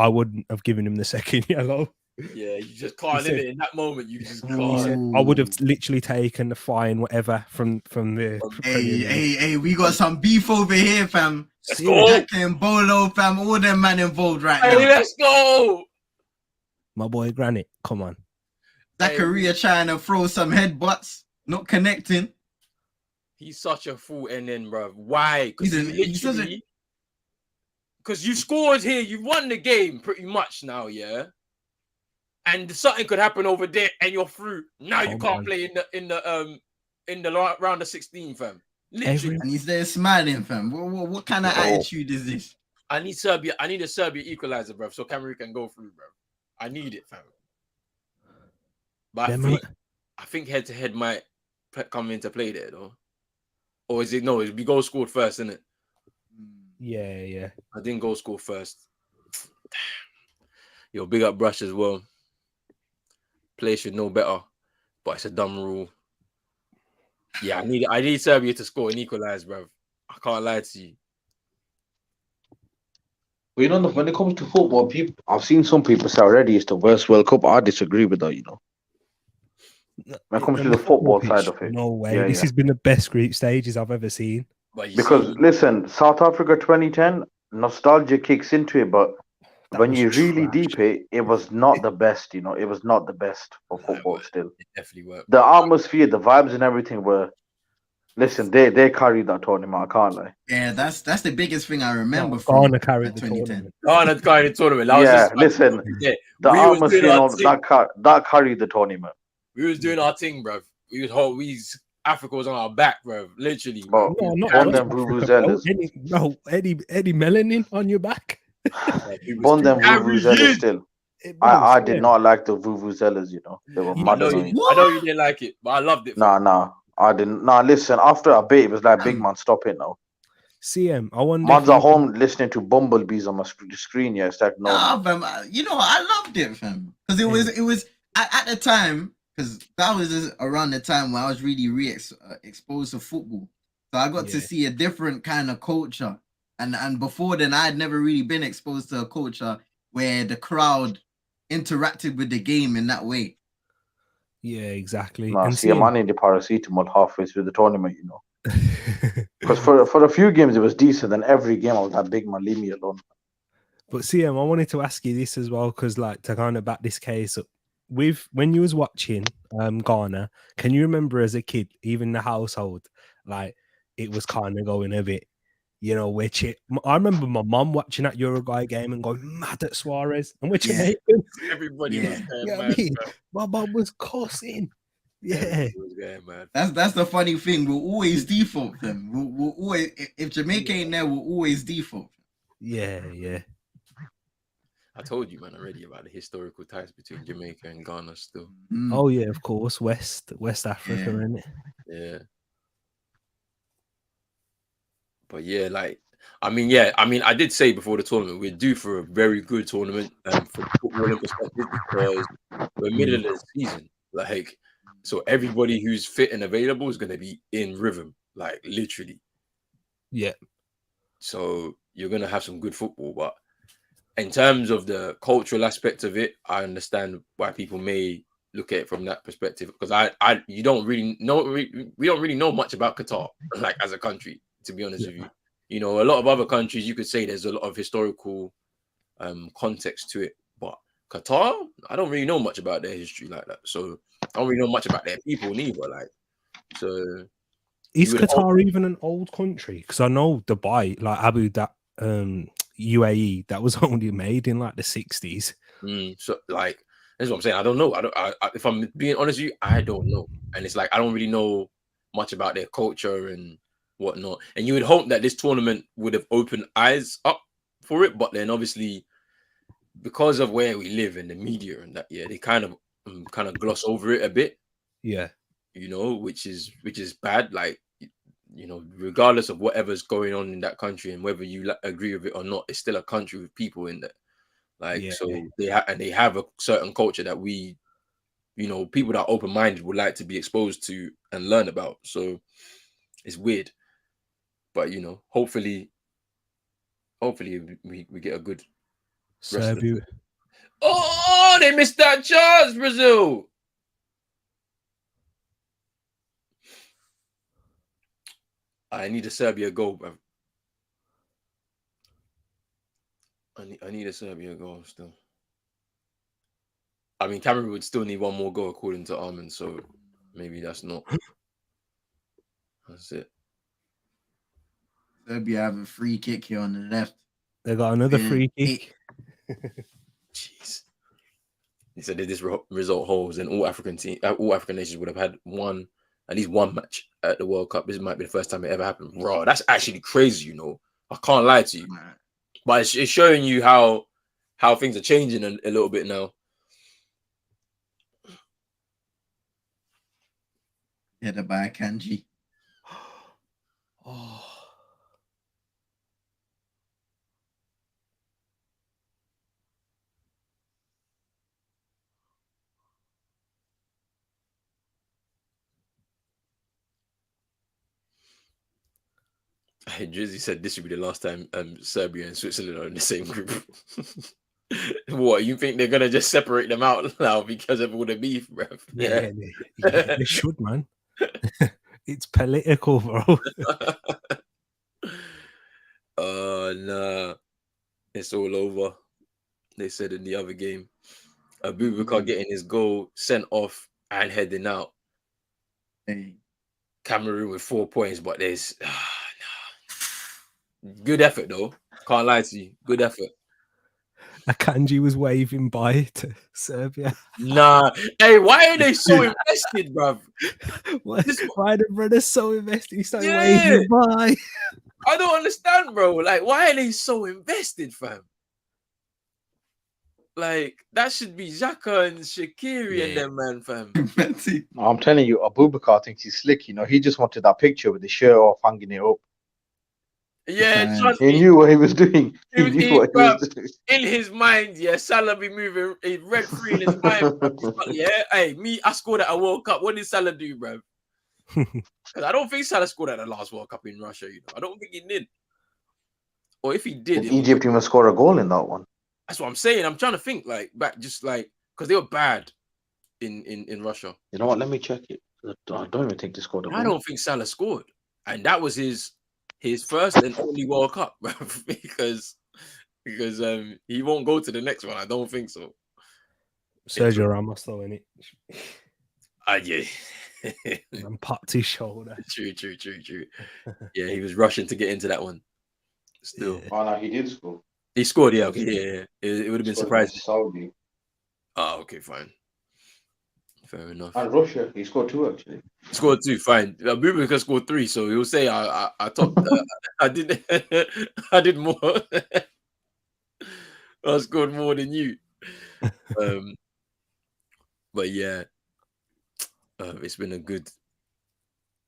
wouldn't have given him the second yellow." Yeah, you just can't said- in it in that moment. You just He can't. said, I would have literally taken the fine, whatever, from the. Hey, we got some beef over here, fam. Let's go. Jack and Bolo, fam. All them man involved right Hey, now. let's go. My boy Granite, come on. Zachariah trying to throw some headbutts, not connecting. He's such a fool, and then, bro. Why? Because He's because you scored here, you won the game pretty much now, yeah. And something could happen over there, and you're through. Now you Come can't on. play in the round of 16, fam. Literally, And he's there smiling, fam. What kind of attitude is this? I need Serbia. I need a Serbia equalizer, bro, so Cameroon can go through, bro. I need it, fam. But I think head to head might come into play there, though. Or is it no? It'd be goal scored first, isn't it? Yeah. I didn't goal score first. Yo, big up Brush as well. Play should know better, but it's a dumb rule. Yeah, I need Serbia to score and equalize, bro. I can't lie to you. But you know, when it comes to football, people, I've seen some people say already it's the worst World Cup. I disagree with that, you know. When it comes to the football side of it. No way. Yeah, This yeah. has been the best group stages I've ever seen. But you Because see, listen, South Africa 2010, nostalgia kicks into it, but That when was you really trash. deep it was not the best, you know. It was not the best for Nah, football it still. definitely worked. The atmosphere, the vibes and everything were listen, they carried that tournament, I can't lie. Yeah, that's the biggest thing I remember No, from Ghana carried the 2010. tournament. Oh, that's kind of tournament. That was Yeah, just listen, yeah. the We was atmosphere doing and our all thing. that carried the tournament. We was doing our thing, bro. Africa was on our back, bro. Literally, Bro, bro. No, not Bond West them Africa, vuvuzelas. bro. Any melanin on your back? Bond them vuvuzelas still. I did not like the vuvuzelas, you know. They were You mad know annoying. I know you didn't like it, but I loved it. fam. Nah, I didn't. Nah, listen, after a bit, it was like, big man, stop it now. CM, I wonder. Man's if at home listening to bumblebees on my screen. Yeah, it's like, no. Nah, fam. You know, I loved it, fam. Because it was at the time, because that was just around the time when I was really exposed to football. So I got to Yeah. see a different kind of culture. And before then, I had never really been exposed to a culture where the crowd interacted with the game in that way. Yeah, exactly. Nah, And see, I'm CM, on in the paracetamol halfway through the tournament, you know. Because for a few games, it was decent. And every game, I was like, big man, leave me alone. But CM, I wanted to ask you this as well, because like to kind of back this case up, with when you was watching Ghana, can you remember as a kid, even the household, like it was kind of going a bit, you know, which I remember my mum watching that Uruguay game and going mad at Suarez, and we're Yeah. Jamaican. Everybody Yeah. was going You know what I mad. mean? bro. My mum was cussing. Yeah. Everybody was going mad. That's the funny thing. We'll always default them. We'll always, if Jamaica ain't there, we'll always default. Yeah. I told you, man, already about the historical ties between Jamaica and Ghana still. Mm. Oh yeah, of course, West Africa, Yeah. isn't it? Yeah. But yeah, like, I did say before the tournament, we're due for a very good tournament from footballing perspective because we're middle of the season. Like, so everybody who's fit and available is going to be in rhythm, like literally. Yeah. So you're going to have some good football, but in terms of the cultural aspect of it, I understand why people may look at it from that perspective, because you don't really know, we don't really know much about Qatar, like as a country, to be honest with you. You know, a lot of other countries, you could say there's a lot of historical context to it, but Qatar, I don't really know much about their history like that. So I don't really know much about their people neither. Like, so is you would hope- Qatar even an old country? Because I know Dubai, like UAE, that was only made in like the 60s. So like that's what I'm saying. I don't know. If I'm being honest with you, I don't know. And it's like I don't really know much about their culture and whatnot. And you would hope that this tournament would have opened eyes up for it, but then obviously because of where we live in the media and that, yeah, they kind of gloss over it a bit. Yeah, you know, which is bad. Like, you know, regardless of whatever's going on in that country and whether you agree with it or not, it's still a country with people in there. Like, Yeah. so they have a certain culture that we, you know, people that are open minded would like to be exposed to and learn about. So it's weird, but you know, hopefully we get a good rest of the Serbia. Oh, they missed that chance, Brazil. I need a Serbia goal, bro. I need a Serbia goal still. I mean, Cameroon would still need one more goal according to Armin, so maybe that's not. That's it. Serbia have a free kick here on the left. They got another free kick. Jeez. He said that this result holds, and all African nations would have had at least one match at the World Cup. This might be the first time it ever happened. Bro, that's actually crazy, you know. I can't lie to you. But it's showing you how things are changing a little bit now. Headed by Kanji. Oh. Drizzy said this would be the last time Serbia and Switzerland are in the same group. What, you think they're gonna just separate them out now because of all the beef, bro? Yeah, they should, man. It's political, bro. Oh no, it's all over. They said in the other game, Abubakar getting his goal sent off and heading out. Hey. Cameroon with 4 points, but there's good effort though. Can't lie to you, good effort. Akanji was waving bye to Serbia. Nah, hey, why are they so invested, bruv? Why the brothers so invested? He started waving bye. I don't understand, bro. Like, why are they so invested, fam? Like, that should be Xhaka and Shaqiri and them, man, fam. I'm telling you, Abubakar thinks he's slick. You know, he just wanted that picture with the shirt off, hanging it up. Yeah, trust He me. knew what he was doing. He knew what he was doing. In his mind, yeah, Salah be moving red free in his mind. Yeah, hey, I scored at a World Cup. What did Salah do, bro? Because I don't think Salah scored at the last World Cup in Russia. You know, I don't think he did. Or if he did, Did Egypt even score a goal in that one? That's what I'm saying. I'm trying to think because they were bad in Russia. You know what? Let me check it. I don't even think they scored a goal. I don't think Salah scored, and that was his first and only World Cup, bro, because he won't go to the next one. I don't think so. Sergio Ramos though, innit? Yeah. And popped his shoulder. True. Yeah, he was rushing to get into that one. Still. Oh no, he did score. He scored, yeah, okay, yeah. It would have been surprising. Saudi. Oh, okay, fine. Fair enough. And Russia, he scored 2 actually. Scored 2, fine. Bubaka scored 3, so he'll say I topped. I did I did more. I scored more than you. But yeah, it's been a good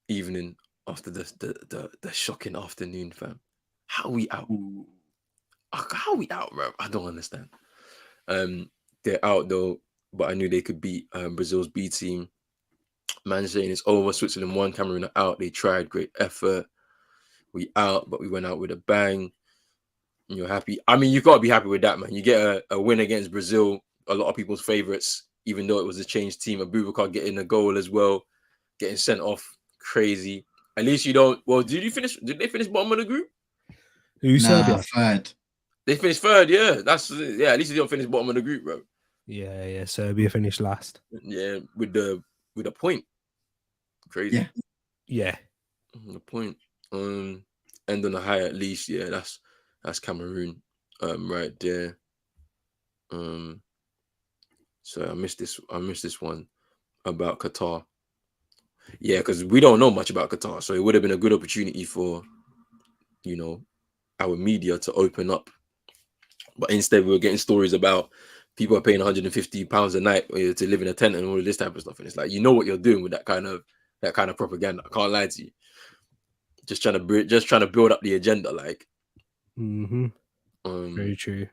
evening after the shocking afternoon, fam. How are we out? How are we out, bro? I don't understand. They're out though. but I knew they could beat Brazil's B team. Man saying it's over. Switzerland won. Cameroon are out. They tried. Great effort. We out, but we went out with a bang. You're happy. I mean, you gotta be happy with that, man. You get a win against Brazil, a lot of people's favorites, even though it was a changed team. Abubakar getting a goal as well, getting sent off. Crazy. At least you don't. Well, did they finish bottom of the group? Who's Serbia? third. They finished third. Yeah, at least they don't finish bottom of the group, bro. Yeah. Serbia finished last. Yeah, with a point. Crazy. Yeah. Yeah. The point. End on a high at least. Yeah, that's Cameroon. Right there. So I missed this one about Qatar. Yeah, because we don't know much about Qatar, so it would have been a good opportunity for, our media to open up. But instead, we were getting stories about people are paying £150 a night to live in a tent and all of this type of stuff. And it's like, you know what you're doing with that kind of propaganda. I can't lie to you. Just trying to build up the agenda, like. Mm-hmm. Very true.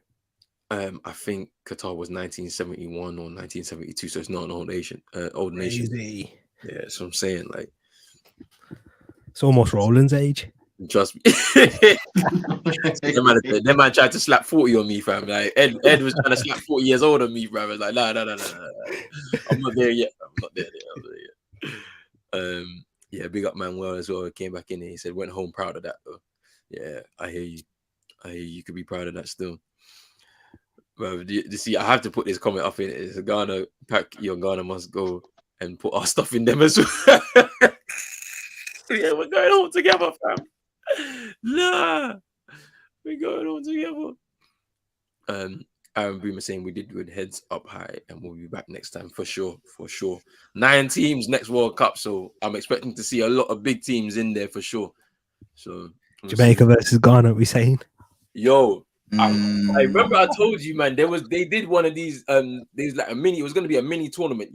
I think Qatar was 1971 or 1972, so it's not an old nation. Crazy. Yeah, that's what I'm saying. Like, It's almost Roland's age. trust me. That man tried to slap 40 on me, fam. Like Ed was trying to slap 40 years old on me, fam. I was like, no. I'm not there yet. I'm not there yet. Yeah, big up Manuel as well. Came back in here. He said, went home proud of that though. Yeah, I hear you. You could be proud of that still. Bro, you see, I have to put this comment up in it. It's Ghana, pack your Ghana must go and put our stuff in them as well. Yeah, we're going home together, fam. Nah, we're going home together. Aaron Boomer saying we did good, heads up high, and we'll be back next time for sure. 9 teams next World Cup, so I'm expecting to see a lot of big teams in there for sure. So Jamaica versus Ghana, we saying? Yo, I remember I told you, man, they did one of these there's like it was gonna be a mini tournament,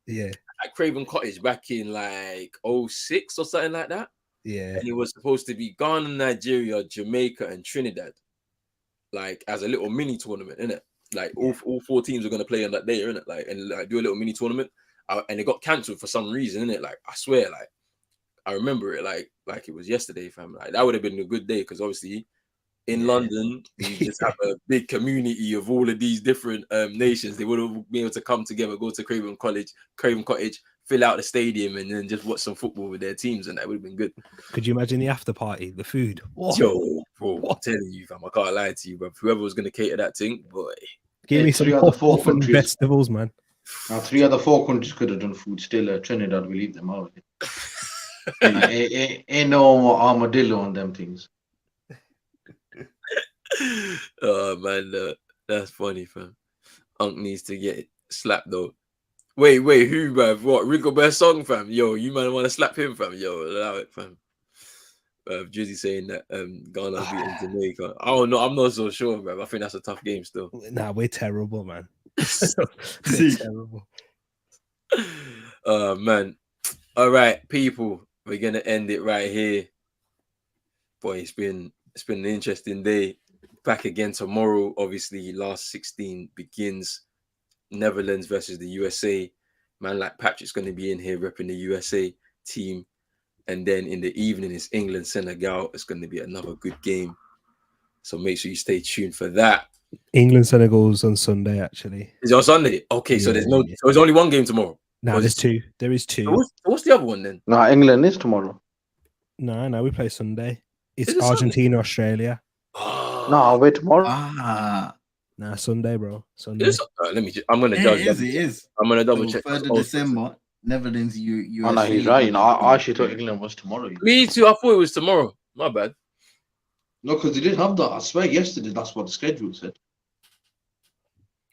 Yeah. At Craven Cottage back in like 06 or something like that. Yeah. And it was supposed to be Ghana, Nigeria, Jamaica, and Trinidad, like as a little mini tournament, innit? Like all 4 teams are gonna play on that day, innit? Like and like do a little mini tournament. And it got cancelled for some reason, innit? Like I swear, like I remember it like it was yesterday, fam. Like that would have been a good day because obviously in London, you just have a big community of all of these different nations. They would have been able to come together, go to Craven Cottage, fill out the stadium, and then just watch some football with their teams, and that would have been good. Could you imagine the after party, the food? What? Yo, bro, I'm telling you, fam, I can't lie to you, but whoever was going to cater that thing, boy. Give me some 3 out of 4 puff and countries. festivals, man. Now 3 out of 4 countries could have done food. Still, Trinidad will leave them out. Ain't no armadillo on them things. Oh man, that's funny, fam. Unc needs to get slapped though. Wait, who, bruv? What, Rigobert Song, fam? Yo, you man want to slap him, fam? Yo, allow it, fam. Drizzy saying that Ghana beating Jamaica. I don't know. I'm not so sure, bruv. I think that's a tough game still. Nah, we're terrible, man. We're terrible. Man. All right, people. We're gonna end it right here. Boy, it's been an interesting day. Back again tomorrow. Obviously, last 16 begins. Netherlands versus the USA. Man like Patrick's going to be in here repping the USA team. And then in the evening, it's England, Senegal. It's going to be another good game. So make sure you stay tuned for that. England, Senegal's on Sunday, actually. Is it on Sunday? Okay, so so there's only one game tomorrow. No, there's 2. There is 2. So what's the other one then? No, England is tomorrow. No, we play Sunday. It's Is it Argentina, Australia. No, wait, tomorrow. Nah, Sunday, bro. Sunday. I'm gonna judge. It is. I'm gonna double check. 3rd of December, Netherlands, you. Oh, no, he's right. I actually thought England was tomorrow. Me too. I thought it was tomorrow. My bad. No, because they didn't have that. I swear yesterday that's what the schedule said.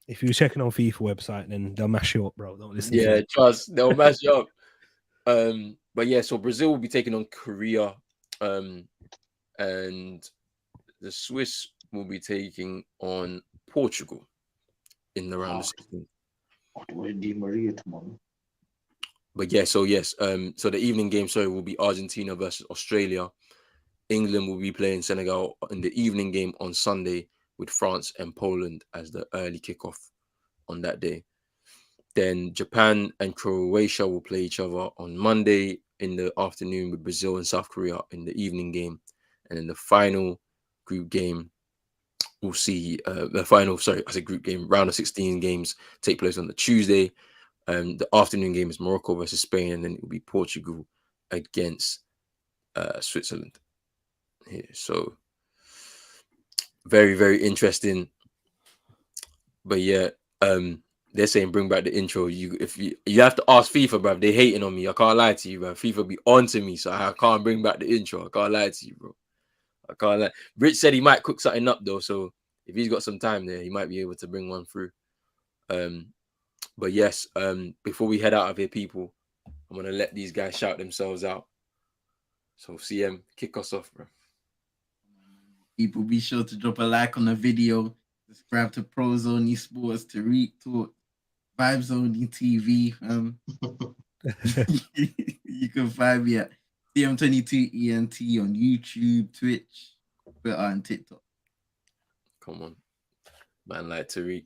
If you were checking on FIFA website, then they'll mash you up, bro. Don't listen. Yeah, trust. They'll mash you up. But yeah, so Brazil will be taking on Korea, and the Swiss will be taking on Portugal in the round of 16. Di Maria tomorrow. But yeah, so yes, so the evening game, will be Argentina versus Australia. England will be playing Senegal in the evening game on Sunday with France and Poland as the early kickoff on that day. Then Japan and Croatia will play each other on Monday in the afternoon, with Brazil and South Korea in the evening game. And then the final group game, we'll see group game, round of 16 games take place on the Tuesday. The afternoon game is Morocco versus Spain, and then it will be Portugal against Switzerland. Here. So very, very interesting. But yeah, they're saying bring back the intro. You have to ask FIFA, bro. They hating on me. I can't lie to you, bro. FIFA be on to me, so I can't bring back the intro. I can't lie to you, bro. I can't lie. Rich said he might cook something up though, so if he's got some time there, he might be able to bring one through. But yes, before we head out of here, people, I'm gonna let these guys shout themselves out. So CM, kick us off, bro. People, be sure to drop a like on the video, subscribe to Pros Only Sports, Tariq Talk, Vibes Only TV. You can find me at CM22ENT on YouTube, Twitch, Twitter, and TikTok. Come on, man, like Tariq.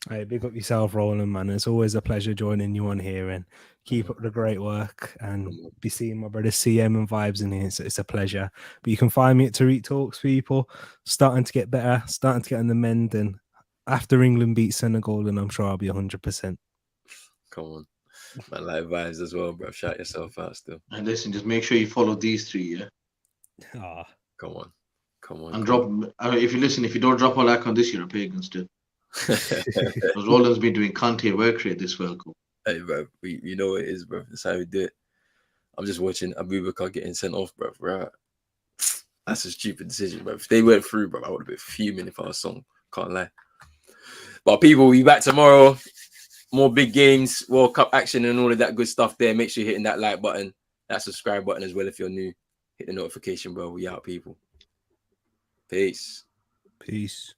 Hey, big up yourself, Roland, man. It's always a pleasure joining you on here, and keep up the great work, and be seeing my brother CM and Vibes in here. It's a pleasure. But you can find me at Tariq Talks, people. Starting to get better, starting to get on the mend, and after England beat Senegal, then I'm sure I'll be 100%. Come on, man, like Vibes as well, bro. Shout yourself out still. And listen, just make sure you follow these three, yeah? Come on. And drop, if you don't drop a like on this, you're a pagan still. Because Roland's been doing Conte work rate this World Cup. Hey, bro, you know what it is, bro. That's how we do it. I'm just watching Abubakar getting sent off, bro. Right? That's a stupid decision, bro. If they went through, bro, I would have been fuming if I was Song. Can't lie. But people, we'll be back tomorrow. More big games, World Cup action, and all of that good stuff there. Make sure you're hitting that like button, that subscribe button as well if you're new. Hit the notification, bro. We out, people. Peace. Peace.